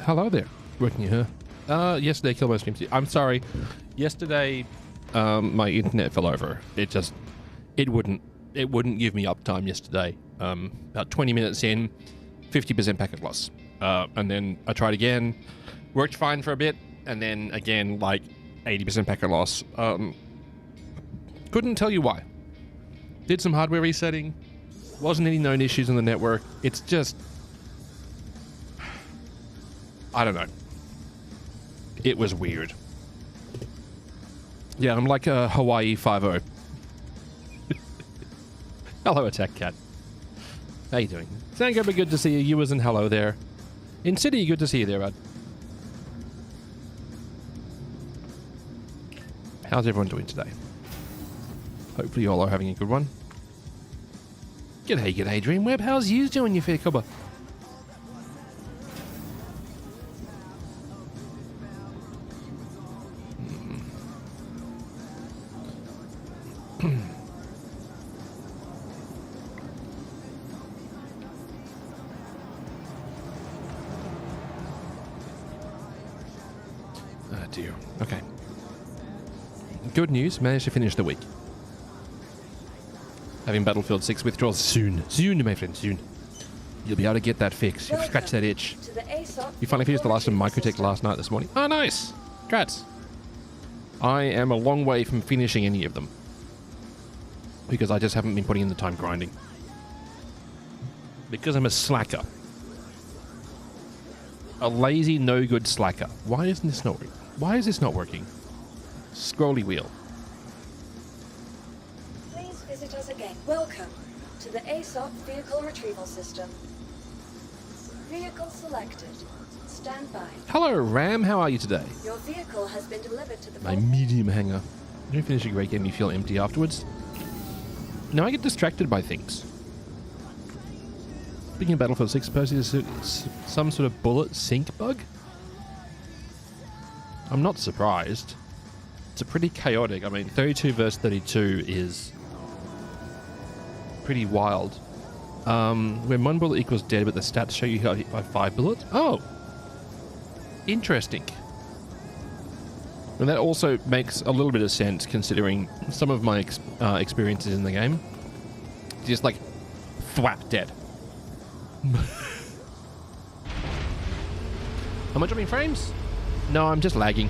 Hello there. Working here. Yesterday killed my stream. I'm sorry. Yesterday, my internet fell over. It wouldn't give me uptime yesterday. About 20 minutes in, 50% packet loss. And then I tried again, worked fine for a bit, and then again, like 80% packet loss. Couldn't tell you why. Did some hardware resetting. Wasn't any known issues in the network. It's just, I don't know. It was weird. Yeah, I'm like a Hawaii 5-0. Hello, Attack Cat. How you doing? Sangoba, good to see you. You was in hello there. In City, good to see you there, bud. How's everyone doing today? Hopefully you all are having a good one. G'day, Dreamweb. How's you doing, you fair cobber? Oh dear. Okay. Good news, managed to finish the week. Having Battlefield 6 withdrawals soon. Soon, my friend, soon. You'll be able to get that fix. You've scratched that itch. You finally finished the last of Microtech last night this morning. Oh, nice. Congrats. I am a long way from finishing any of them. Because I just haven't been putting in the time grinding. Because I'm a slacker. A lazy, no-good slacker. Why isn't this not working? Why is this not working? Scrolly wheel. Please visit us again. Welcome to the ASOP Vehicle Retrieval System. Vehicle selected. Stand by. Hello, Ram. How are you today? Your vehicle has been delivered to the... My medium hanger. When you finish a great game, you feel empty afterwards. No, I get distracted by things. Speaking of Battlefield 6, supposedly there's some sort of bullet sync bug? I'm not surprised. It's a pretty chaotic. I mean, 32 versus 32 is pretty wild. When one bullet equals dead, but the stats show you got hit by 5 bullets. Oh! Interesting. And that also makes a little bit of sense considering some of my experiences in the game. Just like, thwap, dead. How much in frames? No, I'm just lagging.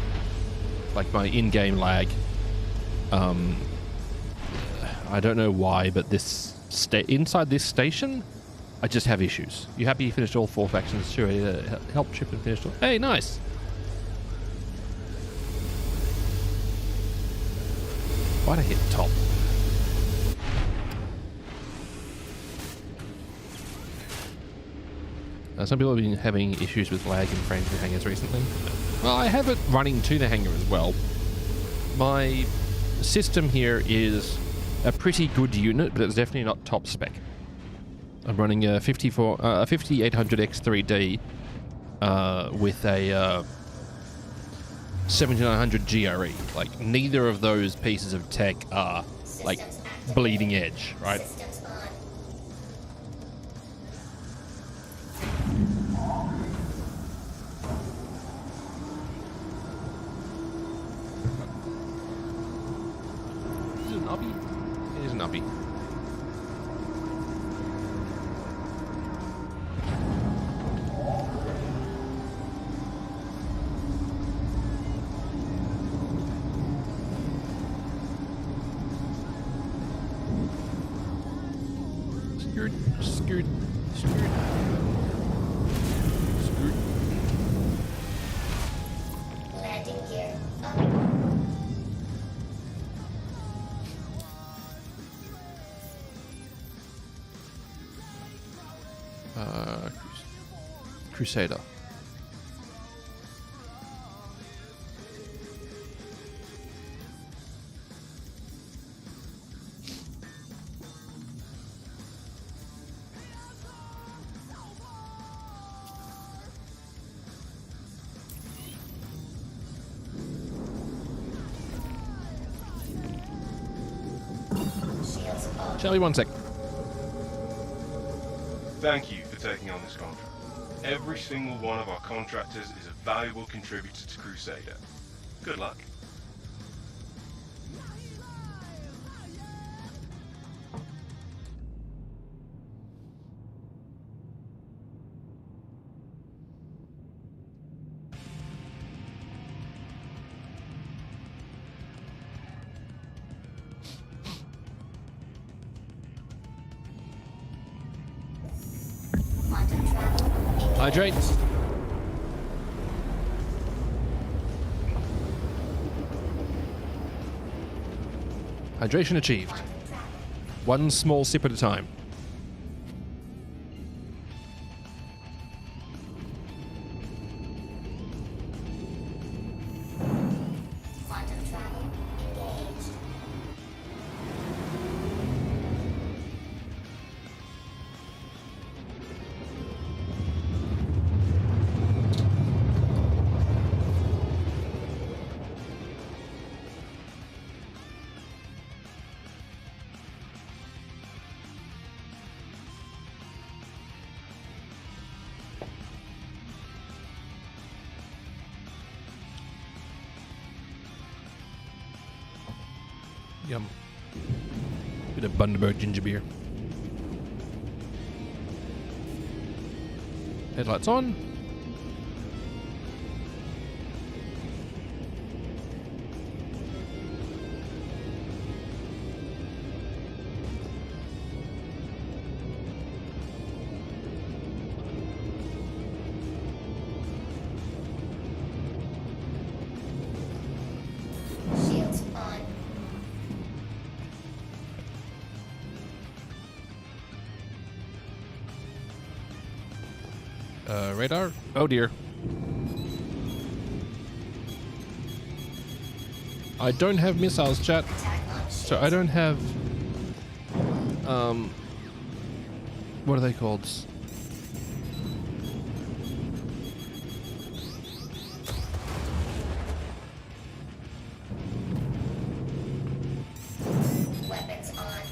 Like my in-game lag. I don't know why, but this inside this station, I just have issues. You happy you finished all 4 factions? Sure, help Chip and finish all. Hey, nice. Why'd I hit top? Some people have been having issues with lag and frames in hangars recently. Well, I have it running to the hangar as well. My system here is a pretty good unit, but it's definitely not top spec. I'm running a 5800X3D with a 7900 GRE. Like, neither of those pieces of tech are, like, bleeding edge, right? Is it an uppy? It is an uppy. Skirt, skirt, skirt. Skirt. Landing gear up. Crusader. Shields up. Charlie, 1 sec. Thank you for taking on this contract. Every single one of our contractors is a valuable contributor to Crusader. Good luck. Quantum travel. Hydrate. Hydration achieved. Quantum travel. One small sip at a time. Quantum travel. Engaged. Yum. Bit of Bundaberg ginger beer. Headlights on. Shields on. Radar. Oh dear. I don't have missiles, chat. Attack on shields. So I don't have. What are they called? Weapons on.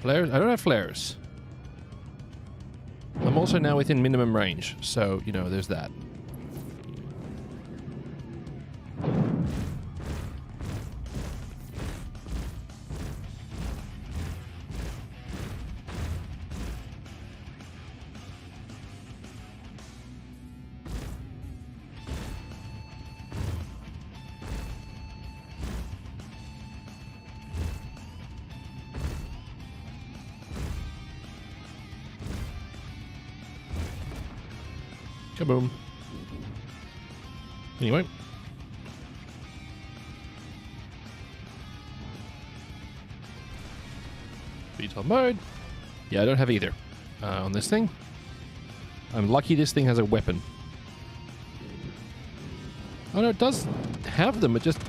Flares? I don't have flares. I'm also now within minimum range, so, you know, there's that. Kaboom. Anyway. VTOL mode. Yeah, I don't have either on this thing. I'm lucky this thing has a weapon. Oh no, it does have them. It just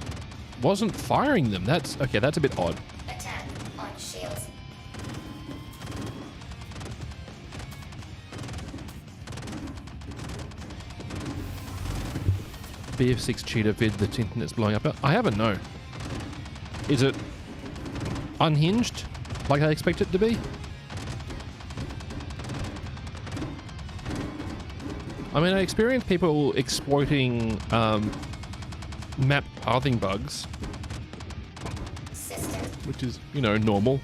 wasn't firing them. That's okay. That's a bit odd. Attack on shields. BF6 cheetah vid the internet's blowing up. I haven't, no. Is it unhinged like I expect it to be? I mean, I experienced people exploiting map pathing bugs, System. which is, you know, normal.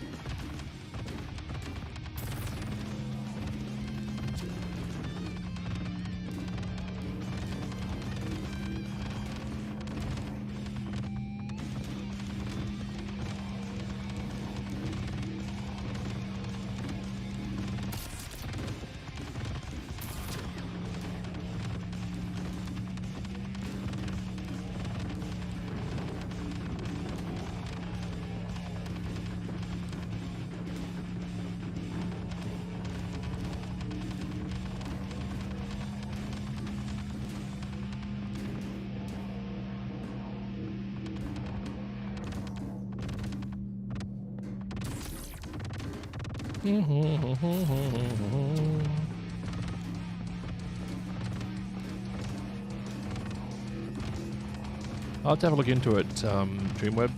I'll have to have a look into it, Dreamweb.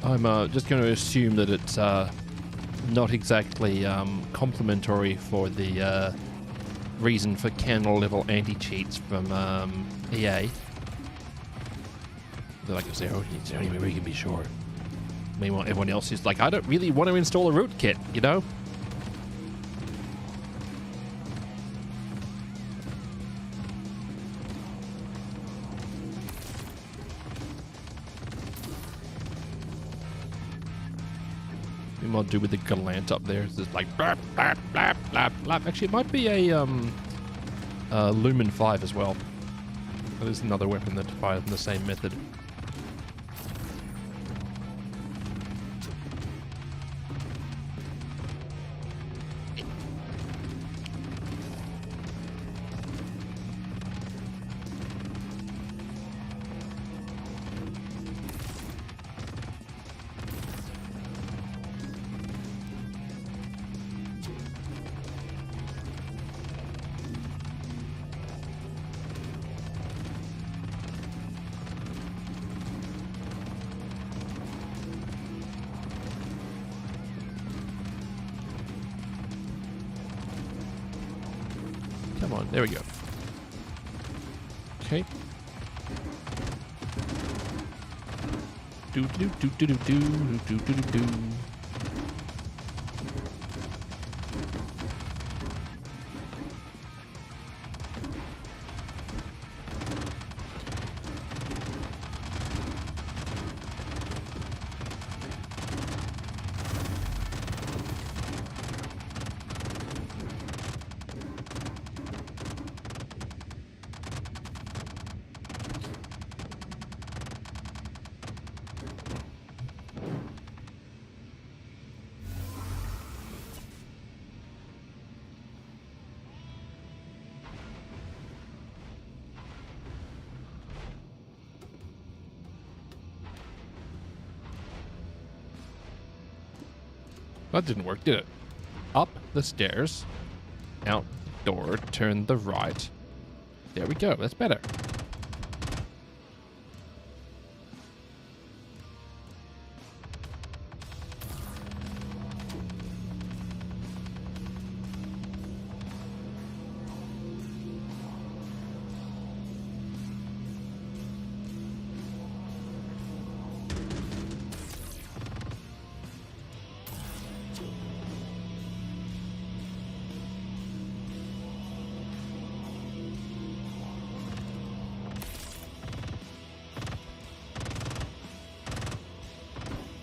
I'm just going to assume that it's not exactly complimentary for the reason for candle level anti-cheats from EA. They're like, is there any way we can be sure? Meanwhile, everyone else is like, I don't really want to install a rootkit, you know? I'll do with the Gallant up there. It's just like blap, blap, blap, blap, blap. Actually, it might be a Lumen 5 as well. That is another weapon that fires in the same method. Come on, there we go. Okay. Do do do do do do do do do do. That didn't work, did it? Up the stairs, out the door, turn the right. There we go, that's better.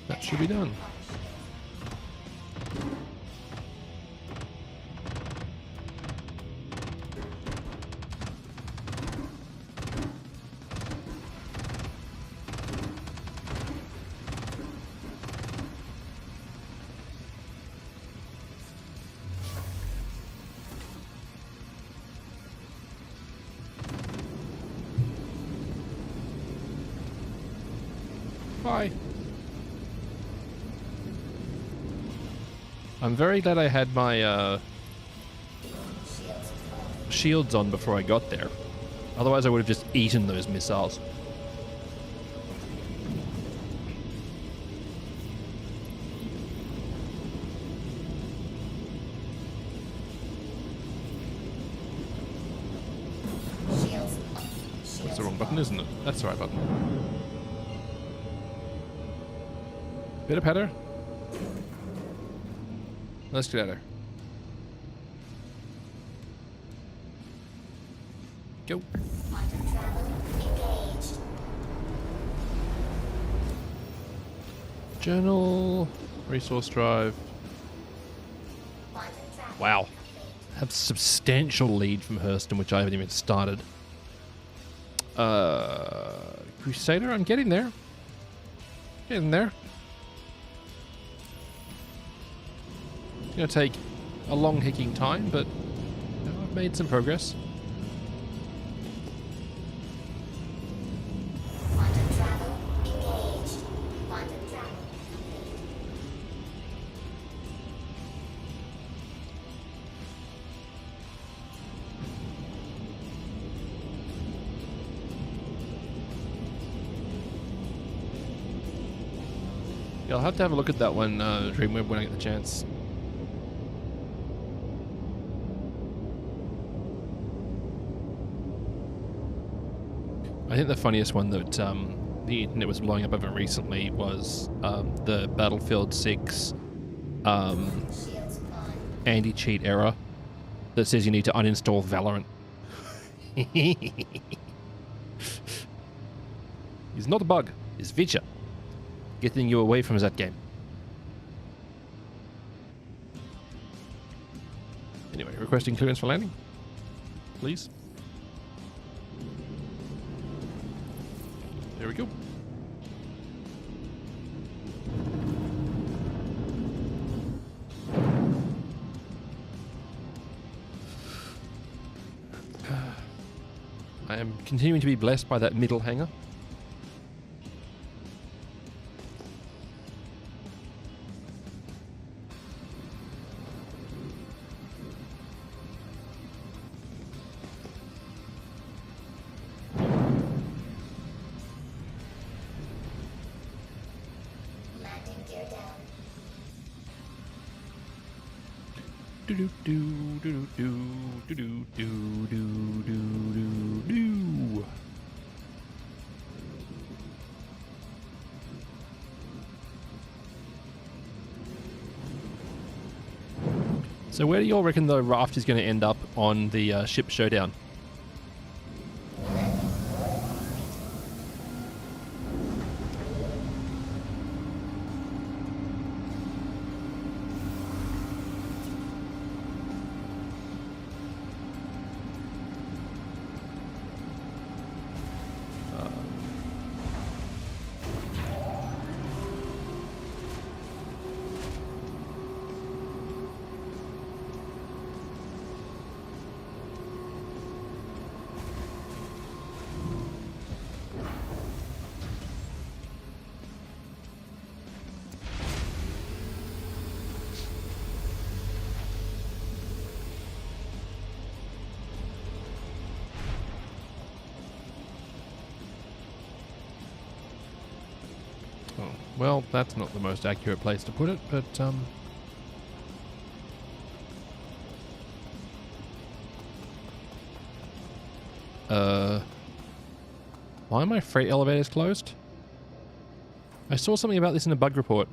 That should be done. Bye. I'm very glad I had my shields on before I got there. Otherwise I would have just eaten those missiles. That's the wrong button, isn't it? That's the right button. Bit of header. Let's get at her. Go. Journal. Resource drive. Wow. Have substantial lead from Hurston, which I haven't even started. Crusader, I'm getting there. Getting there. It's going to take a long hicking time, but you know, I've made some progress. Yeah, I'll have to have a look at that one, Dreamweb, when I get the chance. I think the funniest one that the internet was blowing up over recently was the Battlefield 6 Shields on. anti-cheat error that says you need to uninstall Valorant. It's not a bug, it's a feature. Getting you away from that game. Anyway, requesting clearance for landing, please. There we go. I am continuing to be blessed by that middle hangar. Landing gear down. Do do do do do do do do do do do. So where do you all reckon the raft is going to end up on the ship showdown? Oh, well, that's not the most accurate place to put it, but why are my freight elevators closed? I saw something about this in a bug report.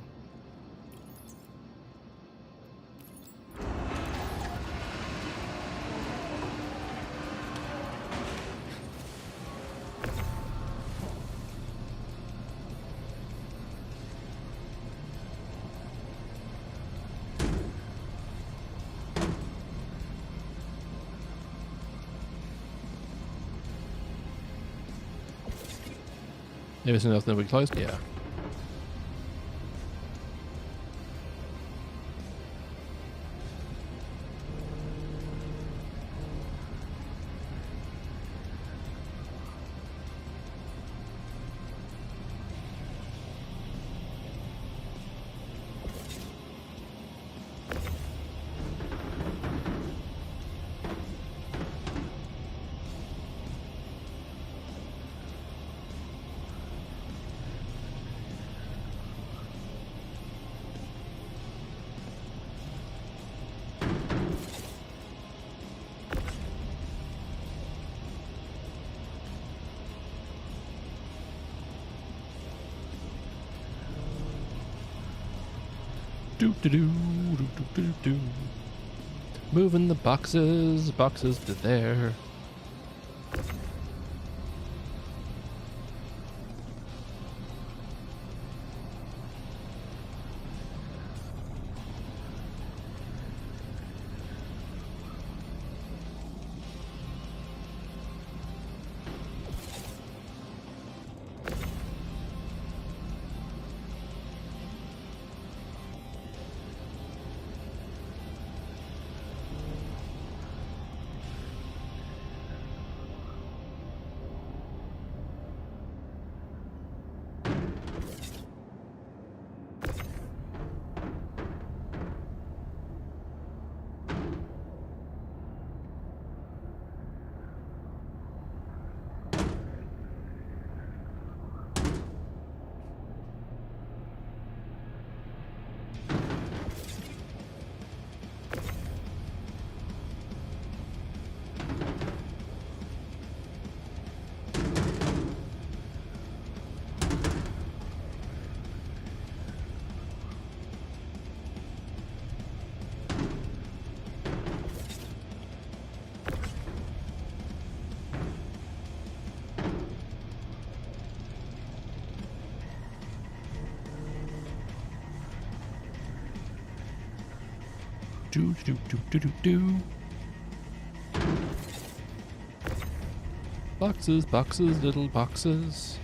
Everything else that we closed? Yeah. Do do do do do do do. Moving the boxes to there. do do do do do do. Boxes, boxes, little boxes.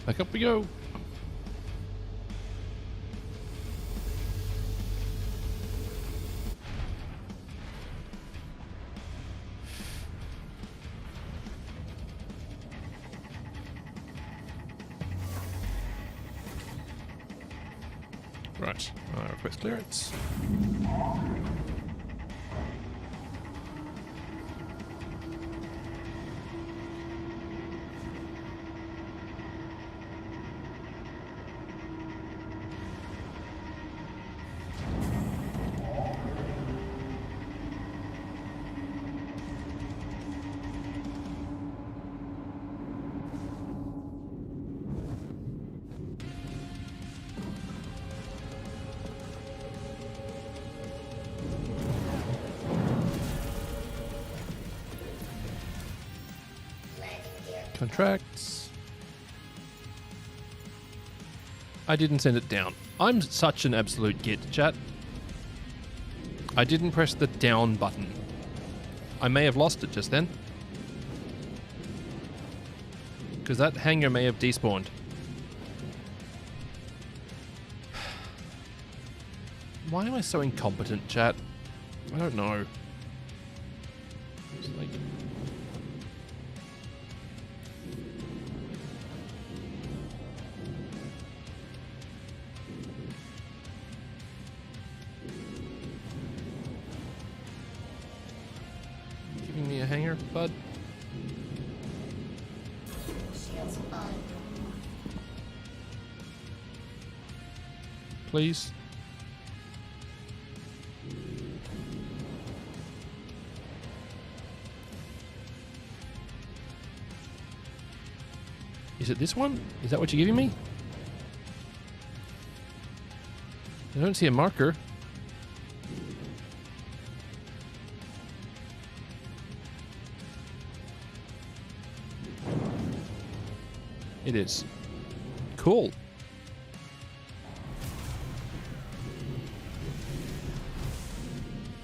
Back up we go. Right, request clearance. Contracts. I didn't send it down. I'm such an absolute git, chat. I didn't press the down button. I may have lost it just then. Because that hangar may have despawned. Why am I so incompetent, chat? I don't know. It's like... Giving me a hanger, bud? Shields on. Please? Is it this one? Is that what you're giving me? I don't see a marker. It is. Cool.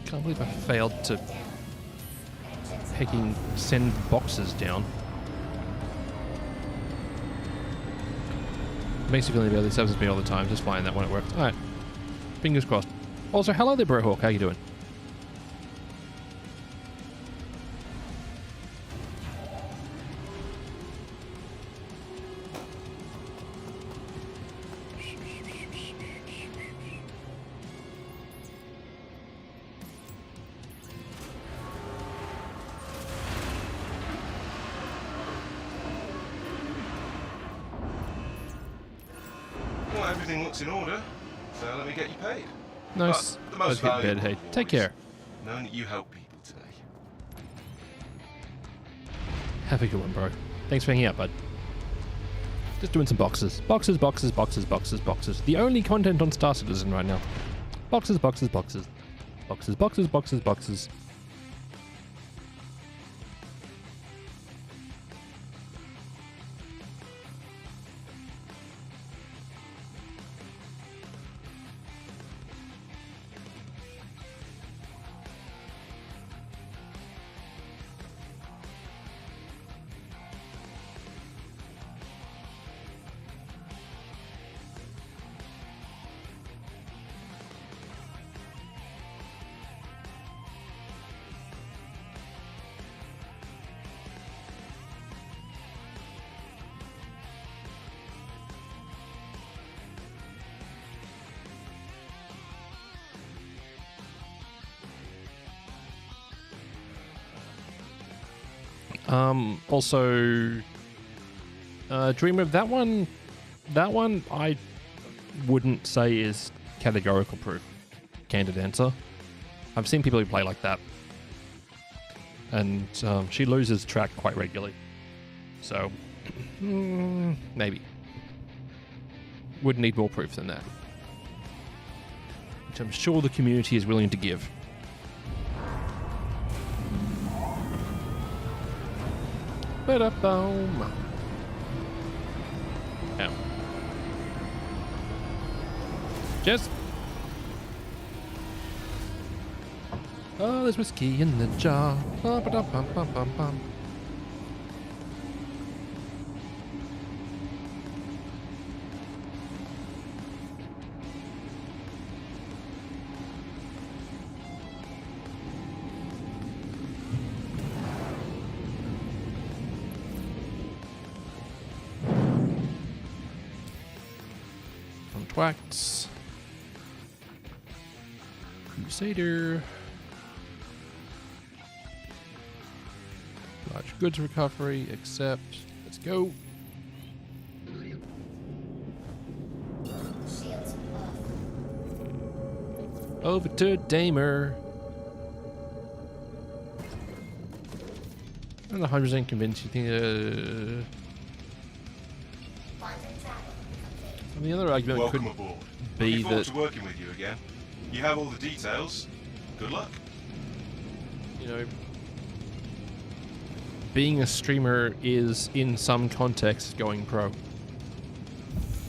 Can't believe I failed to hacking send boxes down. Makes you feel any better. This happens to me all the time. Just flying that when it works. Alright. Fingers crossed. Also, hello there, Bro Hawk. How you doing? Well, everything looks in order, so let me get you paid. Nice. But the most Let's get to bed. valuable Hey, reward take is care. Knowing that you help people today. Have a good one, bro. Thanks for hanging out, bud. Just doing some boxes. Boxes, boxes, boxes, boxes, boxes. The only content on Star Citizen right now. Boxes, boxes, boxes. Boxes, boxes, boxes, boxes. Also, Dreamer, that one, wouldn't say is categorical proof. Candid answer. I've seen people who play like that. And she loses track quite regularly. So, maybe. Would need more proof than that. Which I'm sure the community is willing to give. Ba-da-boom. Ow. Jess? Oh, there's whiskey in the jar. Ba-ba-da-bum-bum-bum-bum. Twax. Crusader. Large goods recovery, accept. Let's go. Shields off. Over to Damer. I'm not 100% convinced you think Quantum travel complete. the other argument Welcome could aboard. be Looking forward that, to working with you again. You have all the details. Good luck. you know, being a streamer is in some context going pro.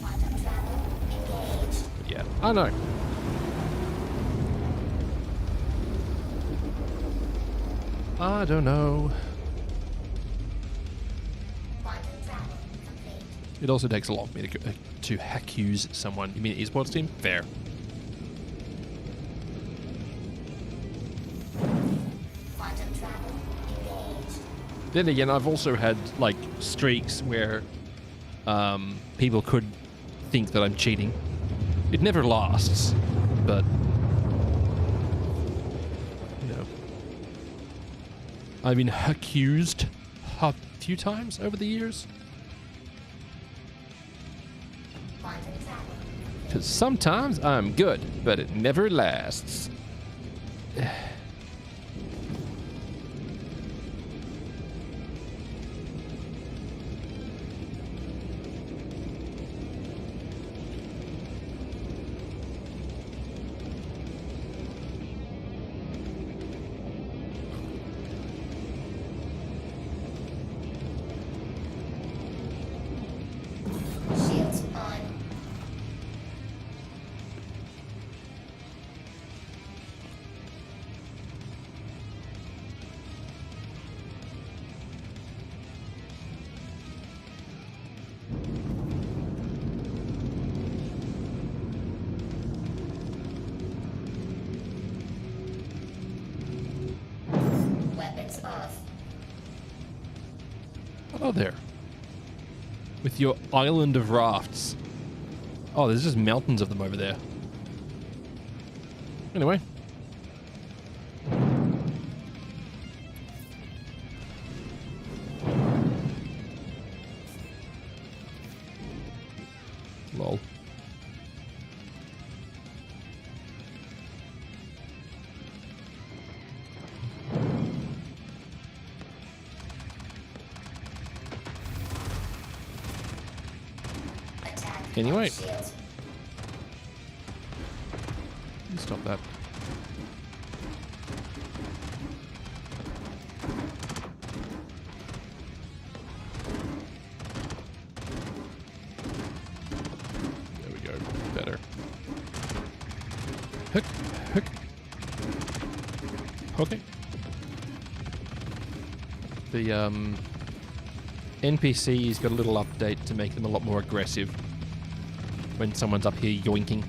Quantum travel engaged. But yeah, I know. I don't know. Quantum travel complete. It also takes a lot for me to accuse someone. You mean esports team? Fair. Quantum travel engaged. Then again, I've also had like streaks where people could think that I'm cheating. It never lasts, but you know, I've been accused a few times over the years. Quantum travel. Because sometimes I'm good, but it never lasts. Shields on. Weapons off. Hello there. With your island of rafts. Oh, there's just mountains of them over there. Anyway. Lol. Attack. Anyway. on shield. Stop that. There we go. Better. Hook. Hook. Okay. The NPC's got a little update to make them a lot more aggressive when someone's up here yoinking.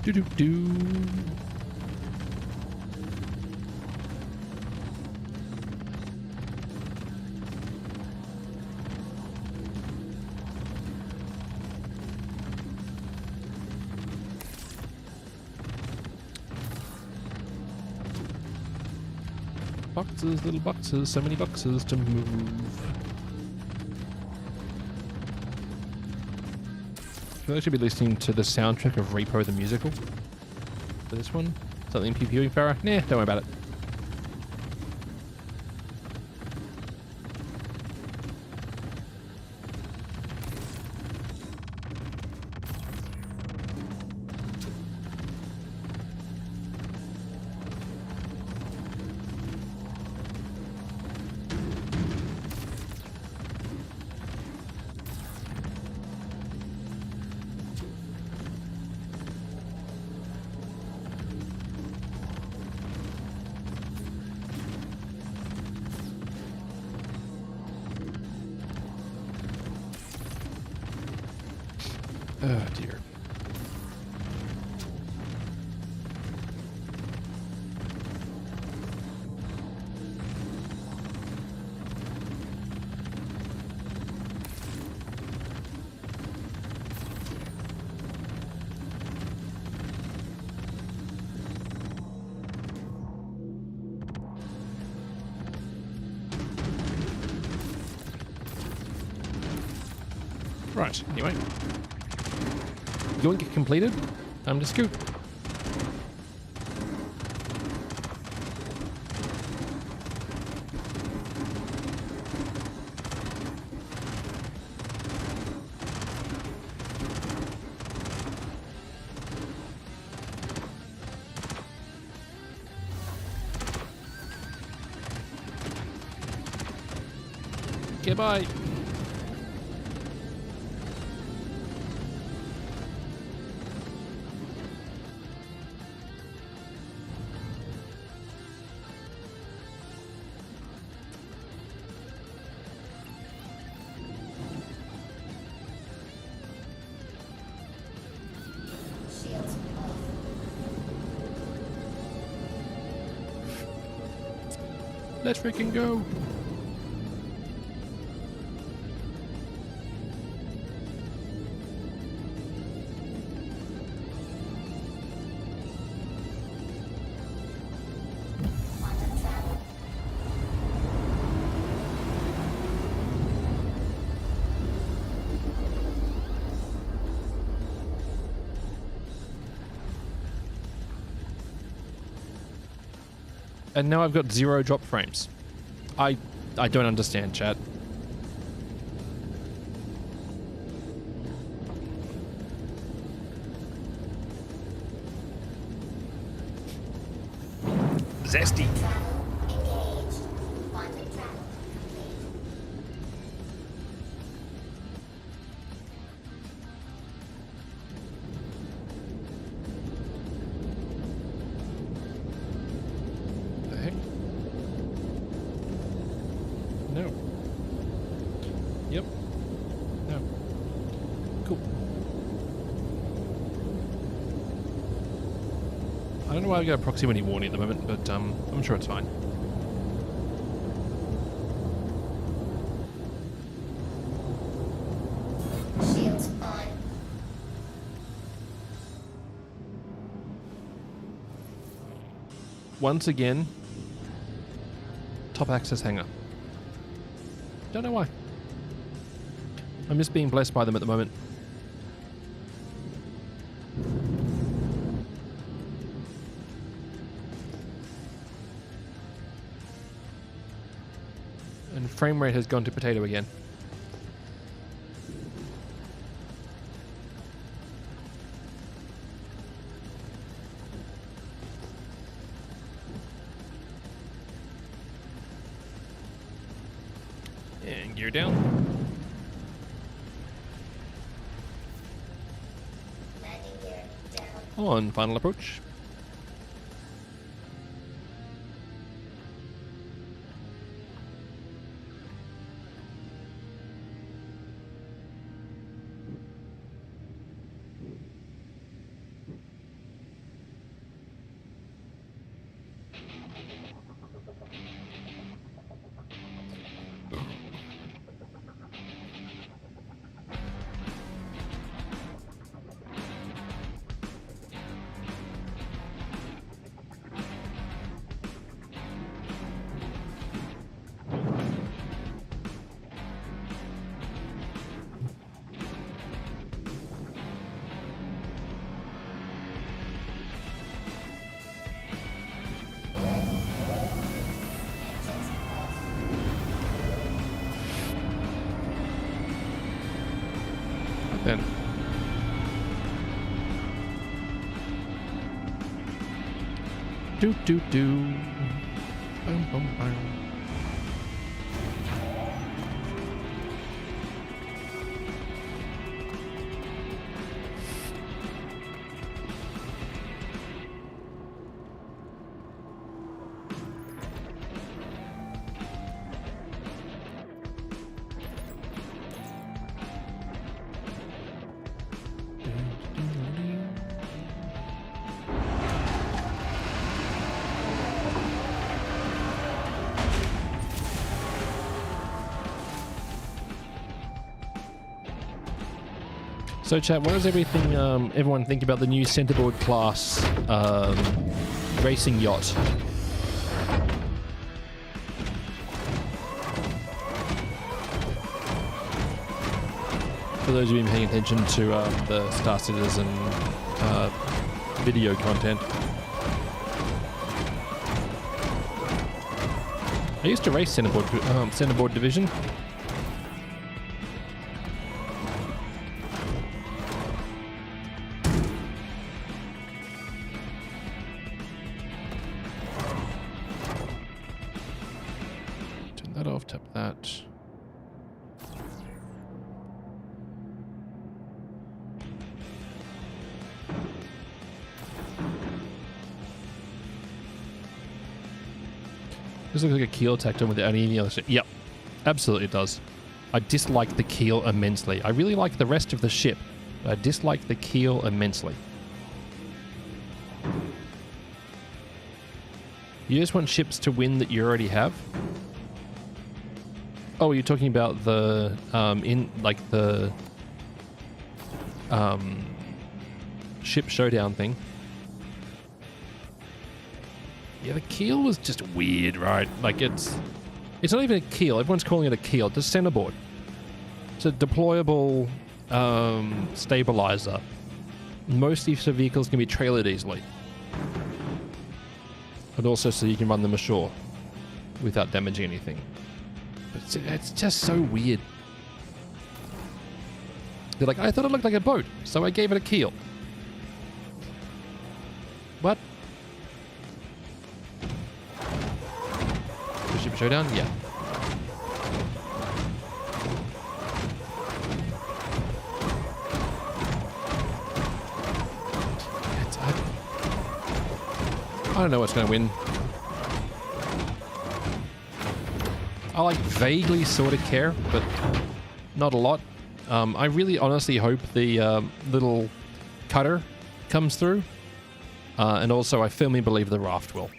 Do do do. Boxes, little boxes, so many boxes to move. Should I actually be listening to the soundtrack of Repo the Musical for this one? Something Pew Pewing Farrah? Nah, don't worry about it. Oh dear. Right, anyway. You won't get completed? Time to scoot. Goodbye. Shields off. Let's freaking go. Quantum travel. And now I've got 0 drop frames. I don't understand, chat. Zesty. Travel engaged. Quantum travel complete. The heck? No. Yep. No. Cool. I don't know why I've got a proximity warning at the moment, but I'm sure it's fine. Shields on. Once again, top access hangar. Don't know why. I'm just being blessed by them at the moment. And frame rate has gone to potato again. And gear down. Landing gear down. On final approach. Do do do. Boom, boom, boom. So, chat, what does everyone think about the new centerboard class racing yacht? For those of you paying attention to the Star Citizen video content, I used to race centerboard division. Tap that. This looks like a keel tacked on without any other shit. Yep, absolutely it does. I dislike the keel immensely. I really like the rest of the ship, but I dislike the keel immensely. You just want ships to win that you already have? Oh, you're talking about the ship showdown thing. Yeah, the keel was just weird, right? Like it's not even a keel. Everyone's calling it a keel. It's a centerboard. It's a deployable stabilizer. Most of your vehicles can be trailered easily, but also so you can run them ashore without damaging anything. But it's just so weird. They're like, I thought it looked like a boat, so I gave it a keel. What? The ship showdown? Yeah. I don't know what's going to win. I like vaguely sort of care, but not a lot. I really honestly hope the little cutter comes through. And also I firmly believe the raft will.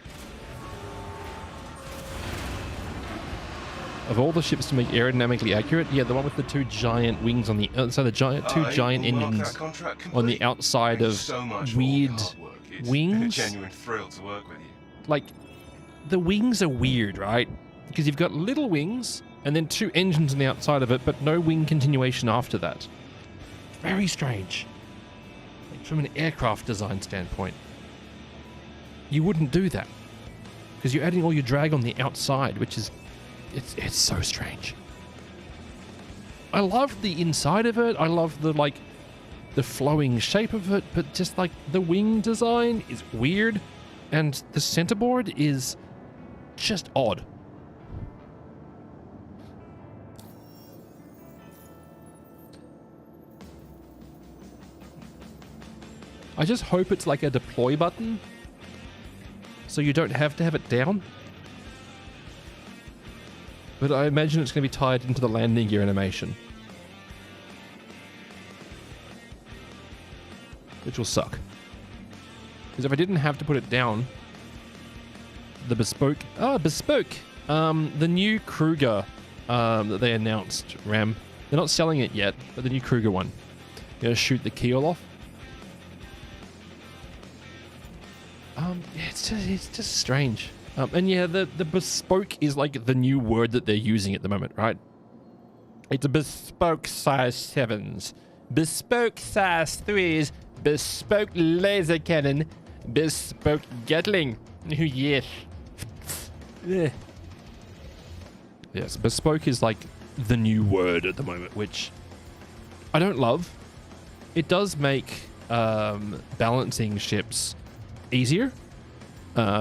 Of all the ships to make aerodynamically accurate, yeah, the one with the two giant wings on the two giant engines on the outside of weird wings. It's been a genuine thrill to work with you. Like, the wings are weird, right? Because you've got little wings and then two engines on the outside of it, but no wing continuation after that. Very strange. Like, from an aircraft design standpoint, you wouldn't do that because you're adding all your drag on the outside, which is it's so strange. I love the inside of it. I love the flowing shape of it, but just like the wing design is weird and the centerboard is just odd. I just hope it's like a deploy button so you don't have to have it down. But I imagine it's going to be tied into the landing gear animation, which will suck. Because if I didn't have to put it down, the bespoke, the new Kruger that they announced, Ram, they're not selling it yet, but the new Kruger one, you're going to shoot the keel off. Yeah, it's just strange. And yeah, the bespoke is like the new word that they're using at the moment, right? It's a bespoke size 7s, bespoke size 3s, bespoke laser cannon, bespoke Gatling. Yes. Yes, bespoke is like the new word at the moment, which I don't love. It does make balancing ships easier,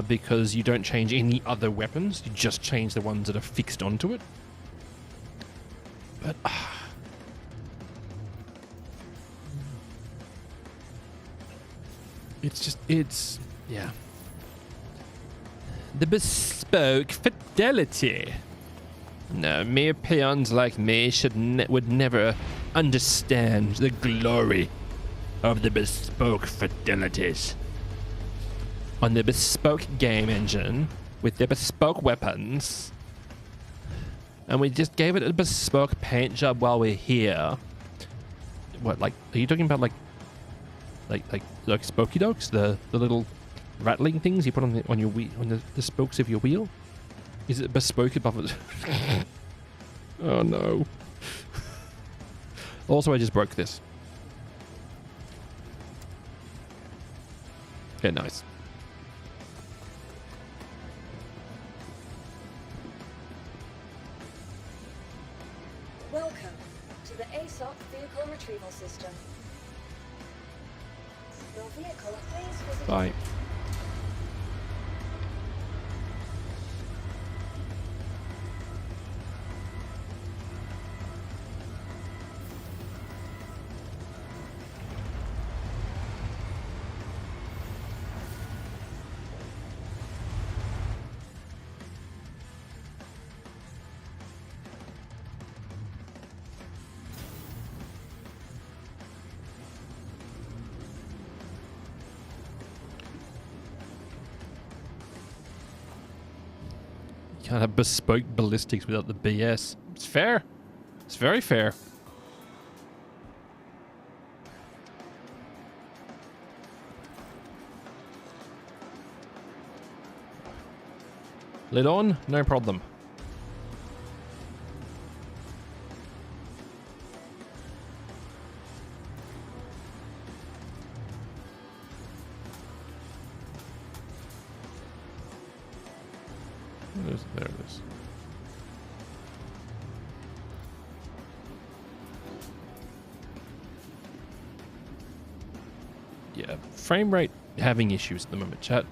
because you don't change any other weapons. You just change the ones that are fixed onto it. But it's yeah. The bespoke fidelity. No, mere peons like me would never understand the glory of the bespoke fidelities. On the bespoke game engine, with the bespoke weapons, and we just gave it a bespoke paint job while we're here. What, like, are you talking about like spokey dogs, the little rattling things you put on your wheel, on the spokes of your wheel? Is it bespoke above it? Oh no. Also, I just broke this. Yeah, nice. Welcome to the ASOP Vehicle Retrieval System. Your vehicle, please visit. Bye. Can't have bespoke ballistics without the BS. It's fair. It's very fair. Lid on? No problem. There it is. Yeah, frame rate having issues at the moment, chat.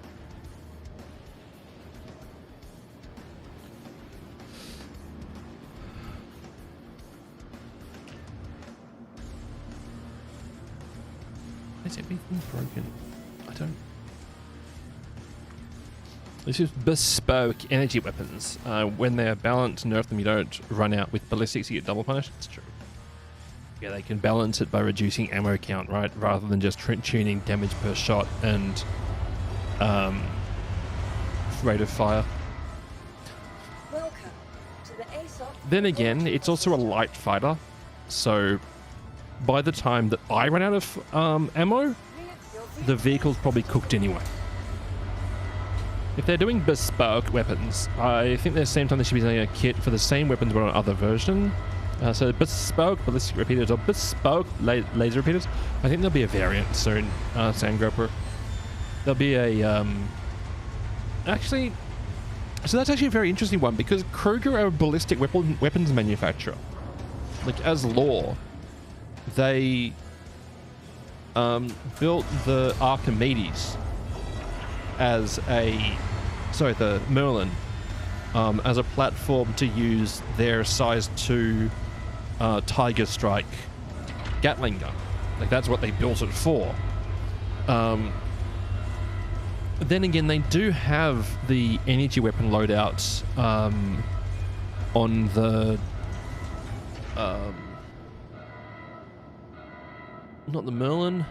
Is everything broken? I don't. This is bespoke energy weapons. When they're balanced, nerf them, you don't run out with ballistics, you get double punished. It's true. Yeah, they can balance it by reducing ammo count, right? Rather than just tuning damage per shot and rate of fire. Welcome to the ASOP. Then again, it's also a light fighter. So by the time that I run out of ammo, the vehicle's probably cooked anyway. If they're doing bespoke weapons, I think at the same time they should be doing a kit for the same weapons but on other version. So bespoke ballistic repeaters or bespoke laser repeaters. I think there'll be a variant soon, Sandgroper. There'll be a... Actually... So that's actually a very interesting one because Kruger are a ballistic weapons manufacturer. Like, as law, they built the Archimedes as a, sorry, the Merlin, as a platform to use their size 2 Tiger Strike Gatling gun. Like, that's what they built it for. Then again, they do have the energy weapon loadouts on the not the Merlin,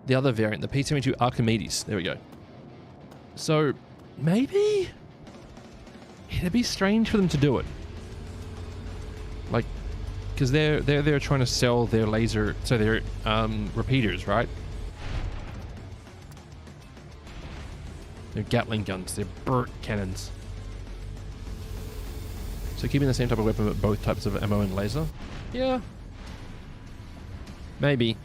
the other variant, the P-72 Archimedes. There we go. So maybe it'd be strange for them to do it, like, because they're trying to sell their laser, so their repeaters, right? They're Gatling guns, they're Burt cannons. So keeping the same type of weapon but both types of ammo and laser? Yeah. Maybe.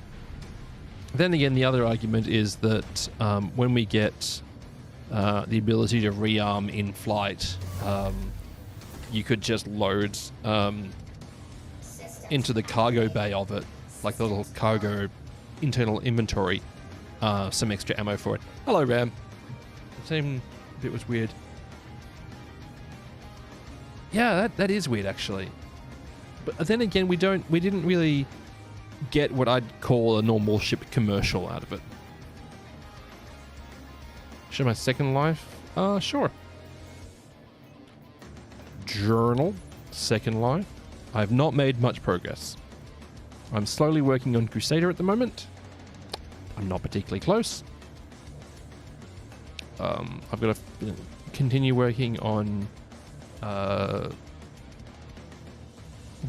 Then again, the other argument is that when we get the ability to rearm in flight, you could just load into the cargo bay of it, like the little cargo internal inventory, some extra ammo for it. Hello, Ram. same bit was weird. Yeah, that is weird actually. But then again, we didn't really get what I'd call a normal ship commercial out of it. Show my second life? Sure. Journal, second life. I have not made much progress. I'm slowly working on Crusader at the moment. I'm not particularly close. I've got to continue working on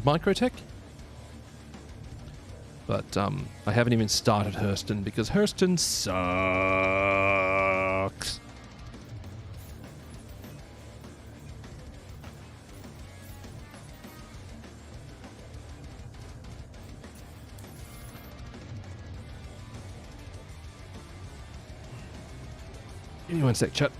Microtech. But I haven't even started Hurston because Hurston sucks. Give me one sec, chat.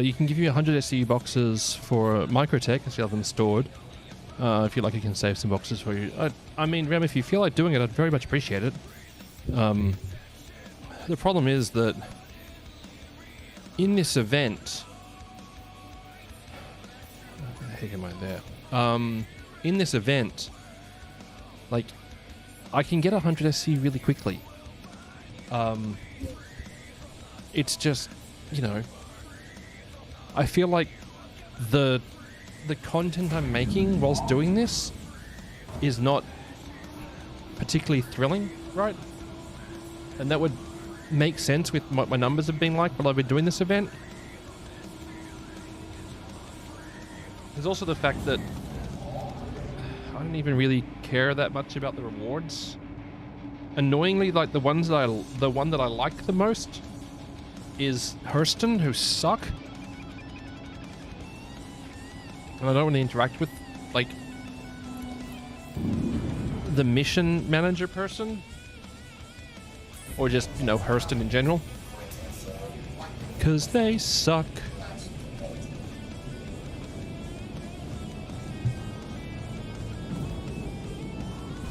You can give you 100 SCU boxes for Microtech, as you have them stored. If you'd like, I can save some boxes for you. I mean, Rem, if you feel like doing it, I'd very much appreciate it. The problem is that in this event... Where the heck am I there? In this event, like, I can get 100 SC really quickly. It's just, you know... I feel like the content I'm making whilst doing this is not particularly thrilling, right? And that would make sense with what my numbers have been like while I've been doing this event. There's also the fact that I don't even really care that much about the rewards. Annoyingly, like the one that I like the most is Hurston, who suck. And I don't want to interact with, like, the mission manager person. Or just, you know, Hurston in general. Because they suck.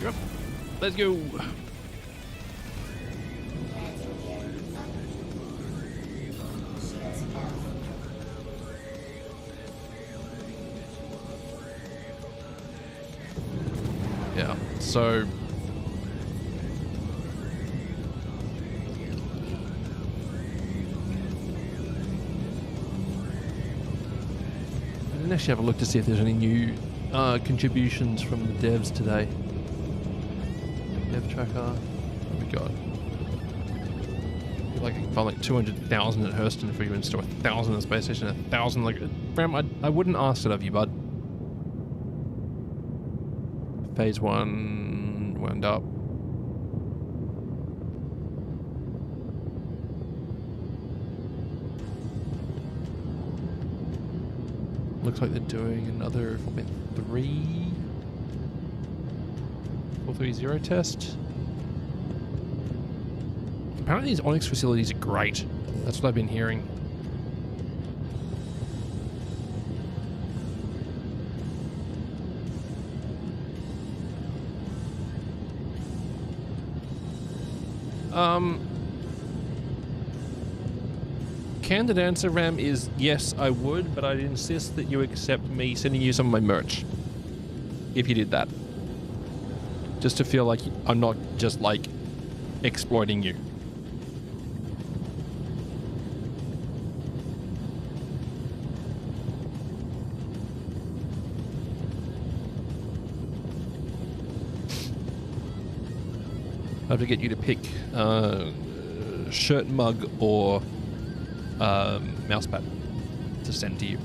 Yep. Let's go. Yeah, so I didn't actually have a look to see if there's any new contributions from the devs today. Dev tracker, what have we got? Like, I can find like 200,000 at Hurston for you and still 1,000 at Space Station, 1,000 like... Bram, I wouldn't ask it of you, bud. Phase 1... wound up. Looks like they're doing another 430 test. Apparently these Onyx facilities are great. That's what I've been hearing. Candid answer, Ram, is yes, I would, but I'd insist that you accept me sending you some of my merch. If you did that. Just to feel like I'm not just, like, exploiting you. I have to get you to pick shirt, mug, or mousepad to send to you.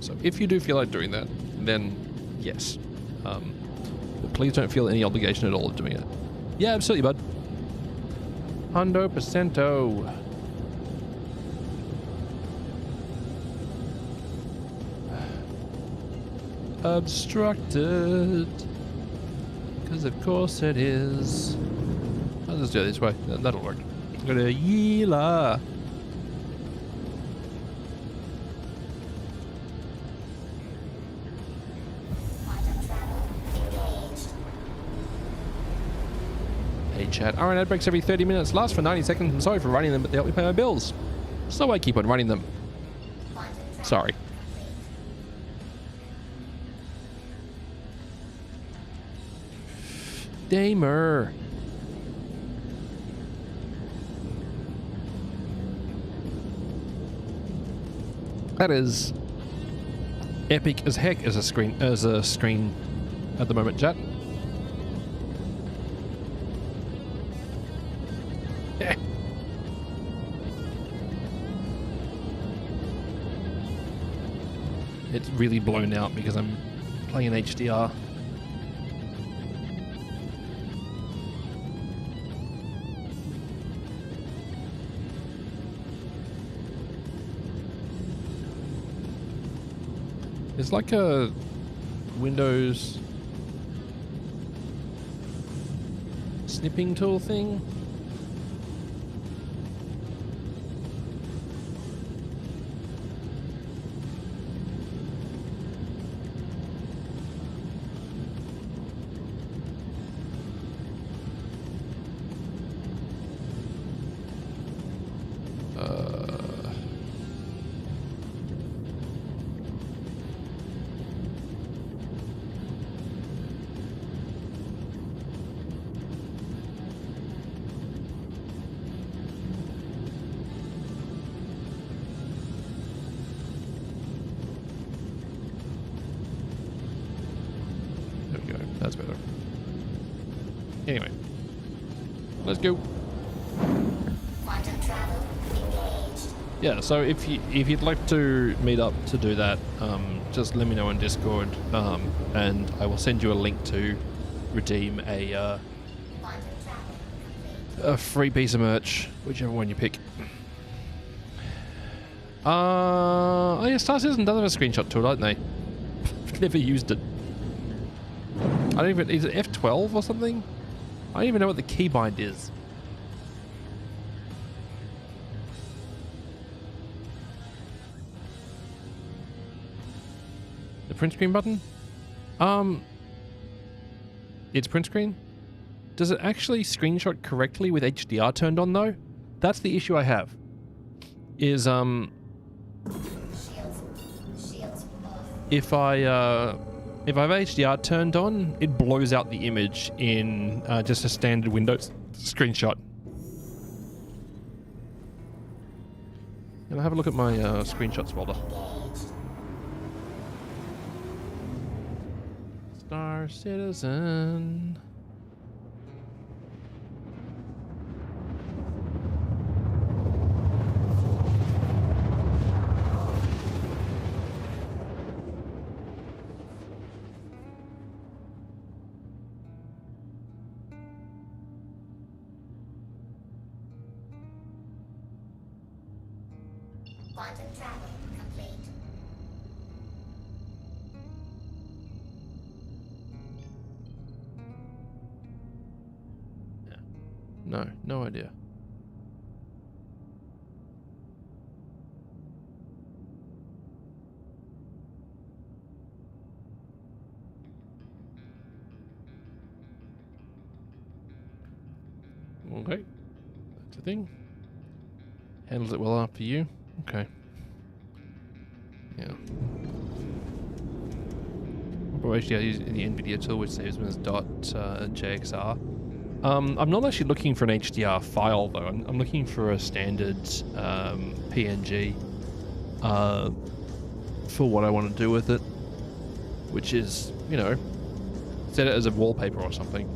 So if you do feel like doing that, then yes. But please don't feel any obligation at all of doing it. Yeah, absolutely, bud. 100%. Obstructed. Because of course it is. I'll just do it this way. That'll work. Go to Yeela. Hey chat, RN ad breaks every 30 minutes, last for 90 seconds. I'm sorry for running them, but they help me pay my bills. So I keep on running them. Sorry. Damer. That is epic as heck as a screen at the moment, chat. It's really blown out because I'm playing in HDR. It's like a Windows snipping tool thing. That's better. Anyway, let's go. Quantum travel engaged. Yeah, so if you'd like to meet up to do that, just let me know on Discord, and I will send you a link to redeem a free piece of merch, whichever one you pick. Oh yeah, Star Citizen does have a screenshot tool, don't they? I've never used it. I don't even, is it F12 or something? I don't even know what the keybind is. The print screen button? It's print screen? Does it actually screenshot correctly with HDR turned on though? That's the issue I have. Is, Shields off. if I if I have HDR turned on, it blows out the image in just a standard Windows screenshot. And I'll have a look at my screenshots folder. Star Citizen. Quantum travel complete. Yeah. No idea. Okay. That's a thing. Handles it well after you. Okay. Yeah. Actually, I use the NVIDIA tool, which saves me as .jxr. I'm not actually looking for an HDR file, though. I'm looking for a standard PNG for what I want to do with it, which is, you know, set it as a wallpaper or something.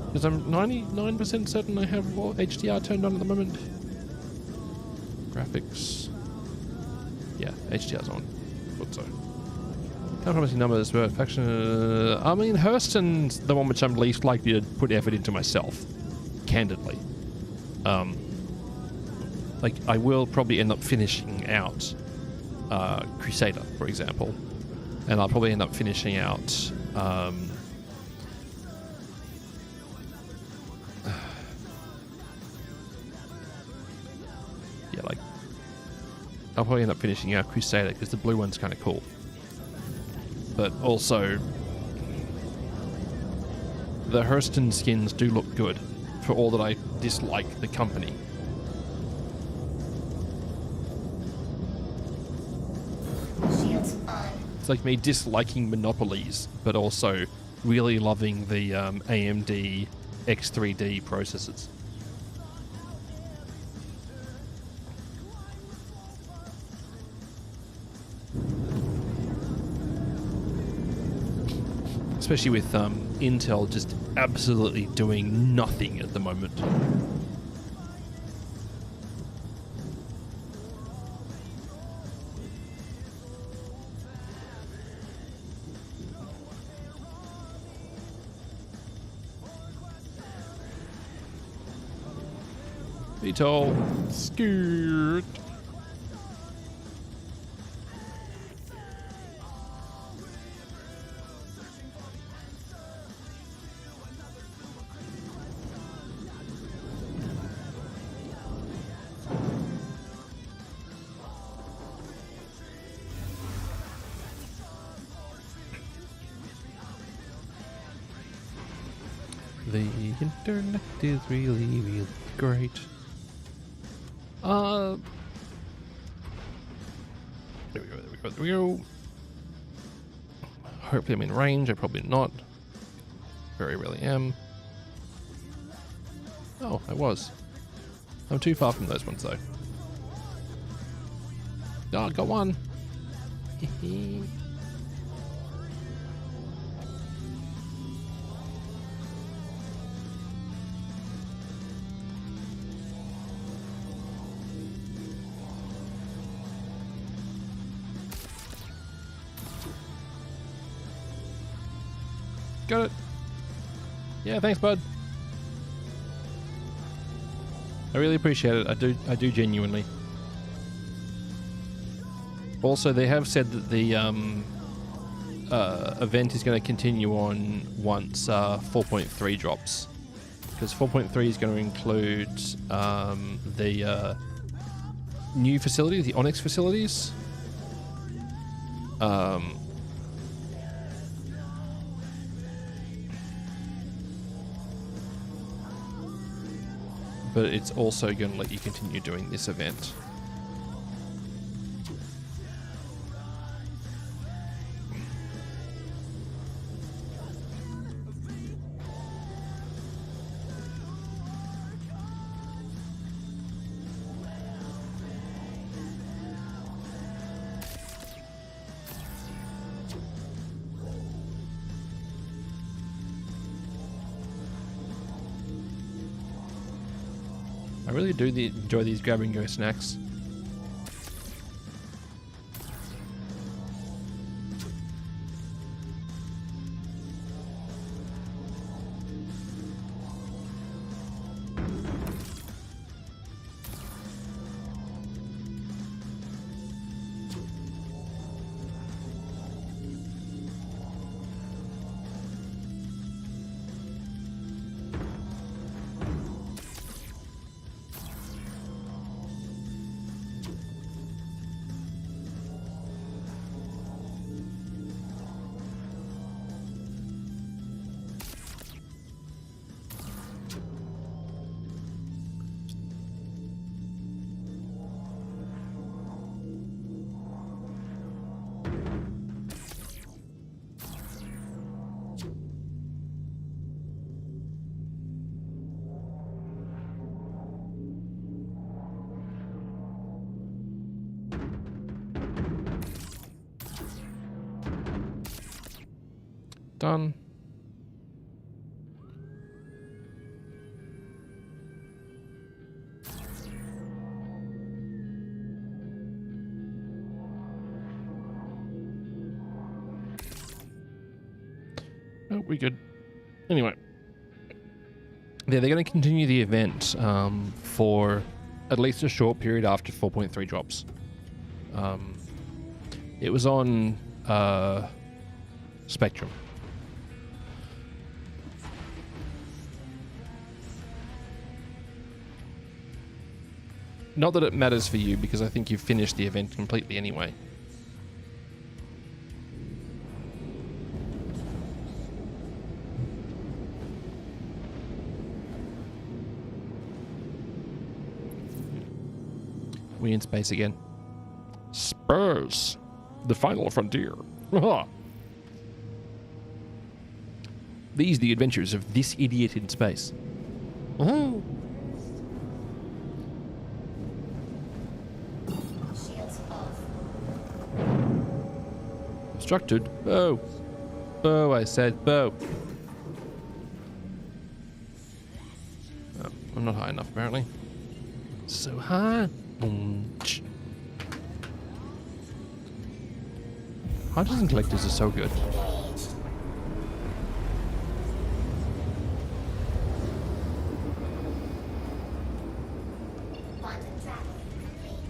Because I'm 99% certain I have HDR turned on at the moment. Graphics. Yeah, HDR's on. Thought so. Can't promise you numbers, but faction. I mean, Hurston's the one which I'm least likely to put effort into myself. Candidly. Like, I will probably end up finishing out Crusader, for example. And I'll probably end up finishing out. Yeah, like, I'll probably end up finishing out Crusader because the blue one's kind of cool. But also, the Hurston skins do look good for all that I dislike the company. Shields on. It's like me disliking monopolies, but also really loving the AMD X3D processors. Especially with Intel just absolutely doing nothing at the moment. VTOL, skirt. The internet is really, really great. There we go. Hopefully I'm in range. I probably not. Very rarely am. Oh, I was. I'm too far from those ones though. Oh, I got one. Got it. Yeah, thanks, bud. I really appreciate it. I do genuinely. Also, they have said that the event is going to continue on once 4.3 drops, because 4.3 is going to include the new facilities, the Onyx facilities. But it's also going to let you continue doing this event. I really do enjoy these grab and go snacks. Done. Oh, we good. Anyway. Yeah, they're going to continue the event for at least a short period after 4.3 drops. It was on Spectrum. Not that it matters for you, because I think you've finished the event completely anyway. We in space again. Spurs, the final frontier. These the adventures of this idiot in space. Oh. Shields off. Obstructed. Bow. Bow, I said. Bow. Oh, I'm not high enough, apparently. So high. Hunters and collectors are so good. Quantum travel complete.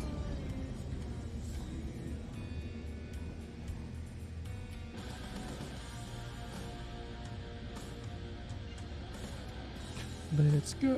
Let's go.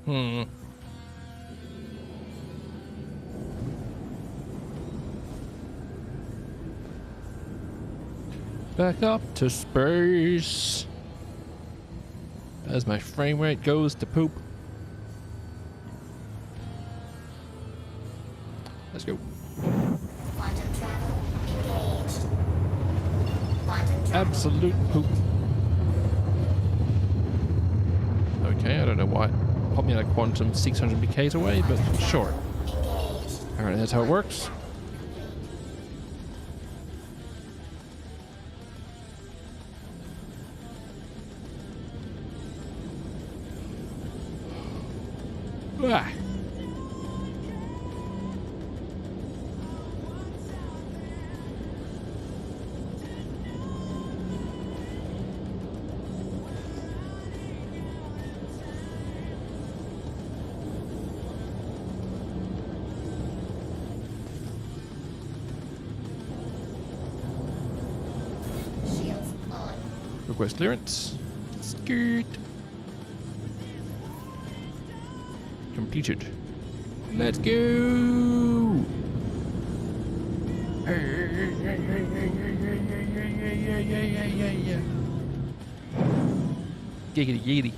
Hmm. Back up to space. As my frame rate goes to poop. Let's go. Quantum travel engaged. Quantum travel. Absolute poop. Okay, I don't know why it popped me out of quantum 600 BKs away, but sure. Alright, that's how it works. Ah. Shields on. Request clearance. Skirt. Completed. Let's go. Giggity giggity.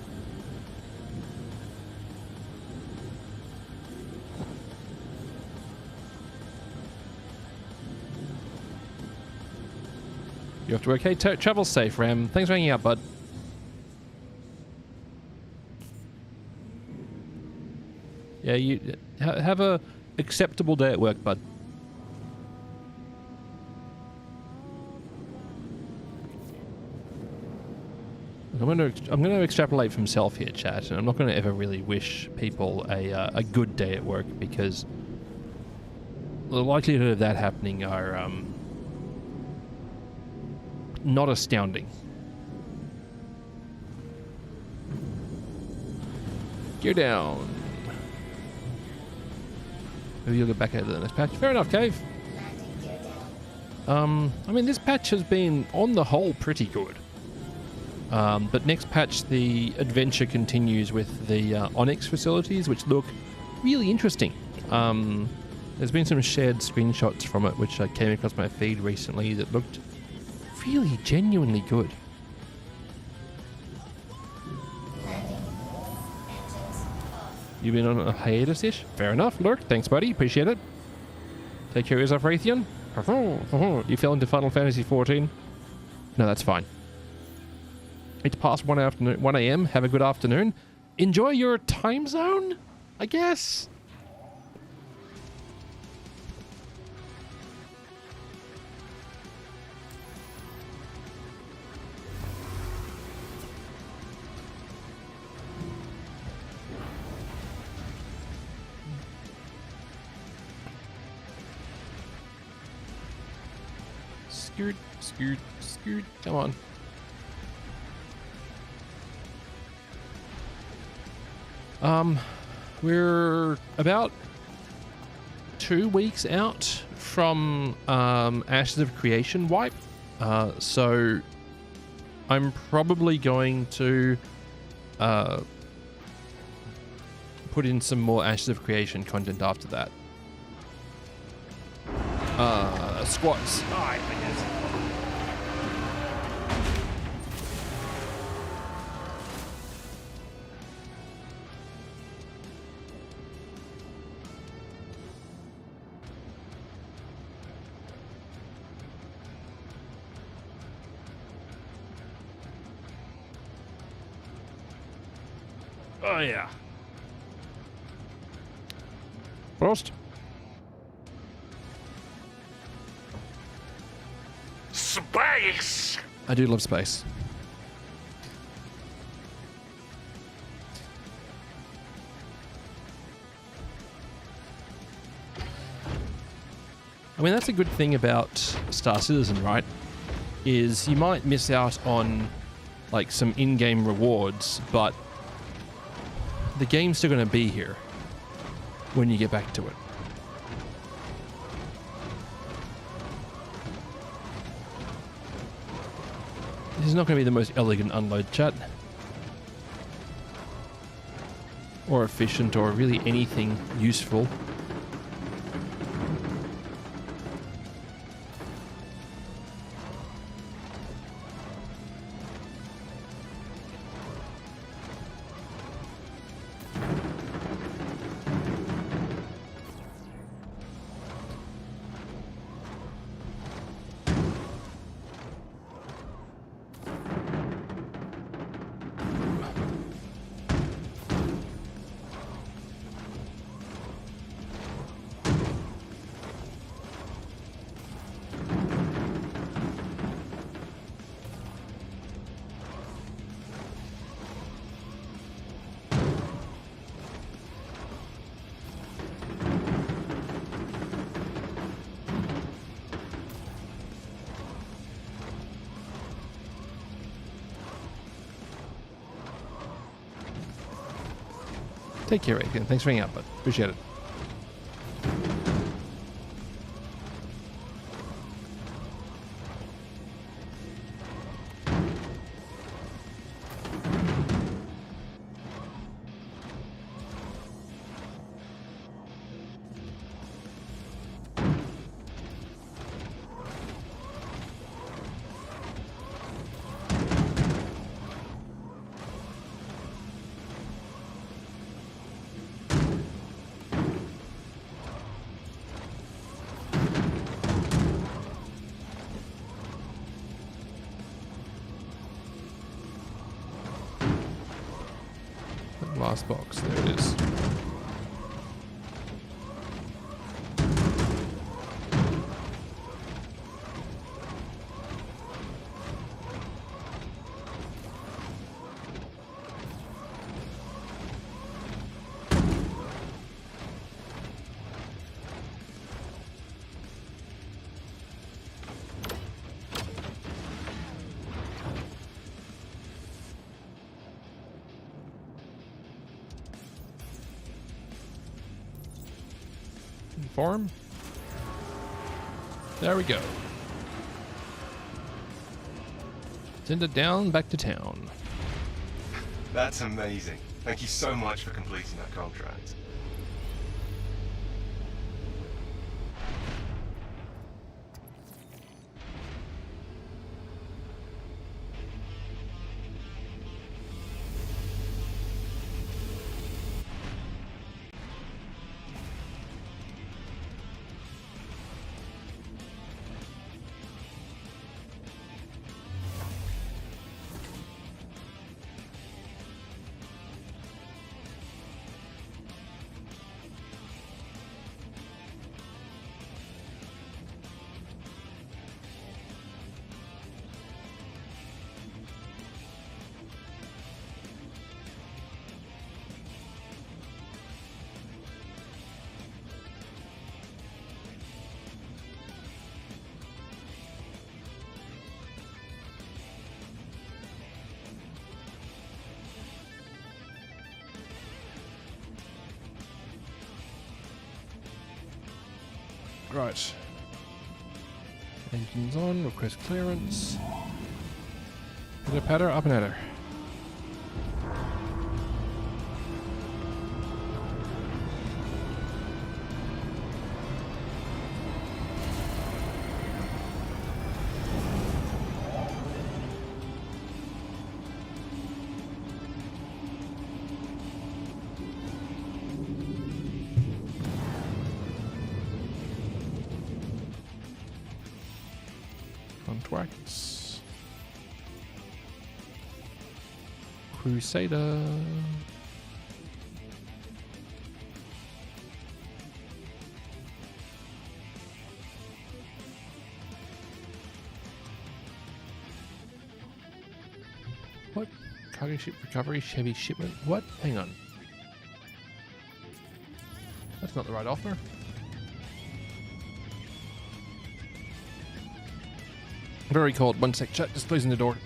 You have to work. Hey, travel safe, Ram. Thanks for hanging out, bud. Yeah, you have a acceptable day at work, bud. I'm gonna extrapolate from self here, chat, and I'm not gonna ever really wish people a good day at work, because the likelihood of that happening are not astounding. Gear down. Maybe you'll get back over the next patch. Fair enough, Cave. Landing gear down. I mean, this patch has been, on the whole, pretty good. But next patch, the adventure continues with the Onyx facilities, which look really interesting. There's been some shared screenshots from it, which came across my feed recently, that looked really genuinely good. Landing. Engines off. You've been on a hiatus-ish? Fair enough. Lurk, thanks, buddy. Appreciate it. Take care of yourself, Raytheon. You fell into Final Fantasy 14? No, that's fine. It's past 1 a.m. Have a good afternoon. Enjoy your time zone, I guess. Scoot, scoot, scoot. Come on. We're about 2 weeks out from Ashes of Creation wipe, so I'm probably going to put in some more Ashes of Creation content after that. Squats. Alright, I guess. Oh yeah. Prost. Space! I do love space. I mean, that's a good thing about Star Citizen, right? Is you might miss out on like some in-game rewards, but the game's still going to be here when you get back to it. This is not going to be the most elegant unload, chat. Or efficient, or really anything useful. Take care, Aiken. Thanks for hanging out, bud. Appreciate it. Last box, there it is. Farm. There we go. Send it down back to town. That's amazing. Thank you so much for completing that contract. Right. Engines on, request clearance. Pitter patter, up and at her. Contracts. Crusader. What? Cargo ship recovery, Chevy shipment. What? Hang on. That's not the right offer. Very cold. One sec, chat. Just closing the door.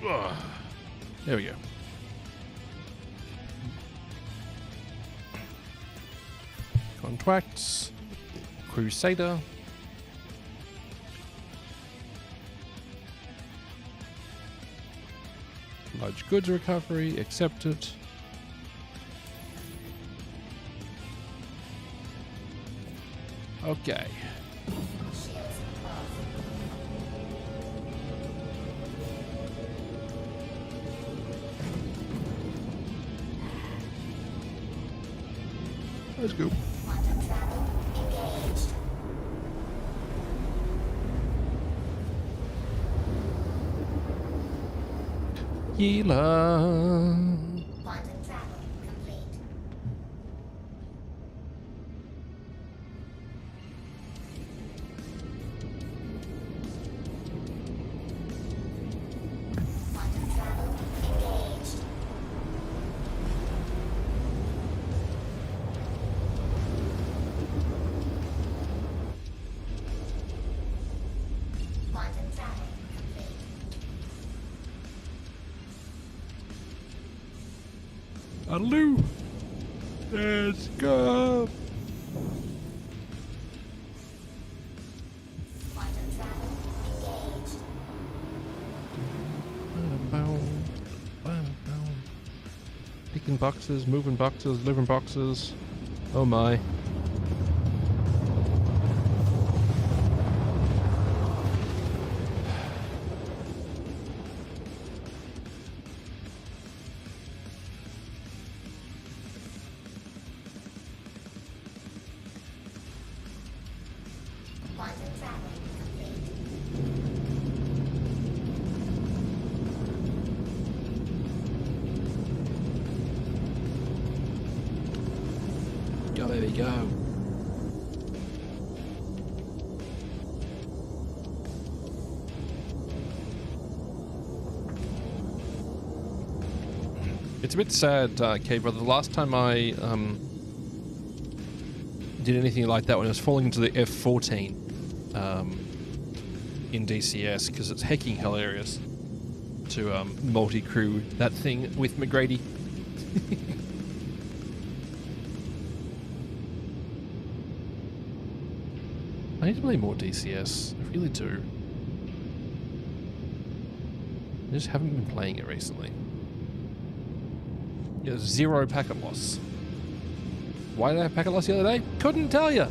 Ugh. There we go. Contracts. Crusader. Large goods recovery. Accepted. Okay. Let's go. Quantum travel engaged. Yela. Quantum travel complete. Hallelujah. Let's go. Quantum travel engaged. Picking boxes, moving boxes, delivering boxes. Oh my. Quantum travel complete. Go, baby, go. It's a bit sad, K-Brother. The last time I did anything like that when I was falling into the F-14 in DCS, because it's hecking hilarious to multi-crew that thing with McGrady. I need to play more DCS. I really do. I just haven't been playing it recently. Yeah, 0 packet loss. Why did I have packet loss the other day? Couldn't tell you.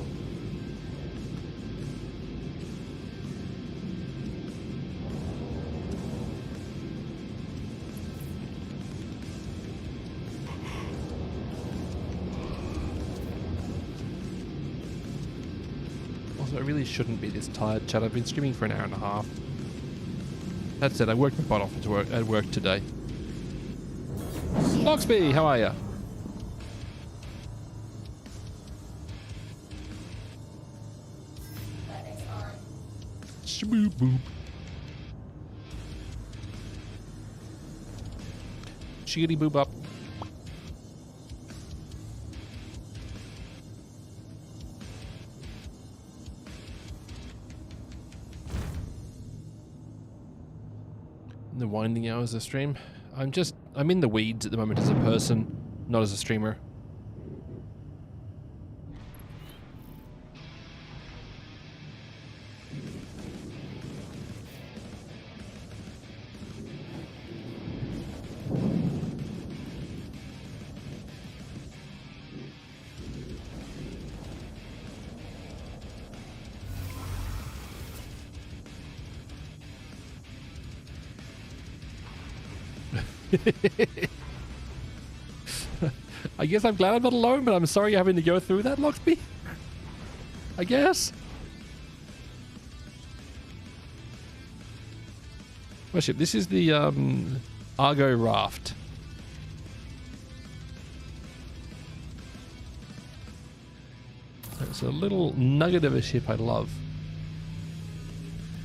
Also, I really shouldn't be this tired, Chad. I've been streaming for an hour and a half. That said, I worked my butt off at work today. Loxby, how are ya? Weapons on. Shaboop boop. Shiggity boop up. In the winding hours of stream. I'm in the weeds at the moment as a person, not as a streamer. I guess I'm glad I'm not alone, but I'm sorry you're having to go through that, Loxby. I guess. Worship, this is the Argo raft. It's a little nugget of a ship I love.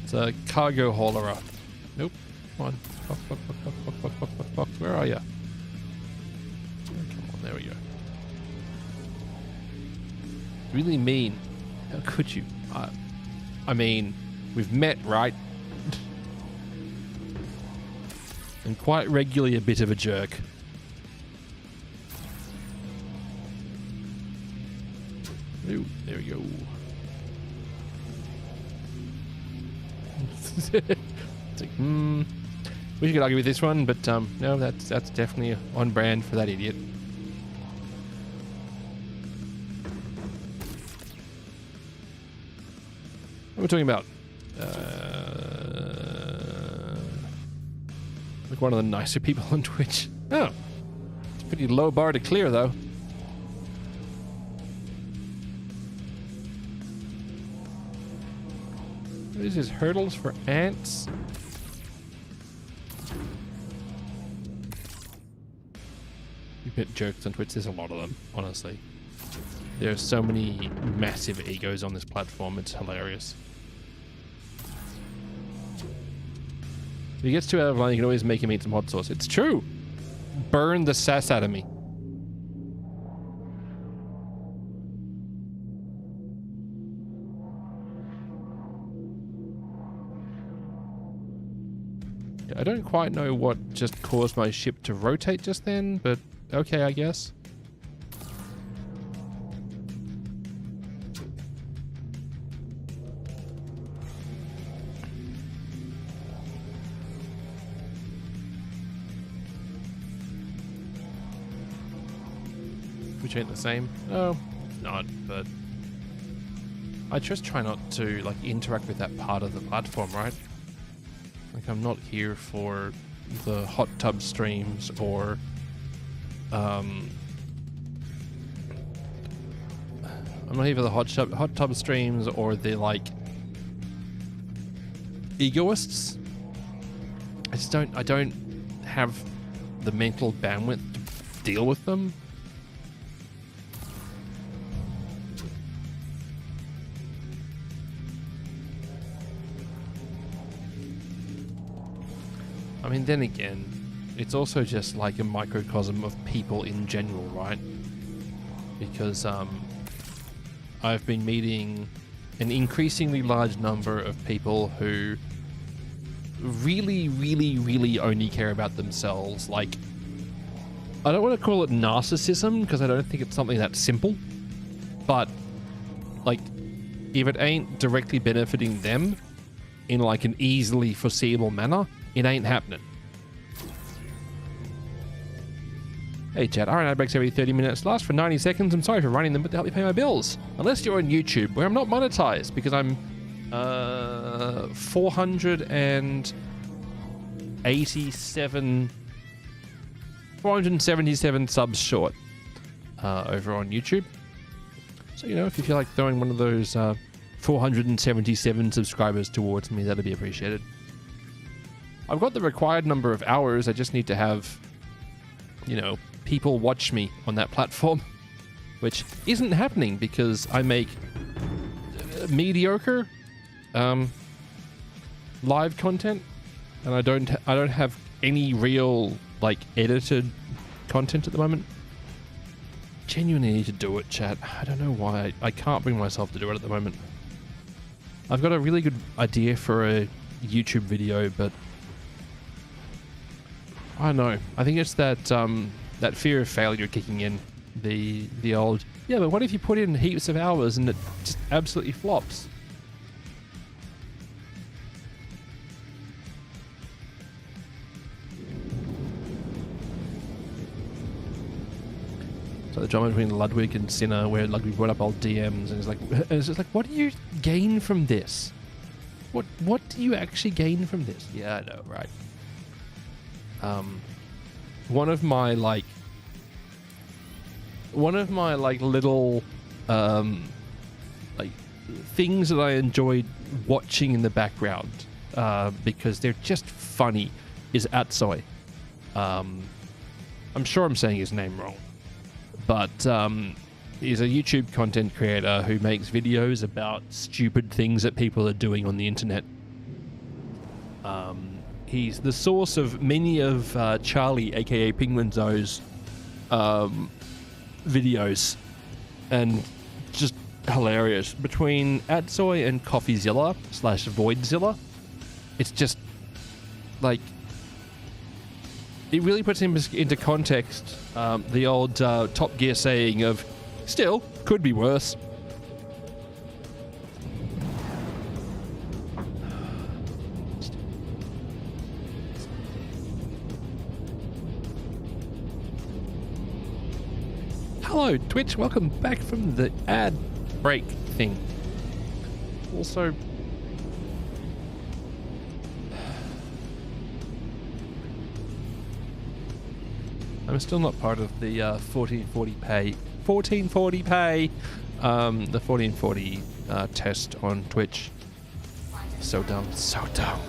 It's a cargo hauler. Nope. Come on. Box. Where are you? Come on, there we go. Really mean. How could you? I mean, we've met, right? And quite regularly a bit of a jerk. Ooh, there we go. It's like, we could argue with this one, but no, that's definitely on brand for that idiot. What are we talking about? Like one of the nicer people on Twitch. Oh, it's a pretty low bar to clear, though. What is this? Hurdles for ants? You bit jerks on Twitch. There's a lot of them, honestly. There are so many massive egos on this platform. It's hilarious. If he gets too out of line, you can always make him eat some hot sauce. It's true. Burn the sass out of me. I don't quite know what just caused my ship to rotate just then, but okay, I guess. Which ain't the same. No, it's not, but I just try not to like interact with that part of the platform, right? Like I'm not here for the hot tub streams or I'm not here for the hot tub streams or the like egoists. I don't have the mental bandwidth to deal with them. I mean, then again, it's also just like a microcosm of people in general, right? Because I've been meeting an increasingly large number of people who really, really, really only care about themselves. Like, I don't want to call it narcissism because I don't think it's something that simple, but like, if it ain't directly benefiting them in like an easily foreseeable manner, it ain't happening. Hey chat, R&R breaks every 30 minutes, last for 90 seconds. I'm sorry for running them, but they help me pay my bills. Unless you're on YouTube, where I'm not monetized, because I'm 477 subs short over on YouTube. So, you know, if you feel like throwing one of those 477 subscribers towards me, that'd be appreciated. I've got the required number of hours. I just need to have, you know, people watch me on that platform, which isn't happening because I make mediocre live content, and I don't have any real like edited content at the moment. Genuinely need to do it, chat. I don't know why. I can't bring myself to do it at the moment. I've got a really good idea for a YouTube video, but I don't know. I think it's that that fear of failure kicking in. The old, yeah, but what if you put in heaps of hours and it just absolutely flops? So the drama between Ludwig and Sinner, where Ludwig brought up old DMs, and it's just like, what do you gain from this? What do you actually gain from this? Yeah, I know, right? One of my little like things that I enjoyed watching in the background because they're just funny is Atsoy. I'm sure I'm saying his name wrong, but he's a YouTube content creator who makes videos about stupid things that people are doing on the internet. He's the source of many of Charlie, aka Penguinzo's, videos, and just hilarious. Between Atsoy and Coffeezilla / Voidzilla, it's just like, it really puts him into context. The old Top Gear saying of, still, could be worse. Hello, Twitch. Welcome back from the ad break thing. Also, I'm still not part of the 1440 pay. The 1440 test on Twitch. So dumb. So dumb.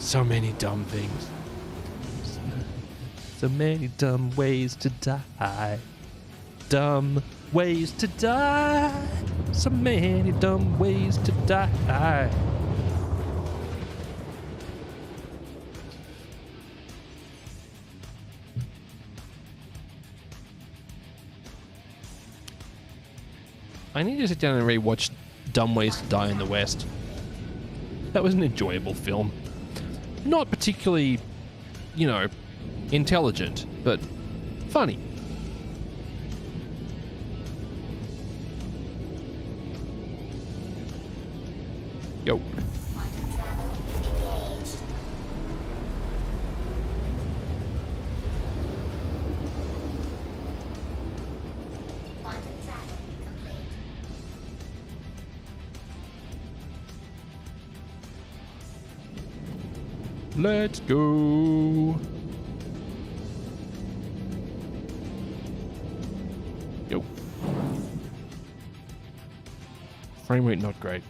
So many dumb things. So many dumb ways to die. Dumb ways to die. So many dumb ways to die. I need to sit down and rewatch Dumb Ways to Die in the West. That was an enjoyable film. Not particularly, you know, intelligent, but funny. Yo. Quantum travel engaged. Quantum travel complete. Let's go. Yo. Frame rate not great.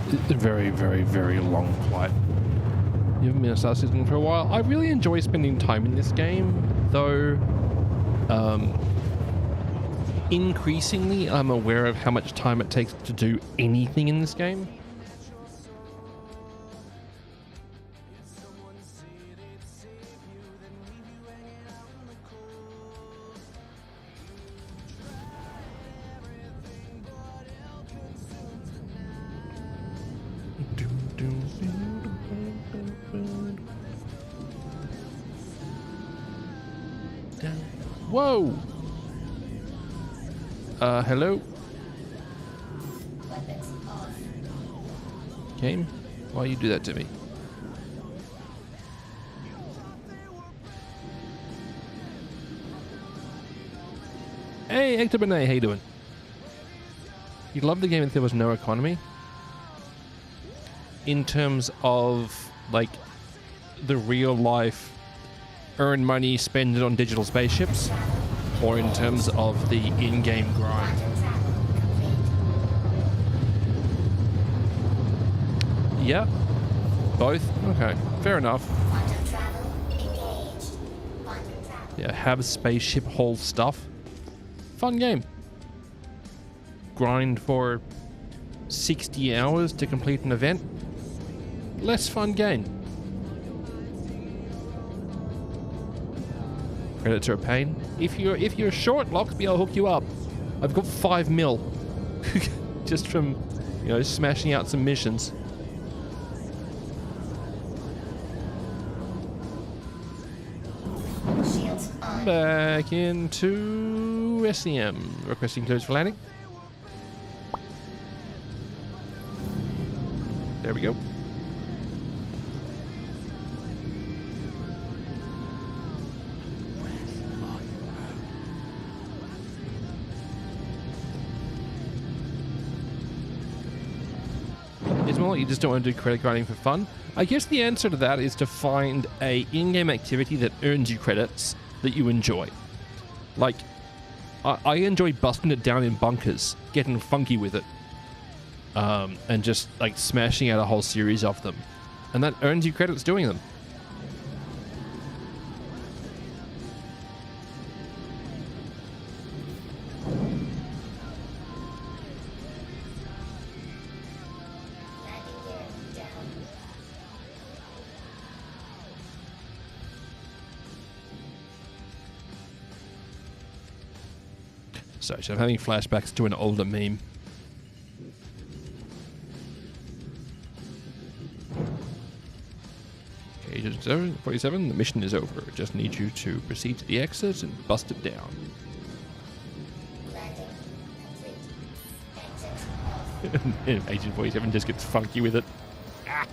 It's a very, very, very long flight. You haven't been a Star Citizen for a while. I really enjoy spending time in this game, though increasingly I'm aware of how much time it takes to do anything in this game. Whoa! Hello? Weapons off. Game? Why you do that to me? Hey, Hector Benet, how you doing? You'd love the game if there was no economy? In terms of, like, the real life earn money, spend it on digital spaceships? Or in terms of the in-game grind? Quantum travel complete. Yeah. Both? Okay. Fair enough. Quantum travel engaged. Quantum travel. Yeah, have spaceship haul stuff. Fun game. Grind for 60 hours to complete an event. Less fun game. Credits are a pain. If you're short, Locksby, I'll hook you up. I've got 5 mil. Just from, smashing out some missions. Shields on. Back into SEM. Requesting clearance for landing. There we go. It's more like you just don't want to do credit grinding for fun. I guess the answer to that is to find a in-game activity that earns you credits that you enjoy. Like, I enjoy busting it down in bunkers, getting funky with it, and just like smashing out a whole series of them, and that earns you credits doing them. Landing gear down. So I'm having flashbacks to an older meme. Okay, Agent 47, the mission is over. Just need you to proceed to the exit and bust it down. Landing complete. Exit off. Agent 47 just gets funky with it. Ah.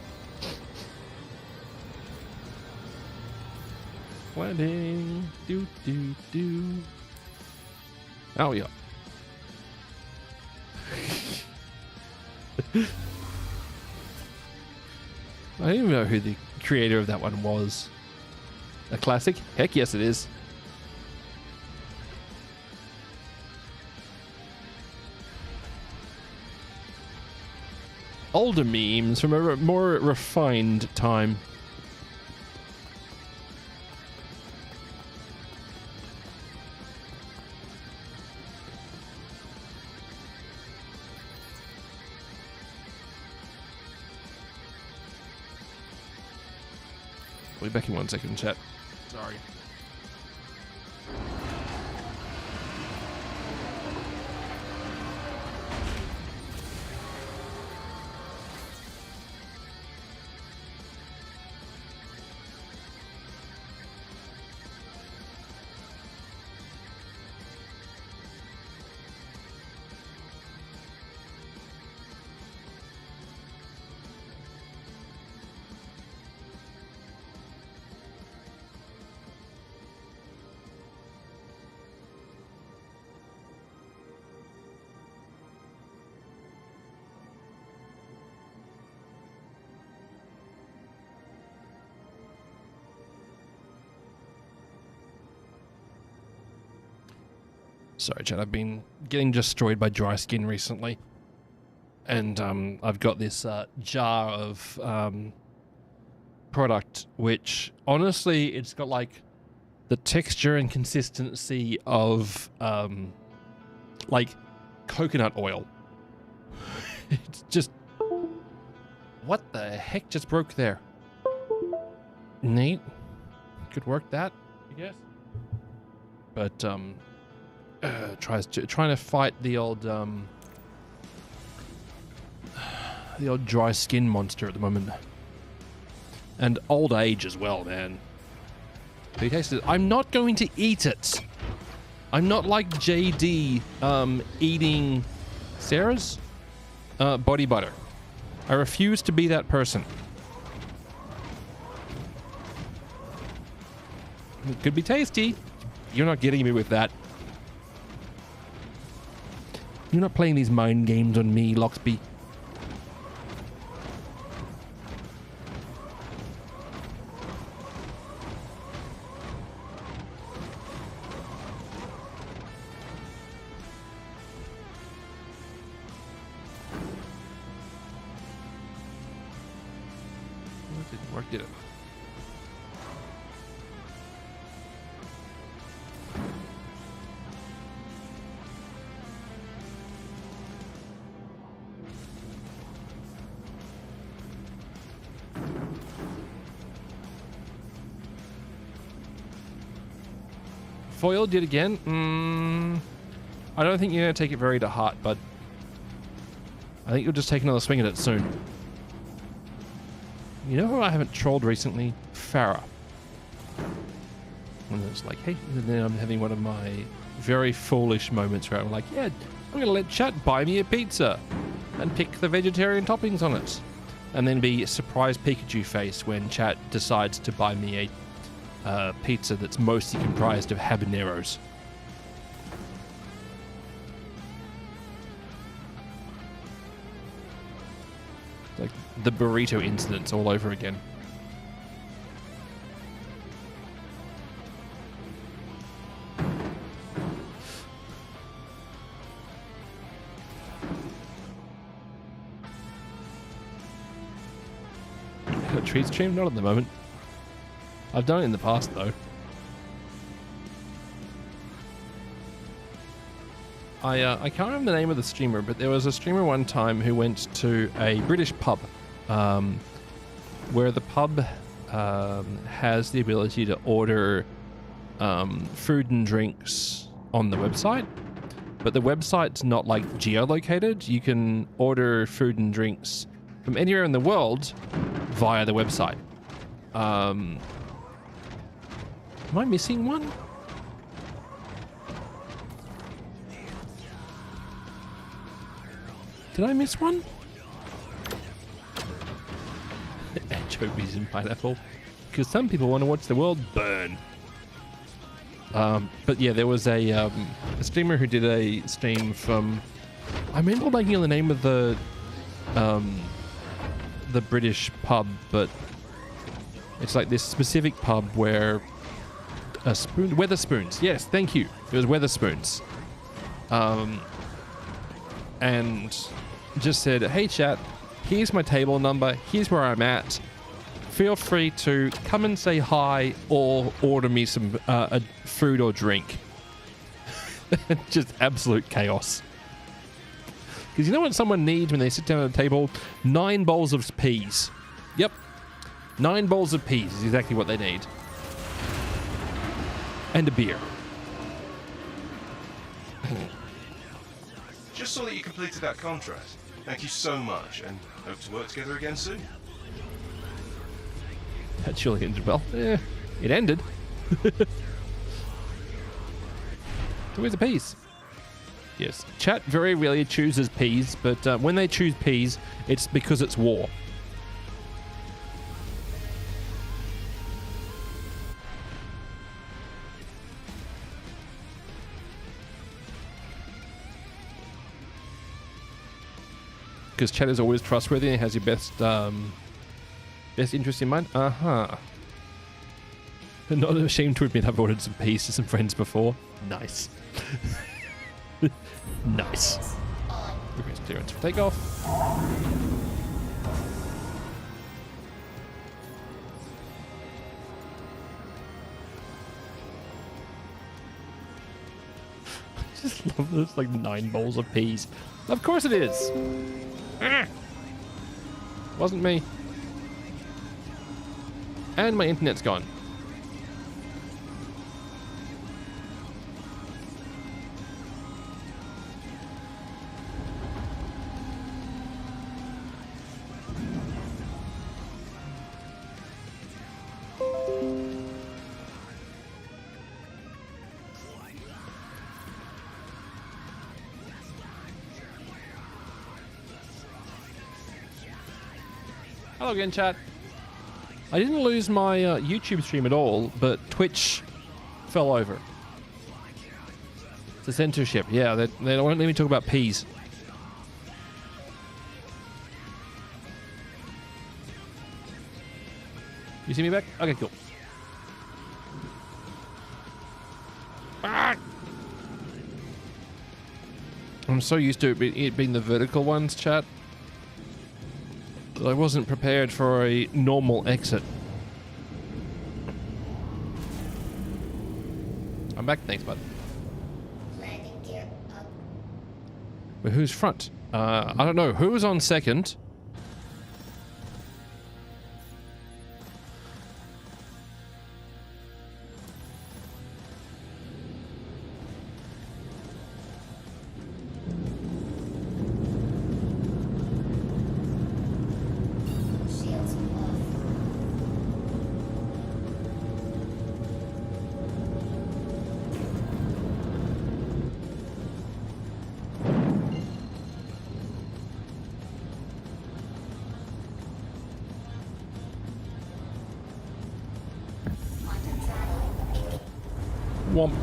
Landing. Do, do, do. Oh, yeah. I don't even know who the creator of that one was. A classic? Heck yes, it is. Older memes from a more refined time. We'll be back in 1 second, chat. Sorry. Sorry, Chad, I've been getting destroyed by dry skin recently. And I've got this jar of product, which honestly, it's got like the texture and consistency of like coconut oil. It's just... What the heck just broke there? Neat. Could work that, I guess. But trying to fight the old dry skin monster at the moment, and old age as well, man. He tasted it. I'm not going to eat it. I'm not like JD eating Sarah's body butter. I refuse to be that person. It could be tasty. You're not getting me with that. You're not playing these mind games on me, Loxby. That didn't work, did it? Foiled yet again? I don't think you're going to take it very to heart, but I think you'll just take another swing at it soon. You know who I haven't trolled recently? Farah. And it's like, hey, and then I'm having one of my very foolish moments where I'm like, yeah, I'm going to let chat buy me a pizza and pick the vegetarian toppings on it. And then be surprised Pikachu face when chat decides to buy me a pizza that's mostly comprised of habaneros. Like the burrito incidents all over again. Got a treat stream? Not at the moment. I've done it in the past, though. I can't remember the name of the streamer, but there was a streamer one time who went to a British pub, where the pub has the ability to order food and drinks on the website, but the website's not like geolocated. You can order food and drinks from anywhere in the world via the website. Am I missing one? Did I miss one? Anchovies and pineapple. Because some people want to watch the world burn. But yeah, there was a streamer who did a stream from... I remember blanking on the name of the the British pub, but it's like this specific pub where Weatherspoons. Yes, thank you. It was Weatherspoons. And just said, hey chat, here's my table number, here's where I'm at. Feel free to come and say hi or order me some food or drink. Just absolute chaos. Because you know what someone needs when they sit down at a table? 9 bowls of peas. Yep. 9 bowls of peas is exactly what they need. And a beer. Just saw that you completed that contract. Thank you so much, and hope to work together again soon. That surely ended well. It ended. So where's the peas? Yes. Chat very rarely chooses peas, but when they choose peas, it's because it's war. Because chat is always trustworthy and has your best interest in mind. Uh-huh. Not ashamed to admit I've ordered some peas to some friends before. Nice. Nice. Request clearance for takeoff. I just love this, like 9 bowls of peas. Of course it is. Wasn't me. And my internet's gone. Hello again, chat. I didn't lose my YouTube stream at all, but Twitch fell over. It's a censorship. Yeah, they won't let me talk about peas. You see me back? Okay, cool. Ah! I'm so used to it being the vertical ones, chat. I wasn't prepared for a normal exit. I'm back. Thanks, bud. Landing gear up. But who's front? I don't know. Who was on second? Shields off. Quantum throttle. Womp.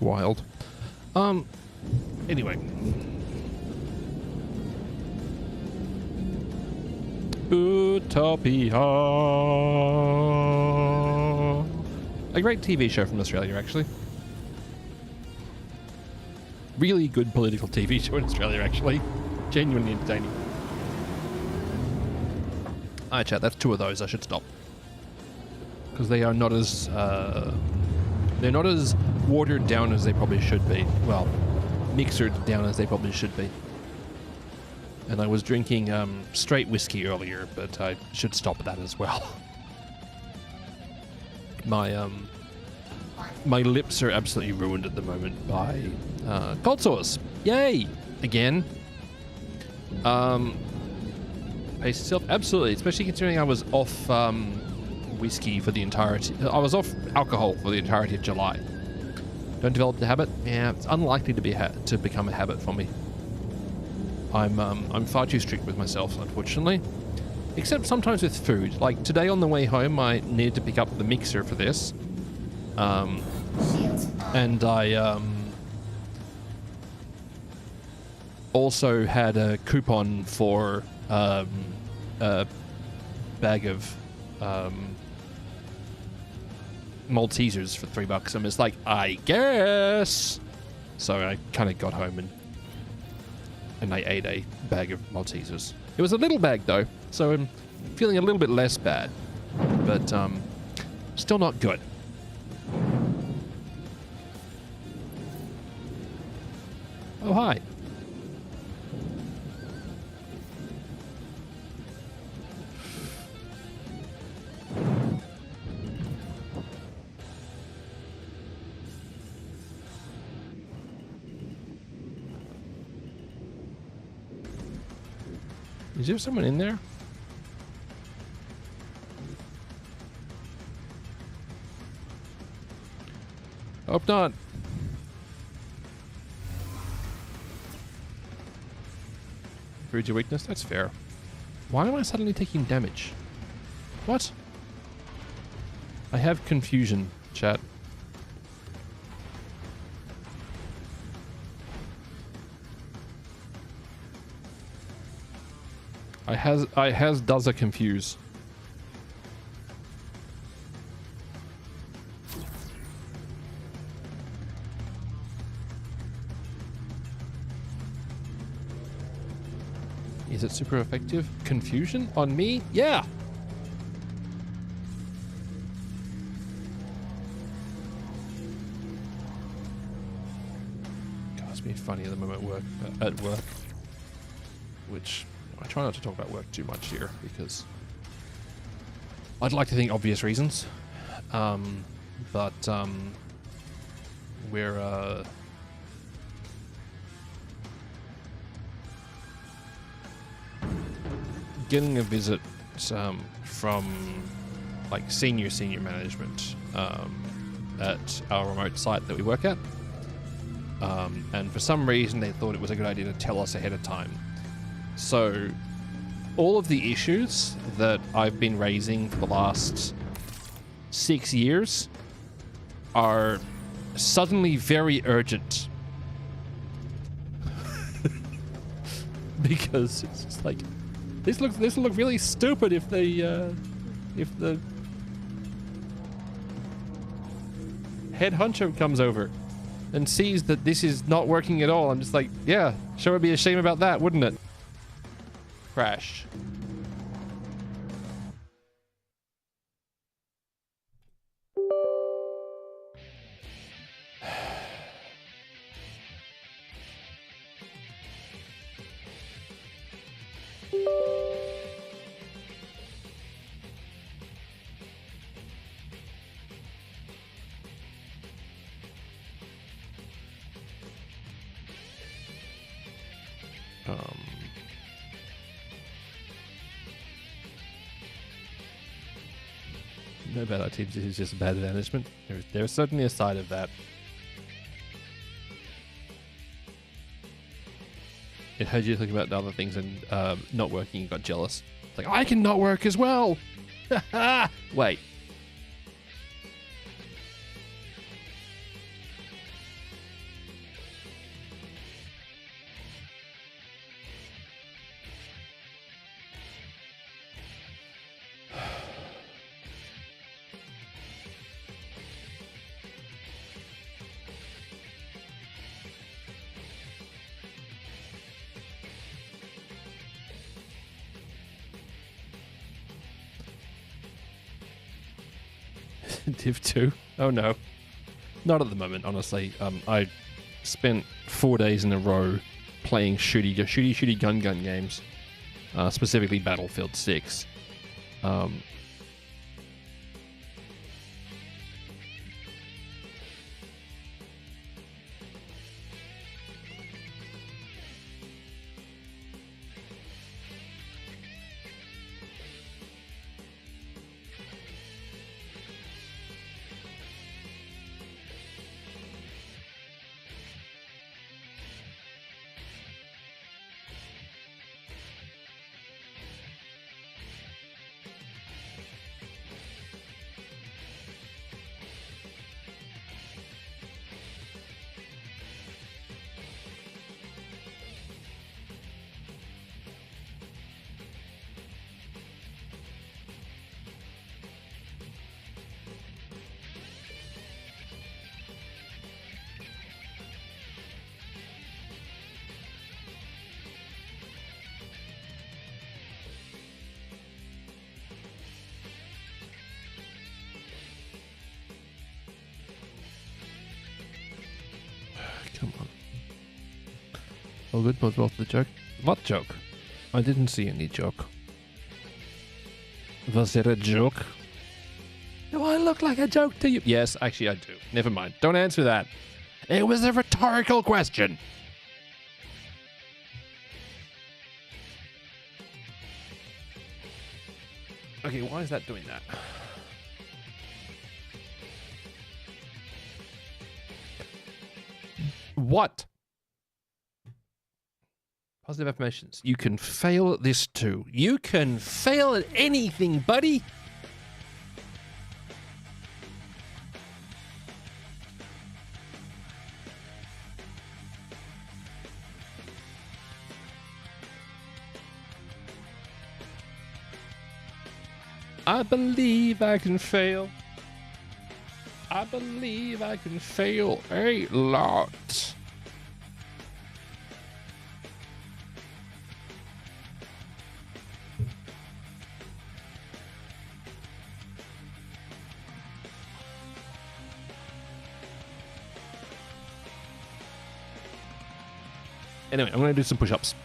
Wild. Anyway. Utopia. A great TV show from Australia, actually. Really good political TV show in Australia, actually. Genuinely entertaining. Alright, chat, that's 2 of those. I should stop. Because they are not as... they're not as watered down as they probably should be. Well, mixered down as they probably should be. And I was drinking straight whiskey earlier, but I should stop that as well. My lips are absolutely ruined at the moment by cold sores. Yay! Again. Pace itself, absolutely. Especially considering I was off whiskey for the entirety. I was off alcohol for the entirety of July. Don't develop the habit. Yeah, it's unlikely to become a habit for me. I'm far too strict with myself, unfortunately. Except sometimes with food. Like today on the way home, I needed to pick up the mixer for this. And I also had a coupon for a bag of Maltesers for $3. I'm just like, I guess. So I kind of got home and I ate a bag of Maltesers. It was a little bag though, so I'm feeling a little bit less bad, but still not good. Oh, hi. Is there someone in there? Hope not. Proves your weakness? That's fair. Why am I suddenly taking damage? What? I have confusion, chat. I has does a confuse. Is it super effective? Confusion on me? Yeah. God, it's been funny at the moment at work, which I try not to talk about work too much here because I'd like to think obvious reasons, but we're getting a visit from like senior management at our remote site that we work at, and for some reason they thought it was a good idea to tell us ahead of time. So all of the issues that I've been raising for the last 6 years are suddenly very urgent. Because it's just like, this will look really stupid if the head honcho comes over and sees that this is not working at all. I'm just like, yeah, sure would be a shame about that, wouldn't it? Crash. No bad activity, it's just bad management. There's certainly a side of that. It heard you talking about the other things and not working, you got jealous. It's like, I can not work as well! Wait. Div 2? Oh no. Not at the moment, honestly. I spent 4 days in a row playing shooty gun games. Specifically Battlefield 6. Come on. All good, but what's the joke? What joke? I didn't see any joke. Was there a joke? Do I look like a joke to you? Yes, actually I do. Never mind. Don't answer that. It was a rhetorical question. Okay, why is that doing that? What? Positive affirmations. You can fail at this too. You can fail at anything, buddy. I believe I can fail. I believe I can fail a lot. Anyway, I'm going to do some push-ups.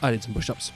I did some push-ups.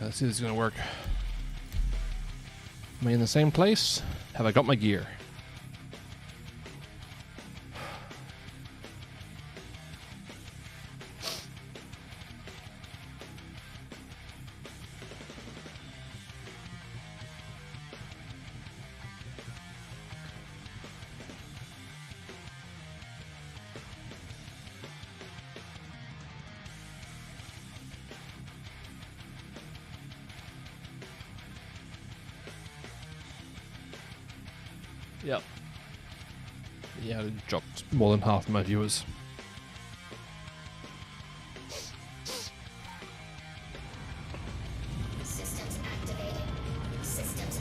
Let's see if this is going to work. Am I in the same place? Have I got my gear? Yep. Yeah, it dropped more than half of my viewers. Systems activated. Systems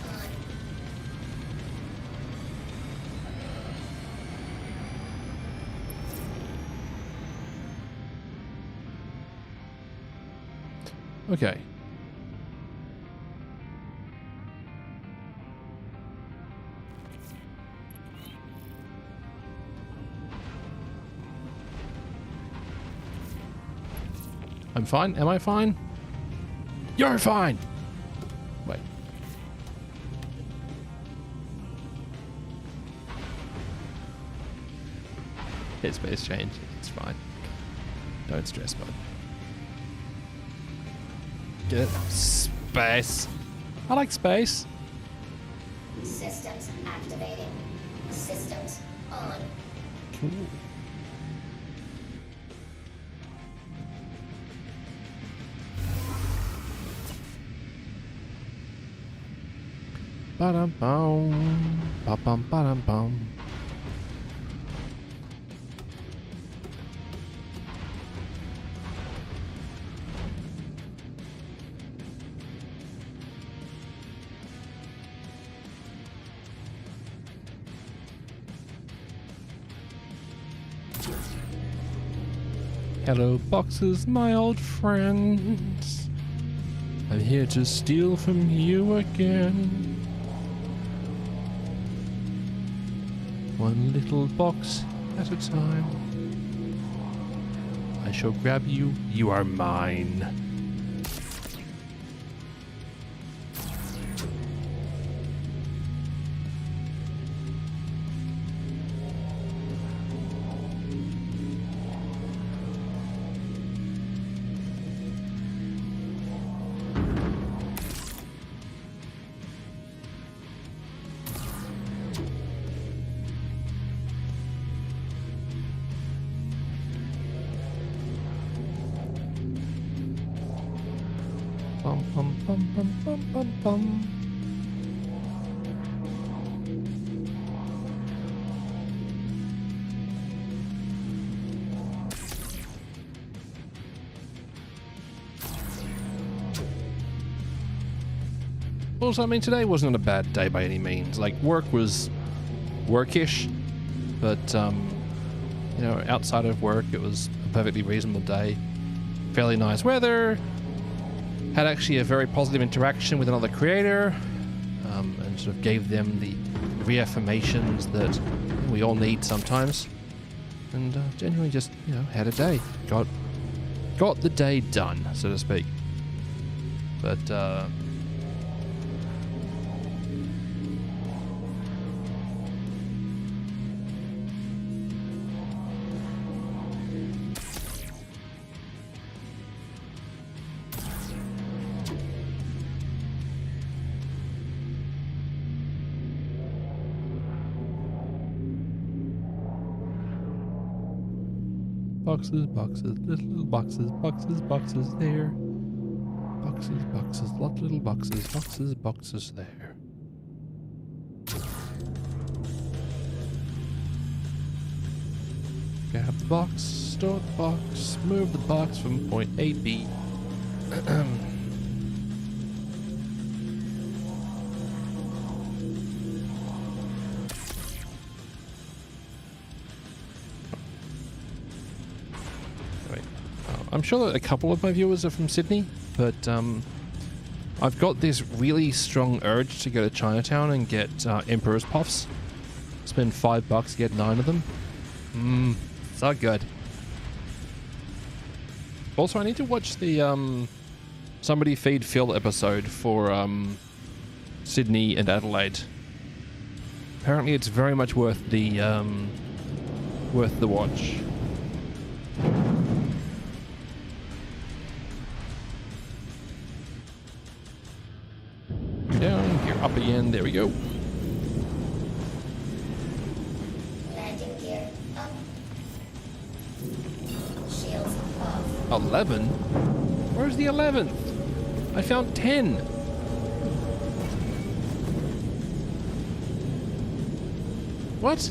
on. Okay. I'm fine. Am I fine? You're fine. Wait. Hit space change. It's fine. Don't stress, bud. Get space. I like space. Systems activating. Systems on. Cool. Ba-dum-bum. Ba-bum, ba-dum-bum. Hello, boxes, my old friends. I'm here to steal from you again. One little box at a time. I shall grab you. You are mine. Bum, bum, bum, bum, bum, bum, bum. Also, I mean, today wasn't a bad day by any means. Like, work was workish, but, you know, outside of work, it was a perfectly reasonable day. Fairly nice weather. Had actually a very positive interaction with another creator, and sort of gave them the reaffirmations that we all need sometimes. And genuinely just, you know, had a day. Got the day done, so to speak. But, boxes, boxes, little boxes, boxes, boxes there. Boxes, boxes, lot of little boxes, boxes, boxes there. Grab the box, store the box, move the box from point A to B. I'm sure that a couple of my viewers are from Sydney, but I've got this really strong urge to go to Chinatown and get Emperor's Puffs. Spend $5 to get 9 of them. So good. Also, I need to watch the Somebody Feed Phil episode for Sydney and Adelaide. Apparently, it's very much worth the watch. Down, gear up again, there we go. Landing gear up. Shields off. 11? Where's the 11th? I found 10. What?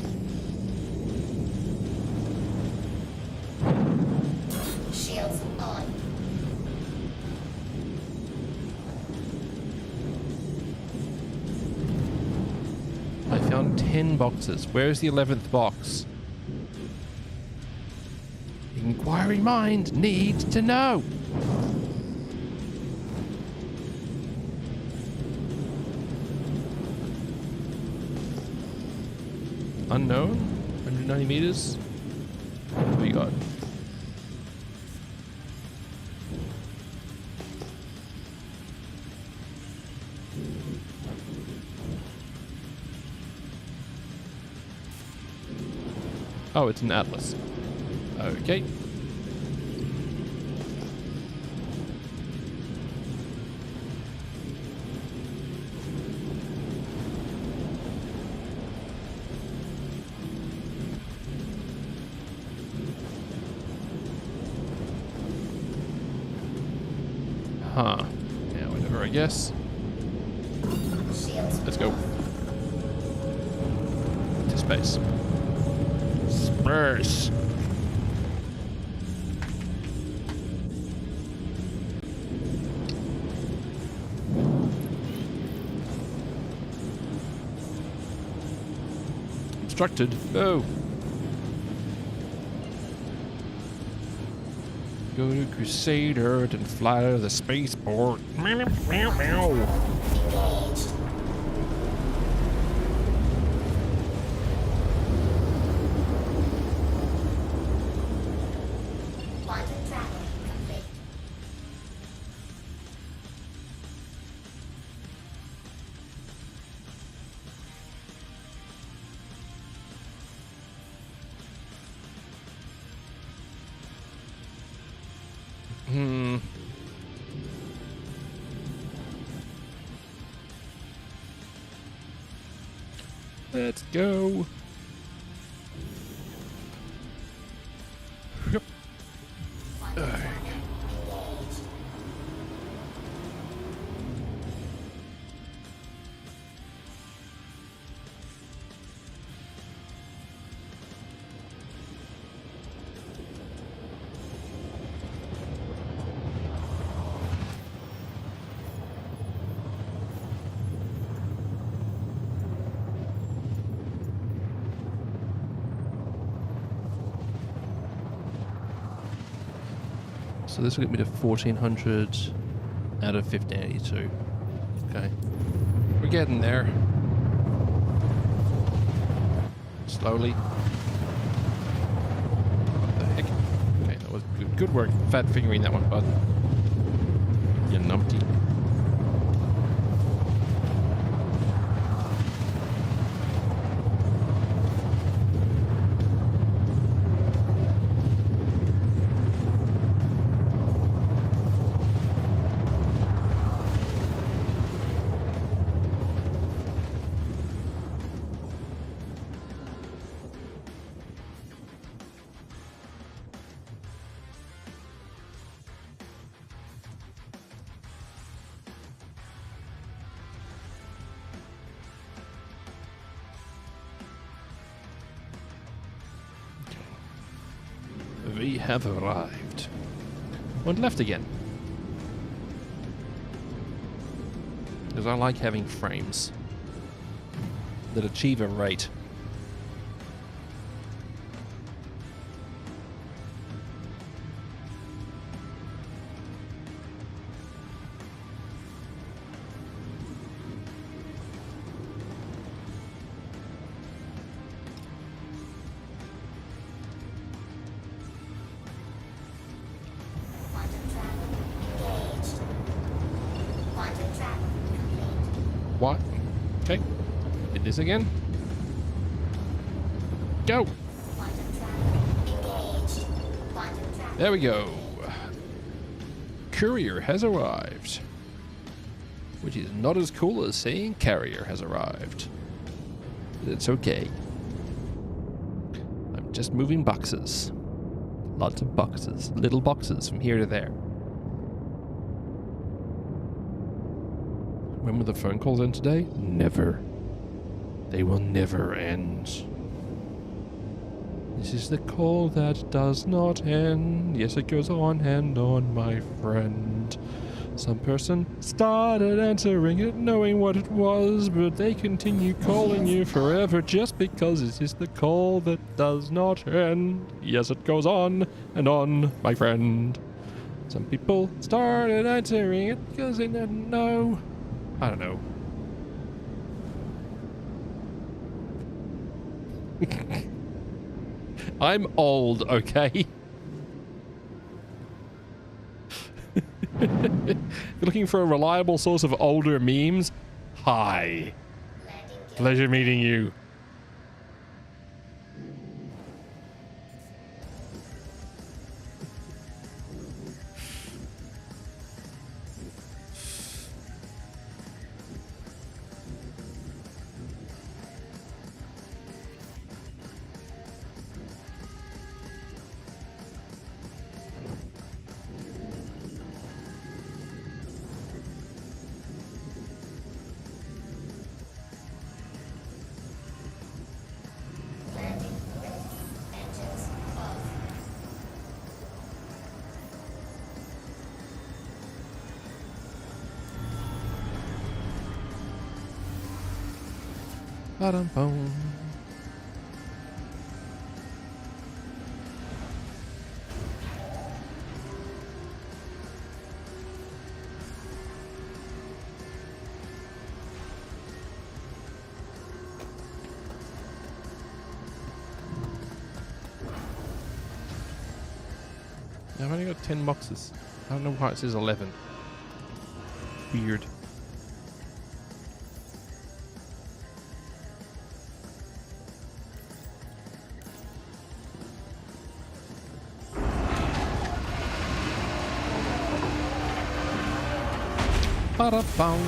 found 10 boxes. Where's the 11th box? Inquiring mind needs to know. Unknown? 190 meters? What do we got? Oh, it's an atlas. Okay. Huh. Yeah, whatever, I guess. Let's go. To space. Space. Obstructed. Oh. Go to Crusader, then fly to the spaceport. Meow, meow, meow. Engaged. Quantum travel complete. Let's go. Yep. Quantum travel engaged. So this will get me to 1400 out of 1582. Okay. We're getting there. Slowly. What the heck? Okay, that was good work. Fat fingering that one, bud. You numpty. We have arrived. One left again. Because I like having frames that achieve a rate. Quantum travel engaged. Quantum travel complete. What? Okay. Did this again. Go! Quantum travel engaged. Quantum travel. There we go. Courier has arrived. Which is not as cool as saying carrier has arrived. But it's okay. I'm just moving boxes. Lots of boxes. Little boxes from here to there. When will the phone calls end today? Never. They will never end. This is the call that does not end. Yes, it goes on and on, my friend. Some person started answering it, knowing what it was, but they continue calling you forever just because it is the call that does not end. Yes, it goes on and on, my friend. Some people started answering it because they didn't know. I don't know. I'm old, okay? If you're looking for a reliable source of older memes, hi. Pleasure meeting you. Ba-dum-bum. I've only got 10 boxes. I don't know why it says 11. Weird. Ba-da-bum.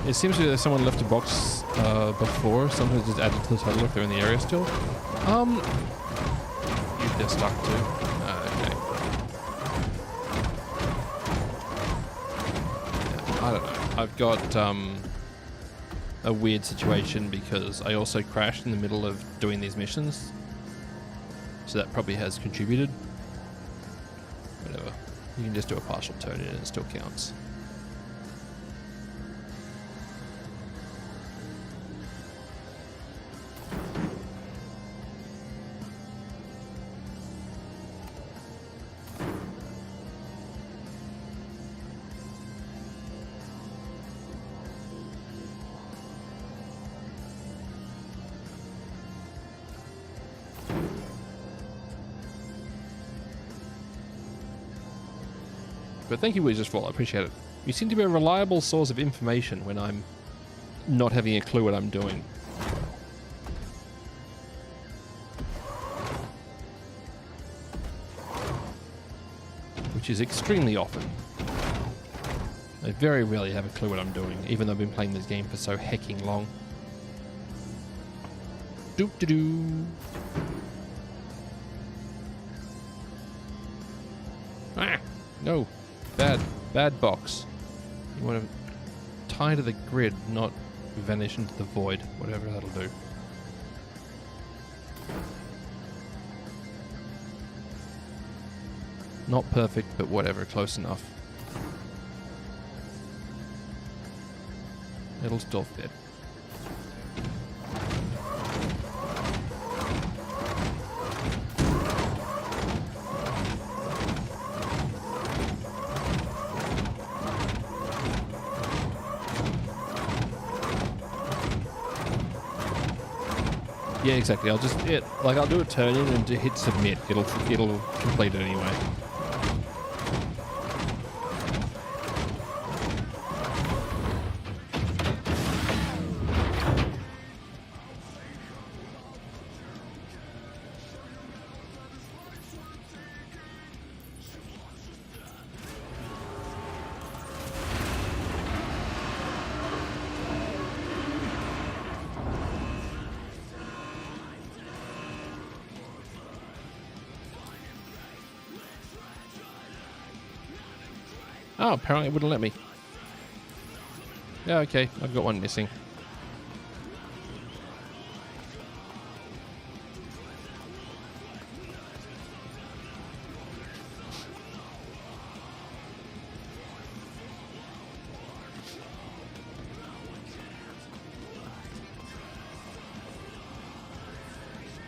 It seems that someone left a box before. Sometimes just add it to the total if they're in the area still. They're stuck too. Okay. Yeah, I don't know. I've got a weird situation because I also crashed in the middle of doing these missions. So that probably has contributed. Whatever. You can just do a partial turn in and it still counts. But thank you, Wizards, for all. I appreciate it. You seem to be a reliable source of information when I'm not having a clue what I'm doing. Which is extremely often. I very rarely have a clue what I'm doing, even though I've been playing this game for so hecking long. Doop-de-doo. Ah! No. Bad box. You want to tie to the grid, not vanish into the void. Whatever that'll do. Not perfect, but whatever, close enough. It'll still fit. Yeah, exactly. I'll just I'll do a turn in and hit submit. It'll complete it anyway. Oh, apparently it wouldn't let me. Yeah, okay. I've got one missing.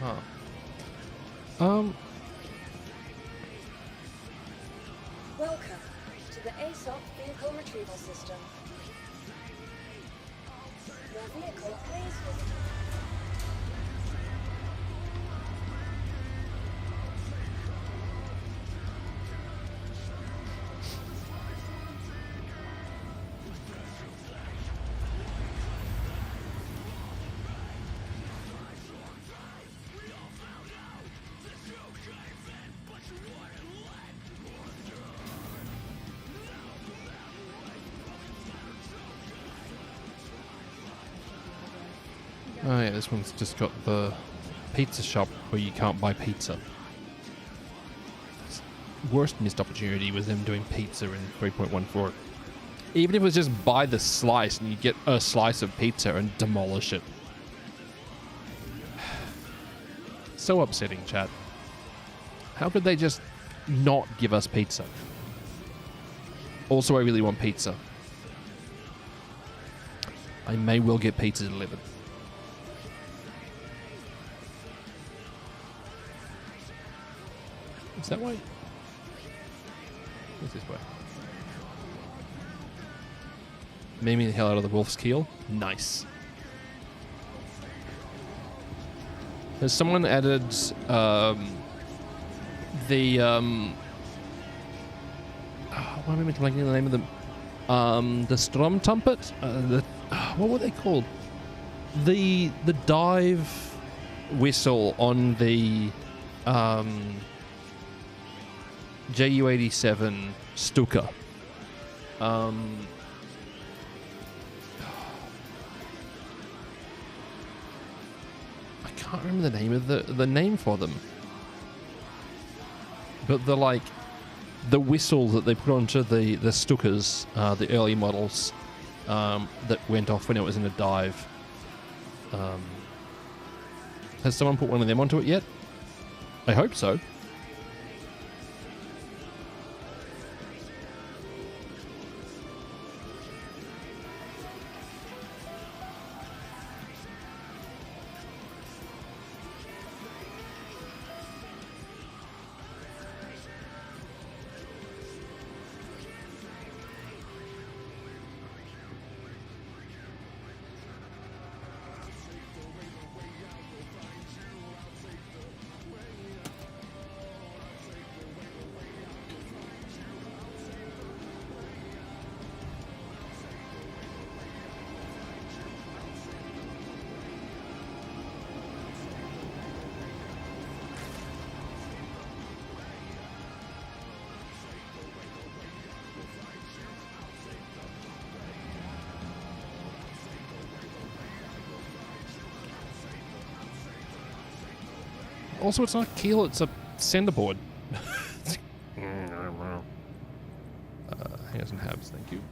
Huh. Welcome to the ASOP Vehicle Retrieval System. Your vehicle plays with you. Oh yeah, this one's just got the pizza shop where you can't buy pizza. Worst missed opportunity was them doing pizza in 3.14. Even if it was just buy the slice and you get a slice of pizza and demolish it. So upsetting, chat. How could they just not give us pizza? Also, I really want pizza. I may well get pizza delivered. Is that way? What's this way? Maiming the hell out of the wolf's keel. Nice. Has someone added what am I meant to blanking the name of them? The Stromtumpet? What were they called? The dive whistle on the JU-87 Stuka. I can't remember the name of the name for them. But the whistle that they put onto the Stukas, the early models, that went off when it was in a dive. Has someone put one of them onto it yet? I hope so. Also, it's not a keel, it's a centerboard. Hangers and habs, thank you.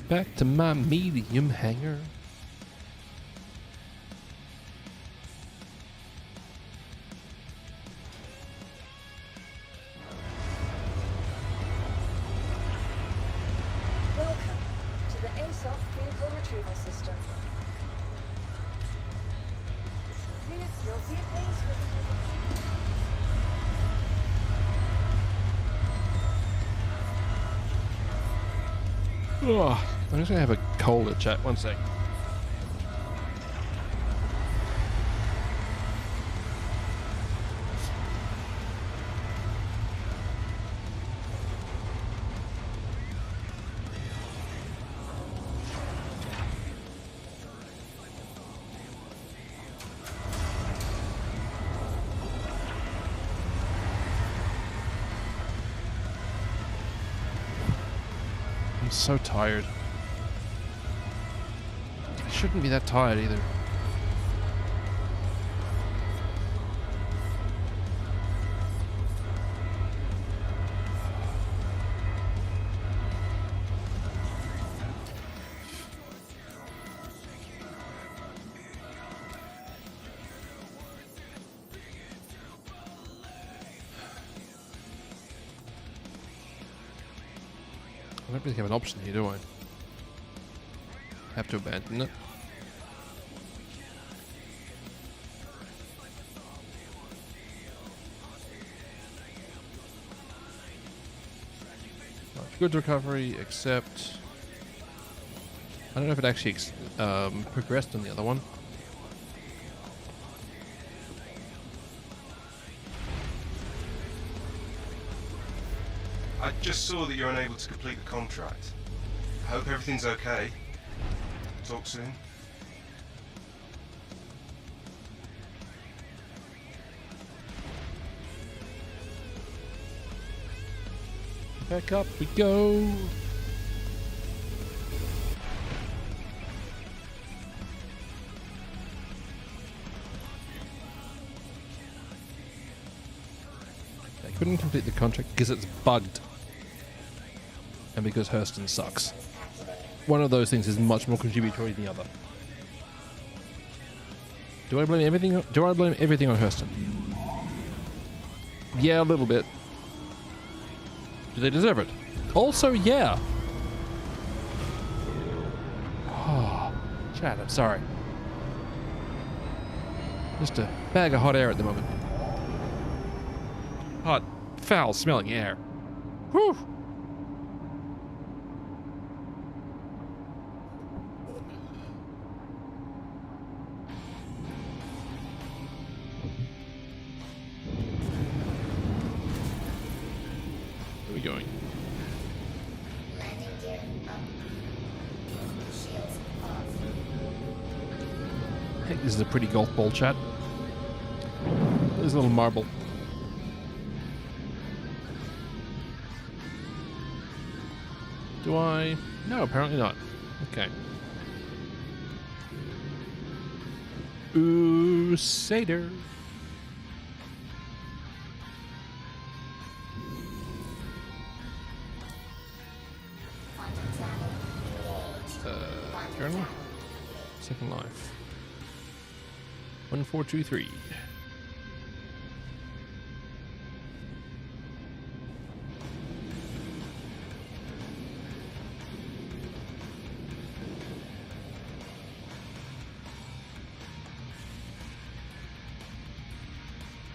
Back to my medium hanger. Welcome to the ASOP Vehicle Retrieval System. You'll see a place with Oh, I'm just gonna have a cola chat. One sec. I'm so tired. I shouldn't be that tired either. I don't really have an option here, do I? Have to abandon it. Good recovery, except I don't know if it actually progressed on the other one. I just saw that you're unable to complete the contract. I hope everything's okay. Talk soon. Back up we go. I couldn't complete the contract because it's bugged. And because Hurston sucks. One of those things is much more contributory than the other. Do I blame everything on Hurston? Yeah, a little bit. Do they deserve it? Also, yeah. Oh, Chad, I'm sorry. Just a bag of hot air at the moment. Hot, foul-smelling air. Whew. Where are we going? Landing gear up. Shields off. I think this is a pretty golf ball, chat. There's a little marble. Do I? No, apparently not. Okay. Ooh, Seder. Quantum travel engaged. Journal? Second life. 1423.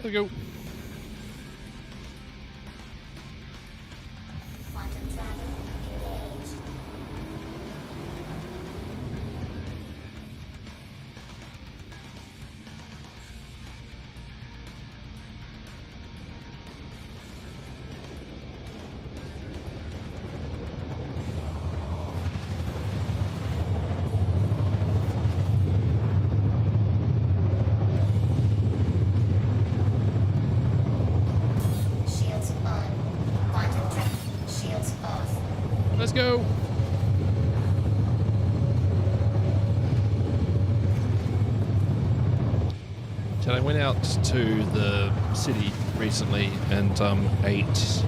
There we go. Quantum travel engaged. Shields on. Quantum travel. Shields off. Let's go. So I went out to the city recently and ate.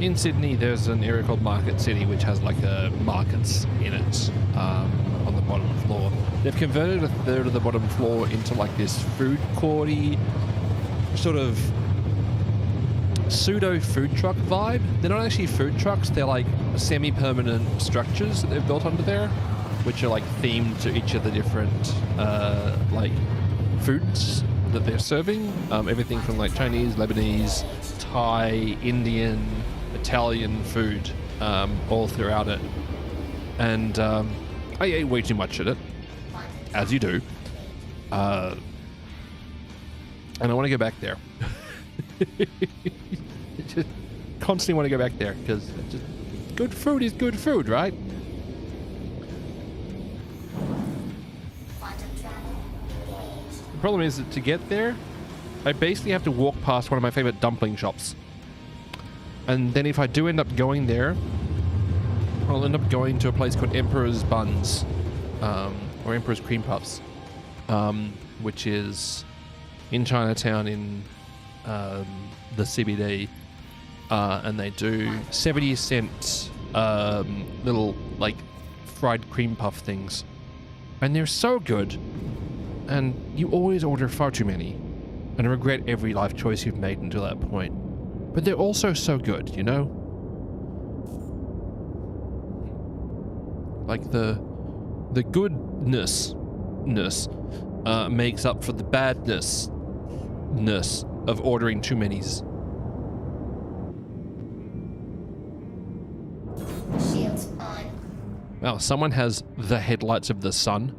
In Sydney, there's an area called Market City, which has like markets in it on the bottom floor. They've converted a third of the bottom floor into like this food courty sort of pseudo food truck vibe. They're not actually food trucks, they're like semi-permanent structures that they've built under there, which are like themed to each of the different like foods that they're serving. Everything from like Chinese, Lebanese, Thai, Indian, Italian food all throughout it. And I ate way too much at it, as you do. And I want to go back there. Just constantly want to go back there because just good food is good food, right? Quantum travel engaged. The problem is that to get there, I basically have to walk past one of my favorite dumpling shops. And then if I do end up going there, I'll end up going to a place called Emperor's Buns, or Emperor's Cream Puffs, which is in Chinatown in the CBD, and they do 70-cent little like fried cream puff things, and they're so good, and you always order far too many, and regret every life choice you've made until that point. But they're also so good, you know? Like the goodness makes up for the badness of ordering too many's. Shields on. Wow, someone has the headlights of the sun.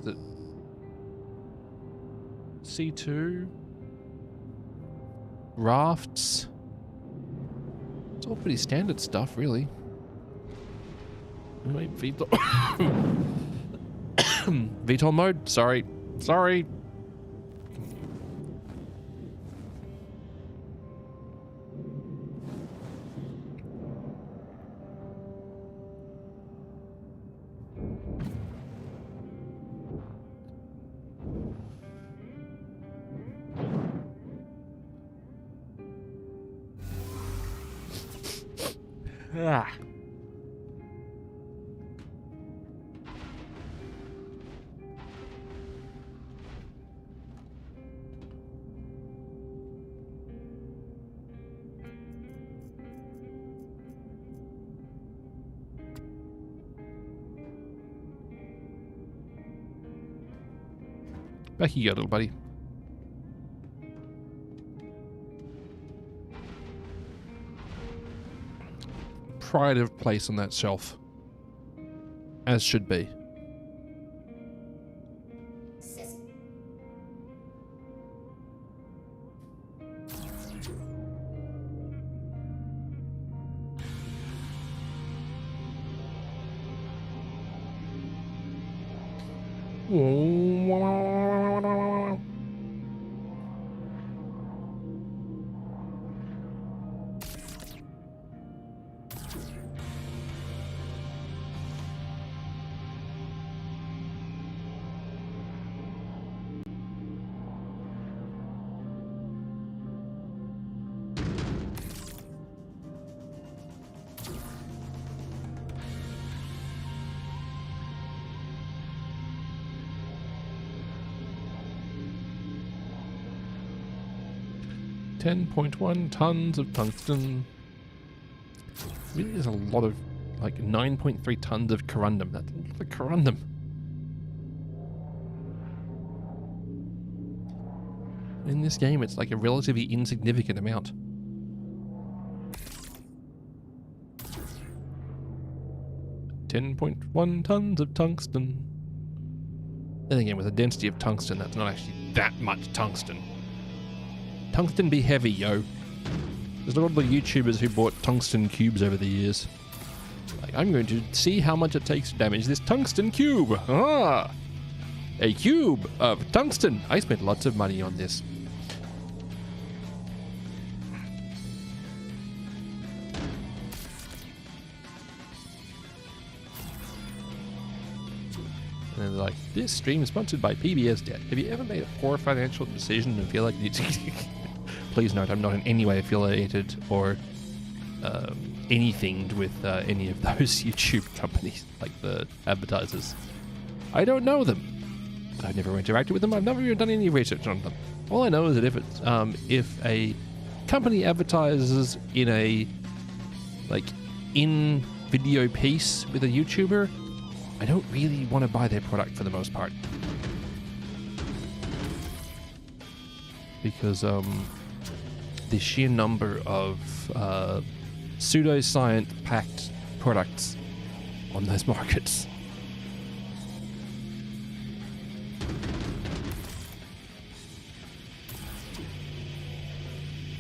Is it C2? Rafts? It's all pretty standard stuff, really. Wait, VTOL. VTOL mode? Sorry. Ah. Back you go, little buddy. Pride of place on that shelf. As should be. .1 tons of tungsten. Really is a lot of, like, 9.3 tons of corundum. That's a lot of corundum. In this game, it's like a relatively insignificant amount. .1 tons of tungsten. Then again, with a density of tungsten, that's not actually that much tungsten. Tungsten be heavy, yo. There's a lot of the YouTubers who bought tungsten cubes over the years. Like, I'm going to see how much it takes to damage this tungsten cube. Ah! A cube of tungsten. I spent lots of money on this. And they're like, this stream is sponsored by PBS Debt. Have you ever made a poor financial decision and feel like you need to... Please note, I'm not in any way affiliated or anything with any of those YouTube companies, like the advertisers. I don't know them. I've never interacted with them. I've never even done any research on them. All I know is that if a company advertises in a in video piece with a YouTuber, I don't really want to buy their product for the most part. Because the sheer number of pseudoscience packed products on those markets.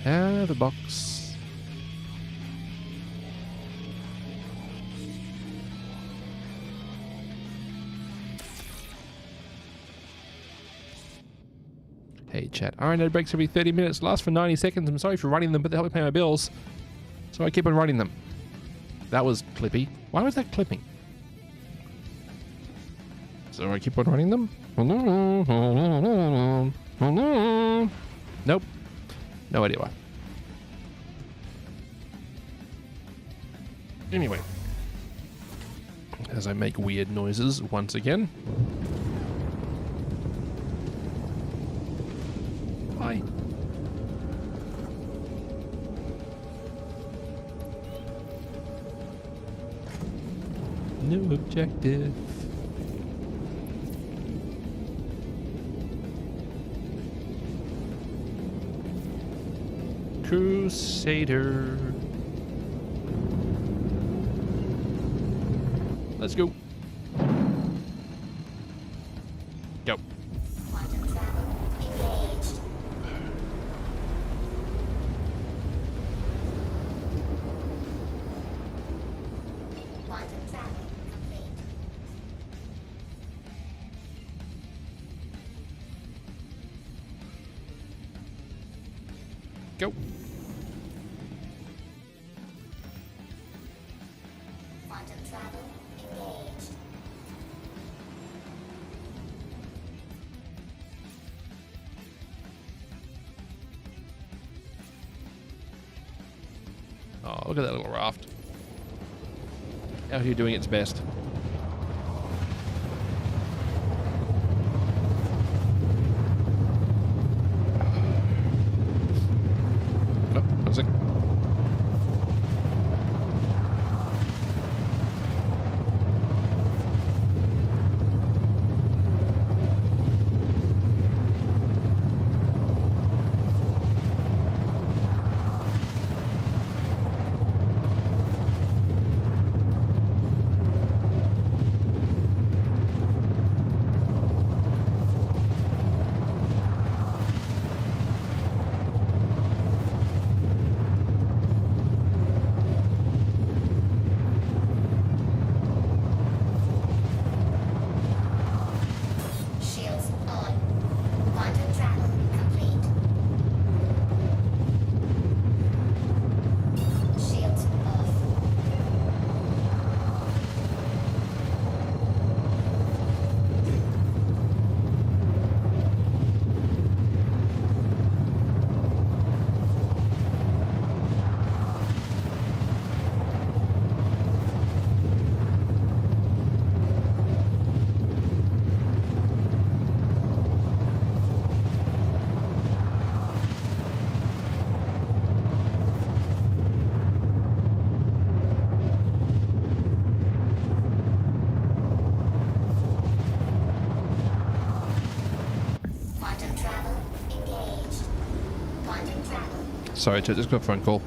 Have a box. Hey, chat. RNA breaks every 30 minutes. Last for 90 seconds. I'm sorry for running them, but they help me pay my bills. So I keep on running them. That was clippy. Why was that clipping? So I keep on running them? Nope. No idea why. Anyway. As I make weird noises once again. Bye. New objective. Crusader. Let's go. Go. Quantum travel engaged. Quantum travel complete. Go. Quantum travel engaged. Oh, look at that little raft. Out here doing its best. Oh, one sec. Shields on. Quantum travel complete. Shields off. Quantum travel engaged. Quantum travel. Sorry, chat, just got a phone call.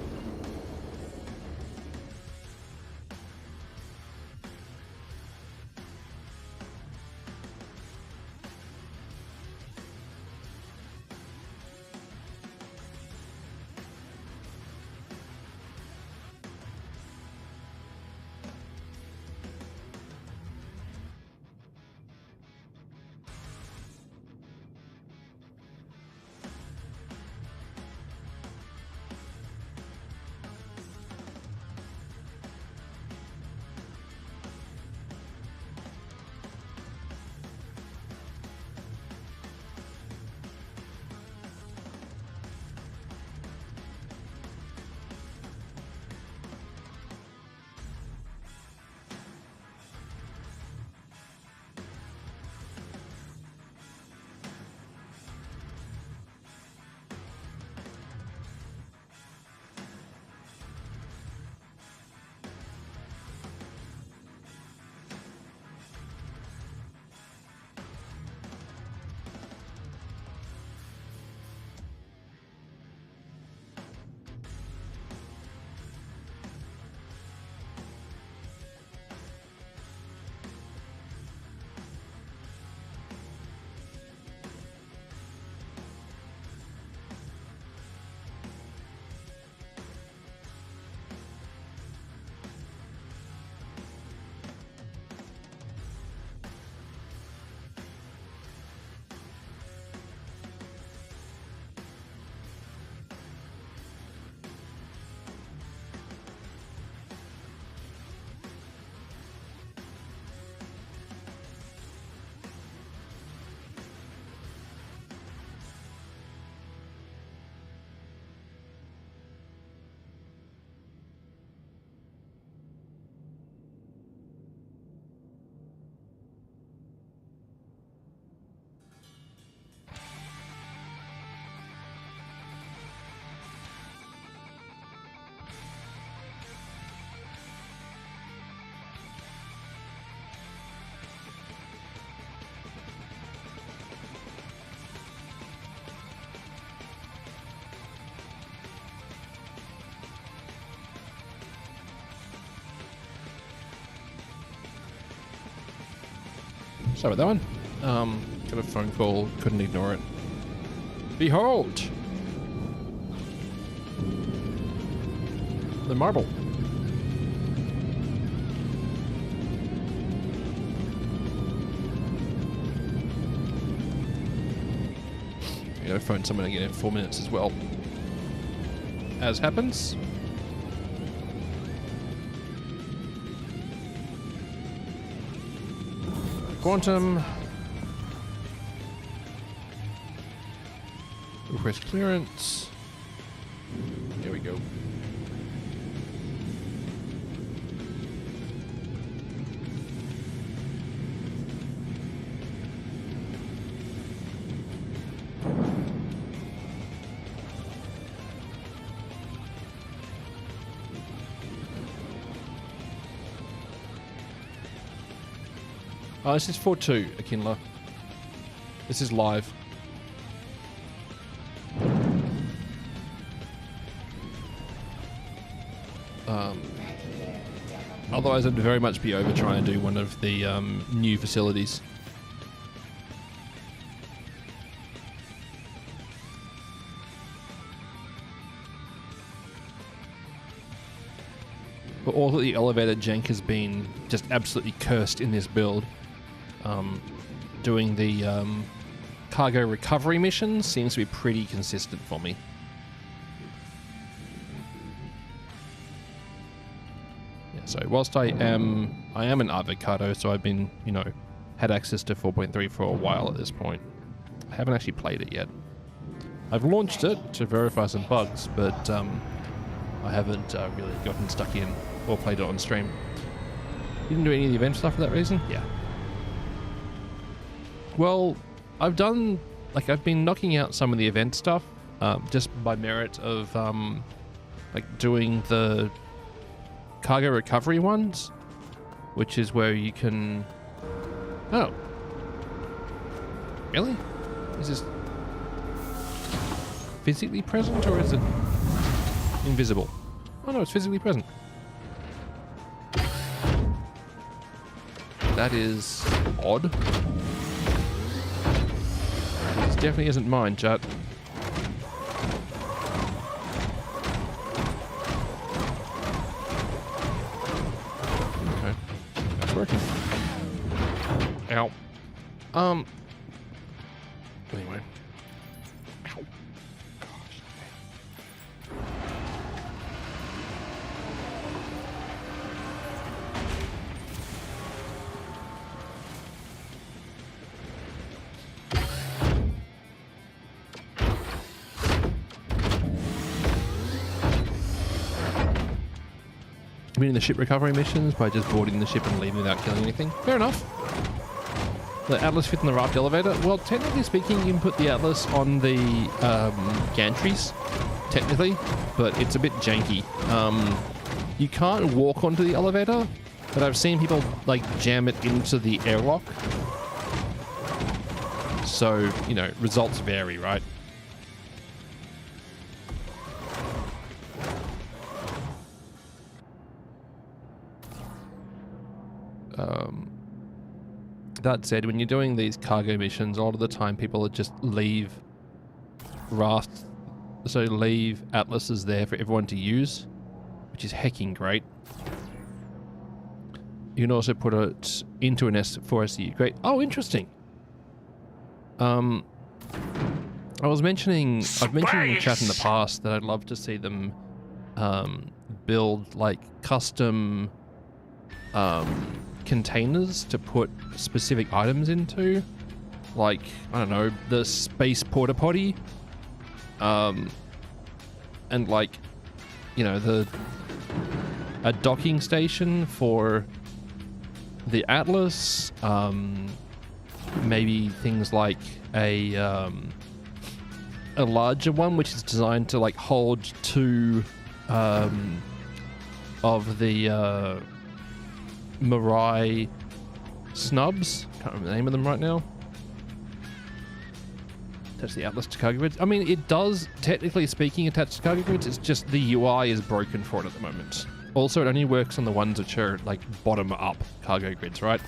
Sorry about that one. Got a phone call, couldn't ignore it. Behold! The marble. I'm gonna phone someone again in 4 minutes as well. As happens. Quantum. Request clearance. Here we go. Oh, this is 4-2, Akinla. This is live. Otherwise, I'd very much be over trying to do one of the new facilities. But all of the elevator jank has been just absolutely cursed in this build. Doing the cargo recovery missions seems to be pretty consistent for me. Yeah, so whilst I am an avocado, so I've been, you know, had access to 4.3 for a while at this point. I haven't actually played it yet. I've launched it to verify some bugs, but I haven't really gotten stuck in or played it on stream. You didn't do any of the event stuff for that reason? Yeah. Well, I've been knocking out some of the event stuff just by merit of like doing the cargo recovery ones, which is where you can... Oh. Really? Is this physically present or is it invisible? Oh no, it's physically present. That is odd. This definitely isn't mine, chat. Okay. That's working. Ow. Anyway. Ow. Gosh. Completing the ship recovery missions by just boarding the ship and leaving without killing anything. Fair enough. The Atlas fit in the raft elevator. Well, technically speaking, you can put the Atlas on the gantries, technically, but it's a bit janky. You can't walk onto the elevator, but I've seen people like jam it into the airlock. So, you know, results vary, right? That said, when you're doing these cargo missions, a lot of the time people just leave rafts, so leave Atlases there for everyone to use, which is hecking great. You can also put it into an S4SU. Great. Oh, interesting. I've mentioned in the chat in the past that I'd love to see them build like custom containers to put specific items into, like, I don't know, the space porta potty, and like, you know, a docking station for the Atlas, maybe things like a larger one which is designed to like hold two of the Mirai snubs. Can't remember the name of them right now. Attach the Atlas to cargo grids. I mean, it does, technically speaking, attach to cargo grids. It's just the UI is broken for it at the moment. Also, it only works on the ones which are like bottom-up cargo grids, right?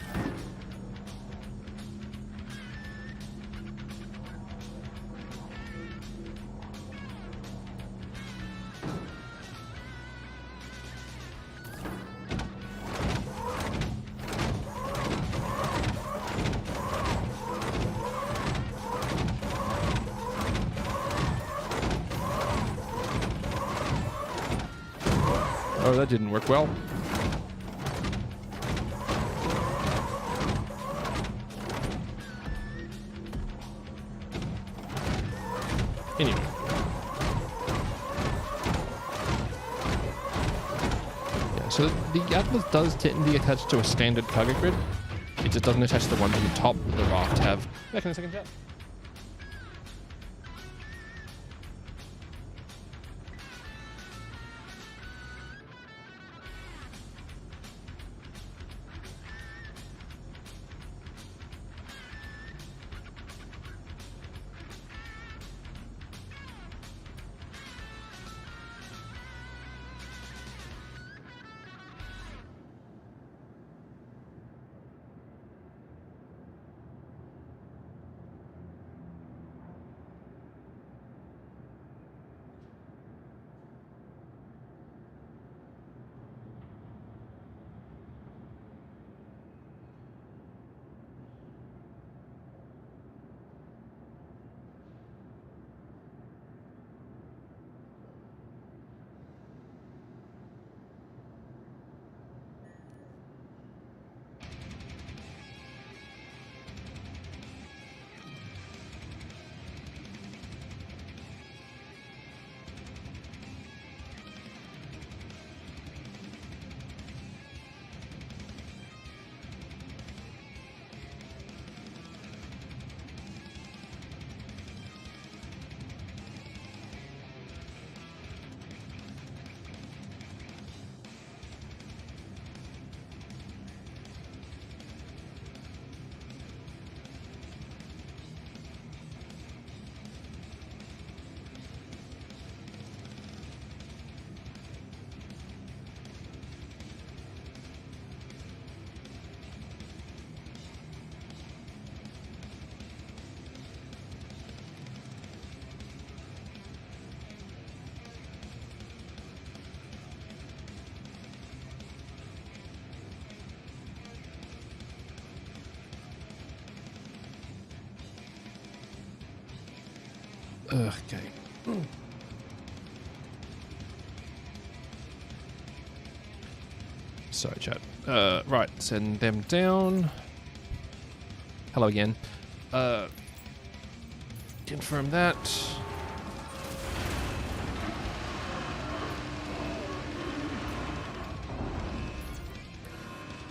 no, that didn't work well. Anyway. Yeah, so the Atlas does technically attach to a standard cargo grid. It just doesn't attach to the ones on the top that the raft have. Back in a second, chat. Okay. Sorry, chat. Right, send them down. Hello again. Confirm that.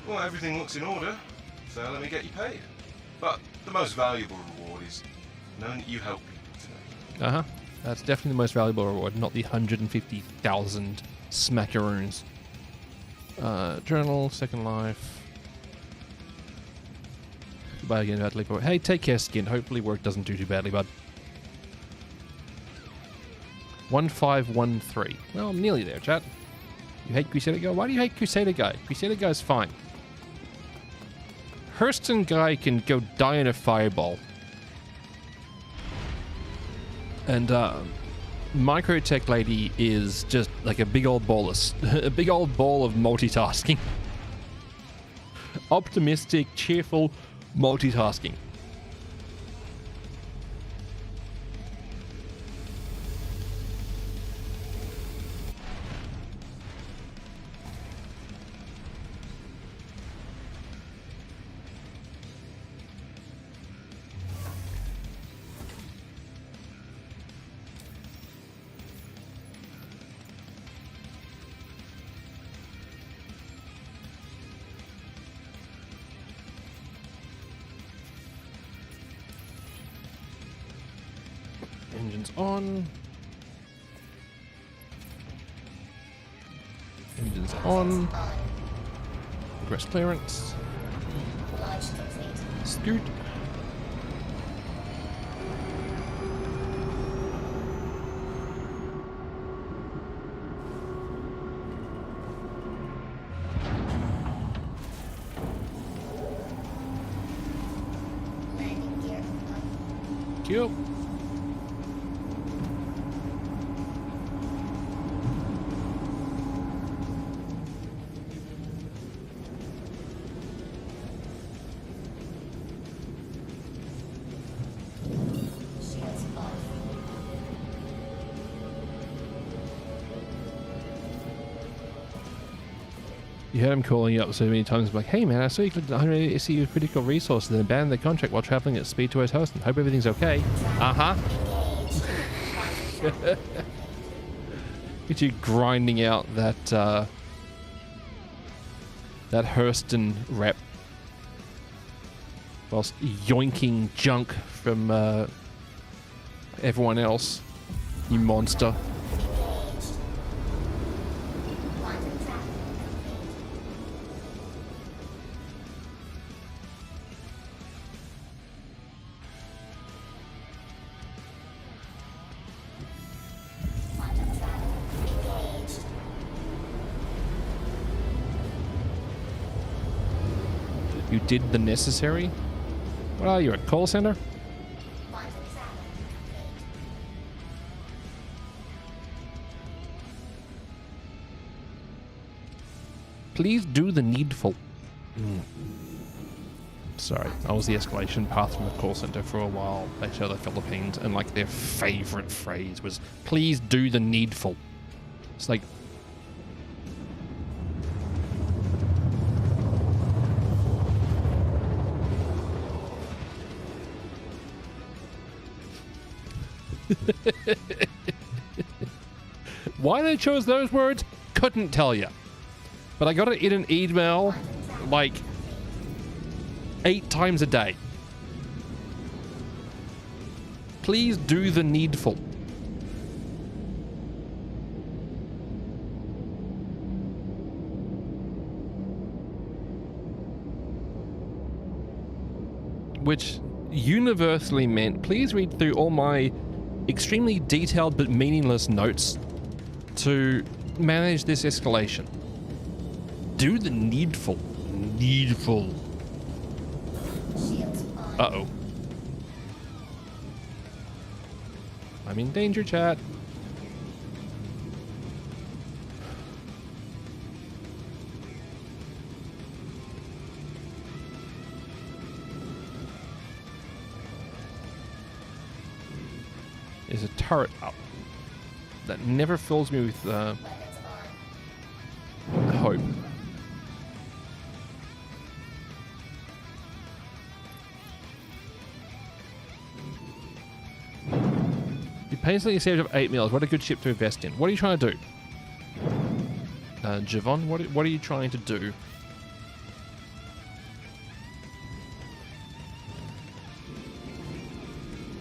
Well, everything looks in order, so let me get you paid. But the most valuable reward is knowing that you help people today. Uh-huh. That's definitely the most valuable reward, not the 150,000 smackaroons. Journal, Second Life. Goodbye again, badly. Hey, take care, Skin. Hopefully work doesn't do too badly, bud. 1513. Well, I'm nearly there, chat. You hate Crusader Guy? Why do you hate Crusader Guy? Crusader Guy's fine. Hurston Guy can go die in a fireball. And Microtech Lady is just like a big old ball of a big old ball of multitasking. Optimistic, cheerful multitasking. Engines on. Engines on. Progress clearance. Launch complete. Scoot. Landing gear on. Cute. Shields off. You heard him calling you up so many times, like, hey man, I saw you clicked 100 SCU critical resources and abandoned the contract while traveling at speed towards Houston. Hope everything's okay. Uh-huh. Get you grinding out that that Hurston rep whilst yoinking junk from everyone else. You monster. You did the necessary? What are you, a call center? Please do the needful. Sorry, I was the escalation path from a call center for a while based out of the Philippines, and like their favorite phrase was, please do the needful. It's like, why they chose those words, couldn't tell you. But I got it in an email like 8 times a day. Please do the needful. Which universally meant, please read through all my extremely detailed but meaningless notes to manage this escalation. Do the needful. Needful. Uh-oh. I'm in danger, chat. There's a turret up that never fills me with hope. You painstakingly saved up 8 meals. What a good ship to invest in. What are you trying to do? Javon, what are you trying to do?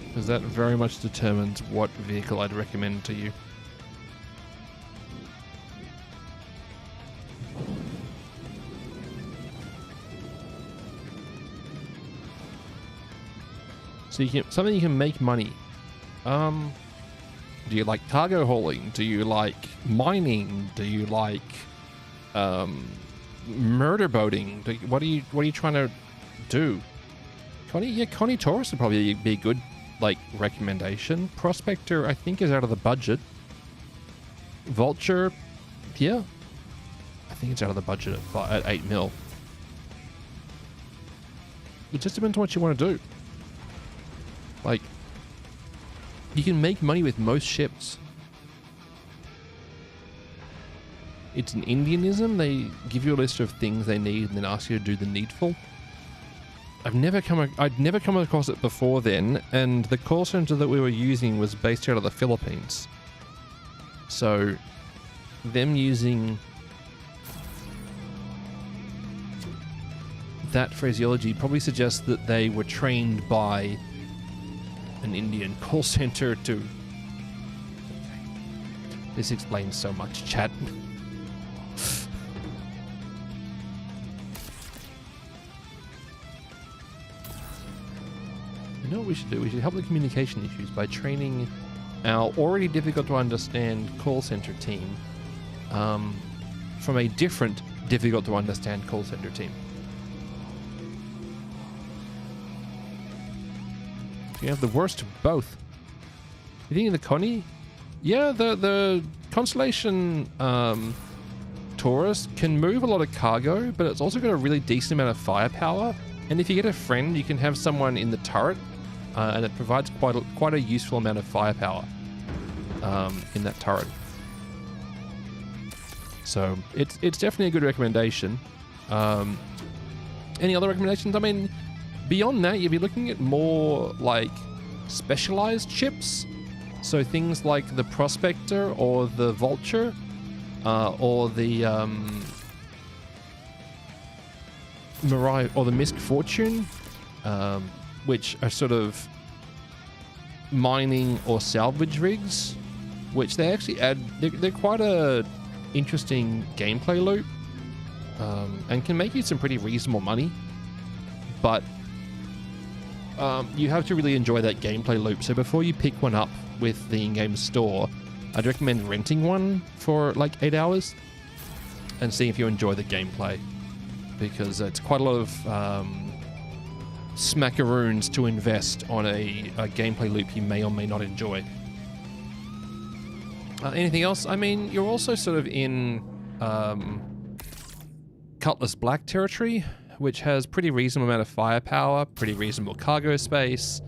Because that very much determines what vehicle I'd recommend to you. So you can, something you can make money. Do you like cargo hauling? Do you like mining? Do you like murder boating? What are you trying to do? Connie Taurus would probably be a good like recommendation. Prospector, I think, is out of the budget. Vulture, yeah, I think it's out of the budget at 8 mil. It just depends on what you want to do. Like, you can make money with most ships. It's an Indianism. They give you a list of things they need and then ask you to do the needful. I'd never come across it before then, and the call center that we were using was based out of the Philippines. So, them using that phraseology probably suggests that they were trained by an Indian call center to... Okay. This explains so much, chat. You know what we should do? We should help the communication issues by training our already difficult to understand call center team from a different difficult to understand call center team. You have the worst of both. You think of the Connie? Yeah, the Constellation Taurus can move a lot of cargo, but it's also got a really decent amount of firepower. And if you get a friend, you can have someone in the turret, and it provides quite a useful amount of firepower in that turret. So it's definitely a good recommendation. Any other recommendations? I mean, beyond that, you'd be looking at more like specialized ships. So things like the Prospector or the Vulture, or the Mirai or the Misk Fortune, which are sort of mining or salvage rigs, which they actually add. They're quite a interesting gameplay loop, and can make you some pretty reasonable money, but you have to really enjoy that gameplay loop. So before you pick one up with the in-game store, I'd recommend renting one for like 8 hours and seeing if you enjoy the gameplay, because it's quite a lot of smackaroons to invest on a gameplay loop you may or may not enjoy. Anything else? I mean, you're also sort of in Cutlass Black territory, which has pretty reasonable amount of firepower, pretty reasonable cargo space,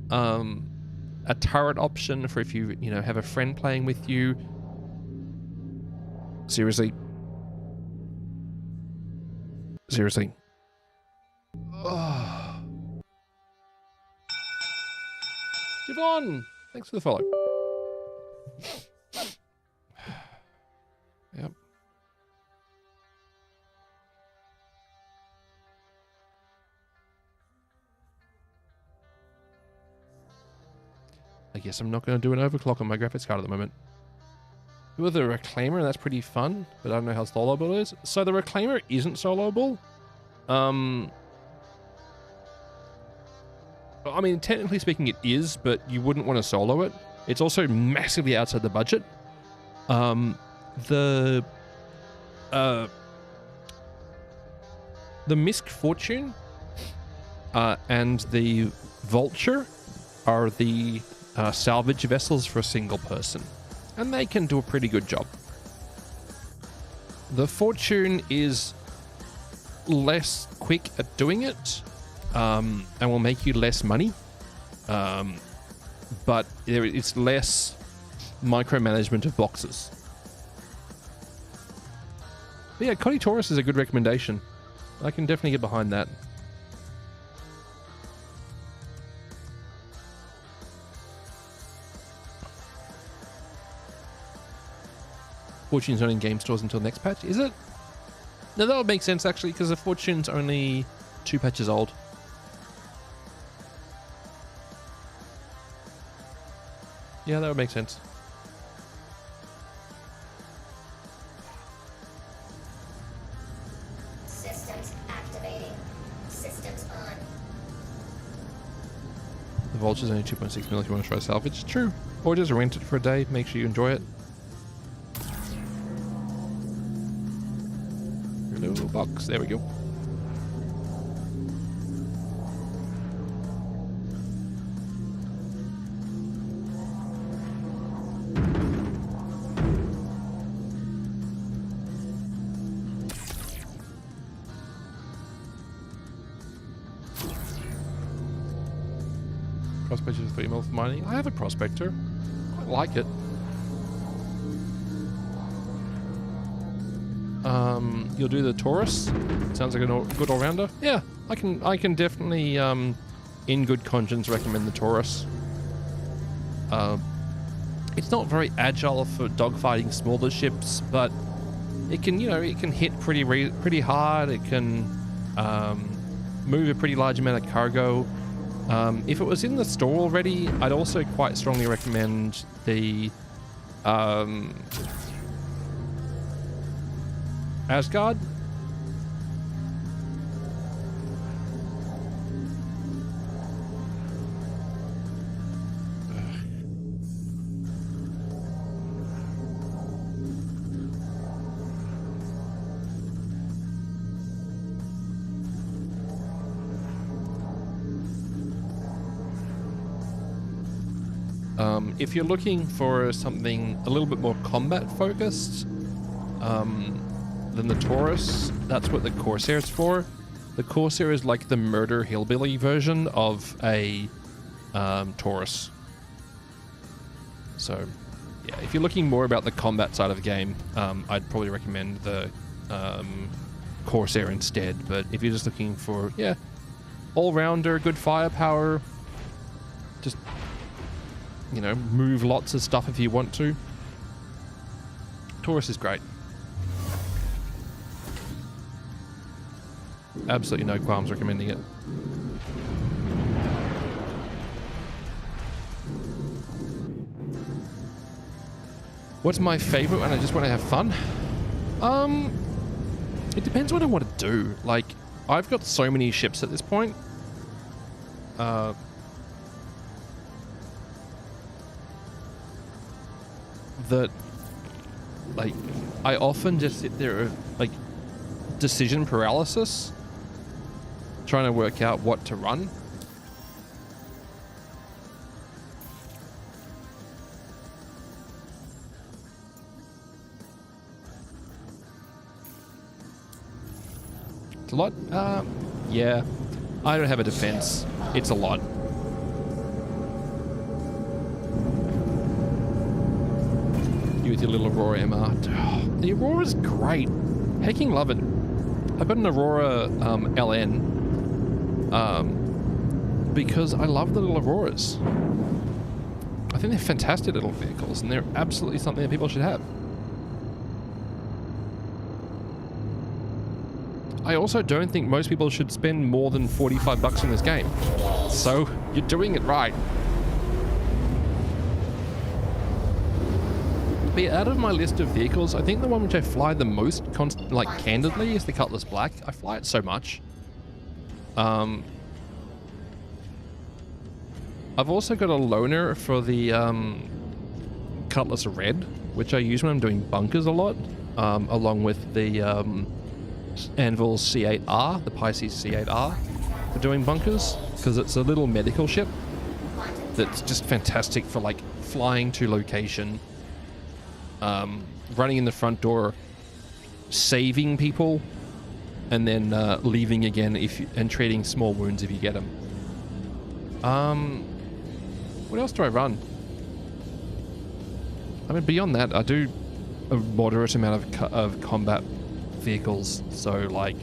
a turret option for if you have a friend playing with you. Seriously. Oh. Javon, thanks for the follow. Yep. I guess I'm not going to do an overclock on my graphics card at the moment. With the Reclaimer, that's pretty fun, but I don't know how soloable it is. So the Reclaimer isn't soloable. I mean, technically speaking, it is, but you wouldn't want to solo it. It's also massively outside the budget. The Misk Fortune and the Vulture are the salvage vessels for a single person, and they can do a pretty good job. The Fortune is less quick at doing it, and will make you less money, but it's less micromanagement of boxes. But yeah, Cody Taurus is a good recommendation. I can definitely get behind that. Fortune's not in game stores until next patch, is it? No, that would make sense actually, because the Fortune's only 2 patches old. Yeah, that would make sense. Systems activating. Systems on. The Vulture's only 2.6 mil if you want to try salvage. True. Or just rent it for a day. Make sure you enjoy it. Little box. There we go. Prospector is 3 mil for mining. I have a Prospector. I like it. You'll do the Taurus. Sounds like a good all-rounder. Yeah, I can definitely, in good conscience, recommend the Taurus. It's not very agile for dogfighting smaller ships, but it can, it can hit pretty hard. It can move a pretty large amount of cargo. If it was in the store already, I'd also quite strongly recommend the Asgard. If you're looking for something a little bit more combat focused than the Taurus, that's what the Corsair is for. The Corsair is like the murder hillbilly version of a Taurus. So, Yeah, if you're looking more about the combat side of the game, I'd probably recommend the Corsair instead. But if you're just looking for, yeah, all-rounder, good firepower, just, you know, move lots of stuff if you want to, Taurus is great. Absolutely no qualms recommending it. What's my favorite when I just want to have fun? It depends what I want to do. Like, I've got so many ships at this point. That, like, I often just sit there, like, decision paralysis, trying to work out what to run. It's a lot. Yeah. I don't have a defense. It's a lot. You with your little Aurora MR. The Aurora's great. Hecking love it. I've got an Aurora LN because I love the little Auroras. I think they're fantastic little vehicles, and they're absolutely something that people should have. I also don't think most people should spend more than $45 in this game. So, you're doing it right. But yeah, out of my list of vehicles, I think the one which I fly the most, candidly, is the Cutlass Black. I fly it so much. I've also got a loaner for the Cutlass Red, which I use when I'm doing bunkers a lot, along with the Anvil C8R, the Pisces C8R, for doing bunkers, because it's a little medical ship that's just fantastic for, like, flying to location, running in the front door, saving people, and then leaving again and treating small wounds if you get them. What else do I run? I mean, beyond that, I do a moderate amount of combat vehicles, so like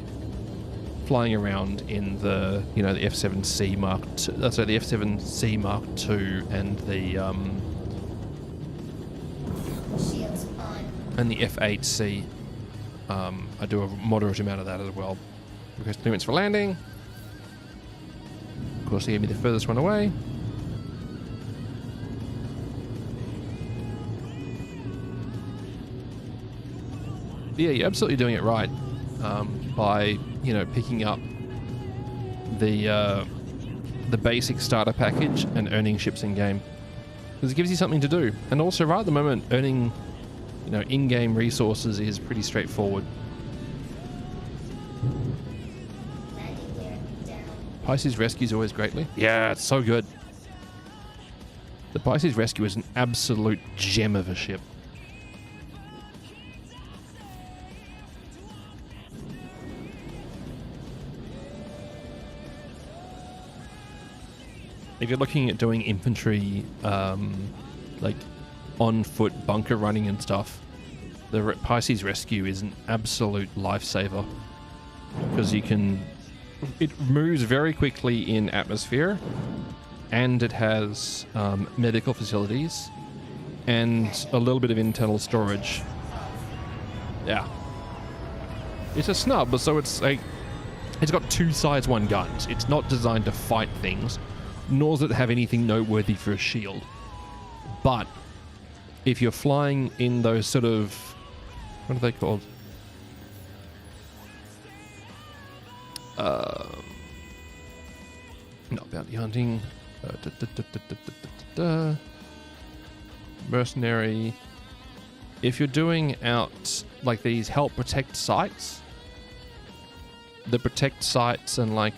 flying around in the, you know, the F7C Mark II, so the F7C Mark II and the Shields on. and the F8C. I do a moderate amount of that as well. Request clearance for landing. Of course, they gave me the furthest one away. Yeah, you're absolutely doing it right by, you know, picking up the basic starter package and earning ships in game, because it gives you something to do. And also, right at the moment, earning, you know, in-game resources is pretty straightforward. Landing gear down. Pisces Rescue is always greatly. Yeah, it's so good. The Pisces Rescue is an absolute gem of a ship. If you're looking at doing infantry, like on-foot bunker running and stuff, the Pisces Rescue is an absolute lifesaver, because it moves very quickly in atmosphere, and it has medical facilities and a little bit of internal storage. Yeah. It's a snub, so it's got 2 sides, 1 guns. It's not designed to fight things, nor does it have anything noteworthy for a shield. But if you're flying in those sort of, what are they called? Not bounty hunting. Mercenary. If you're doing out like these help protect sites, the protect sites and like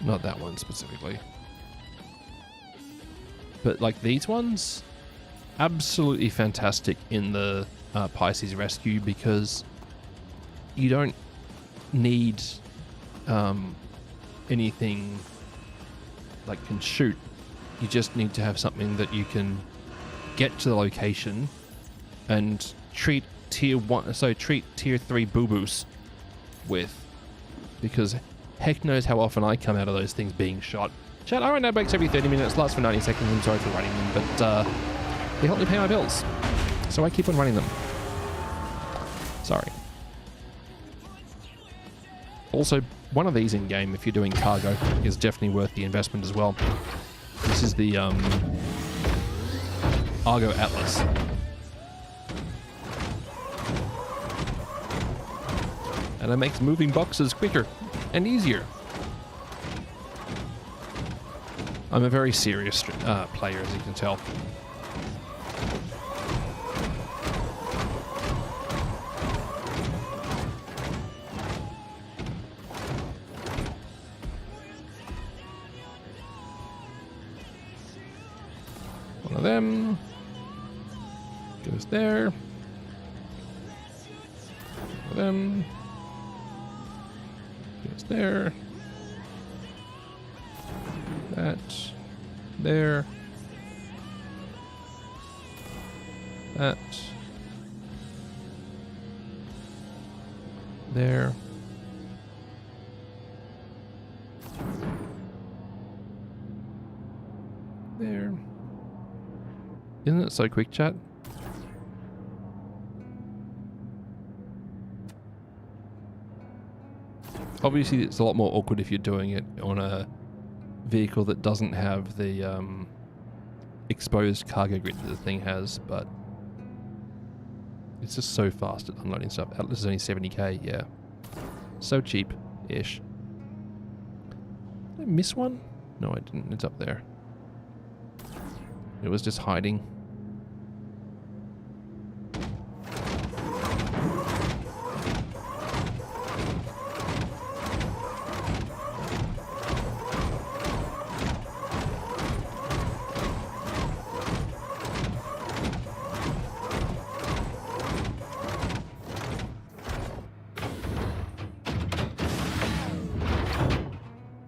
not that one specifically, but like these ones, absolutely fantastic in the Pisces Rescue, because you don't need anything like can shoot. You just need to have something that you can get to the location and treat tier 3 boo-boos with, because heck knows how often I come out of those things being shot. Chat, I run ad breaks every 30 minutes, lasts for 90 seconds. I'm sorry for running them, but they help me pay my bills, so I keep on running them. Sorry. Also, one of these in-game, if you're doing cargo, is definitely worth the investment as well. This is the Argo Atlas. And it makes moving boxes quicker and easier. I'm a very serious player, as you can tell. One of them goes there. One of them goes there. That there. That there. There. Isn't it so quick, chat? Obviously, it's a lot more awkward if you're doing it on a vehicle that doesn't have the exposed cargo grid that the thing has, but it's just so fast at unloading stuff. Atlas is only 70k, yeah. So cheap-ish. Did I miss one? No, I didn't. It's up there. It was just hiding.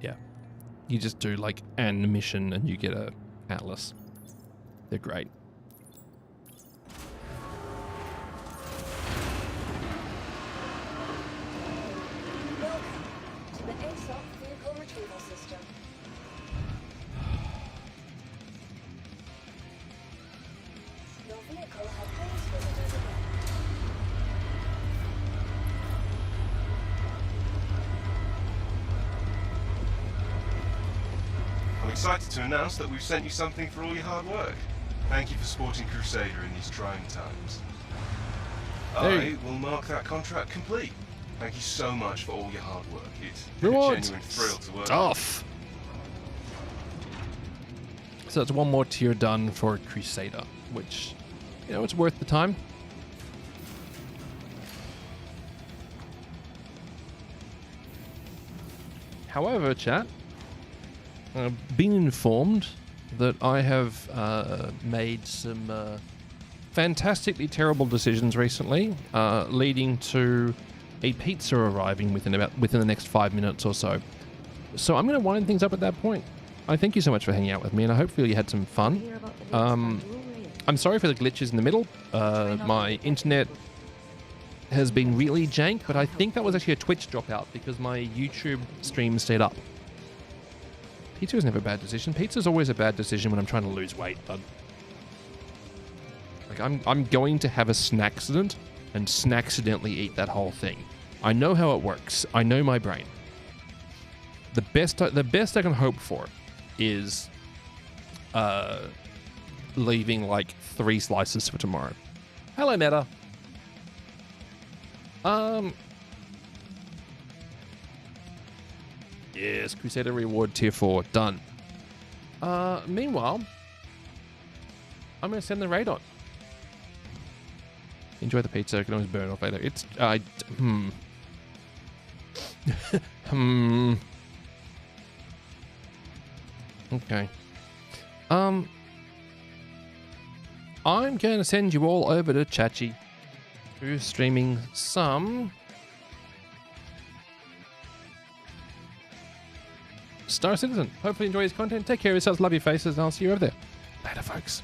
Yeah. You just do like an mission and you get a Atlas. They're great. Welcome to the ASOP Vehicle Retrieval System. Your vehicle has base visitors again. I'm excited to announce that we've sent you something for all your hard work. Thank you for supporting Crusader in these trying times. I will mark that contract complete. Thank you so much for all your hard work. It's a genuine thrill to work. Stuff. So that's one more tier done for Crusader, which, you know, it's worth the time. However, chat, I've been informed that I have made some fantastically terrible decisions recently, leading to a pizza arriving within the next 5 minutes or so. So I'm going to wind things up at that point. I thank you so much for hanging out with me, and I hope you had some fun. I'm sorry for the glitches in the middle. My internet has been really jank, but I think that was actually a Twitch dropout because my YouTube stream stayed up. Pizza is never a bad decision. Pizza's always a bad decision when I'm trying to lose weight, but like I'm going to have a snackcident and snackcidentally eat that whole thing. I know how it works. I know my brain. The best I can hope for is leaving like 3 slices for tomorrow. Hello, Meta. Yes, Crusader reward tier 4 done. Meanwhile, I'm gonna send the raid on. Enjoy the pizza. I can always burn it off later. It's Okay. I'm gonna send you all over to Chachi, who's streaming some Star Citizen. Hopefully enjoy his content. Take care of yourselves. Love your faces. And I'll see you over there. Later, folks.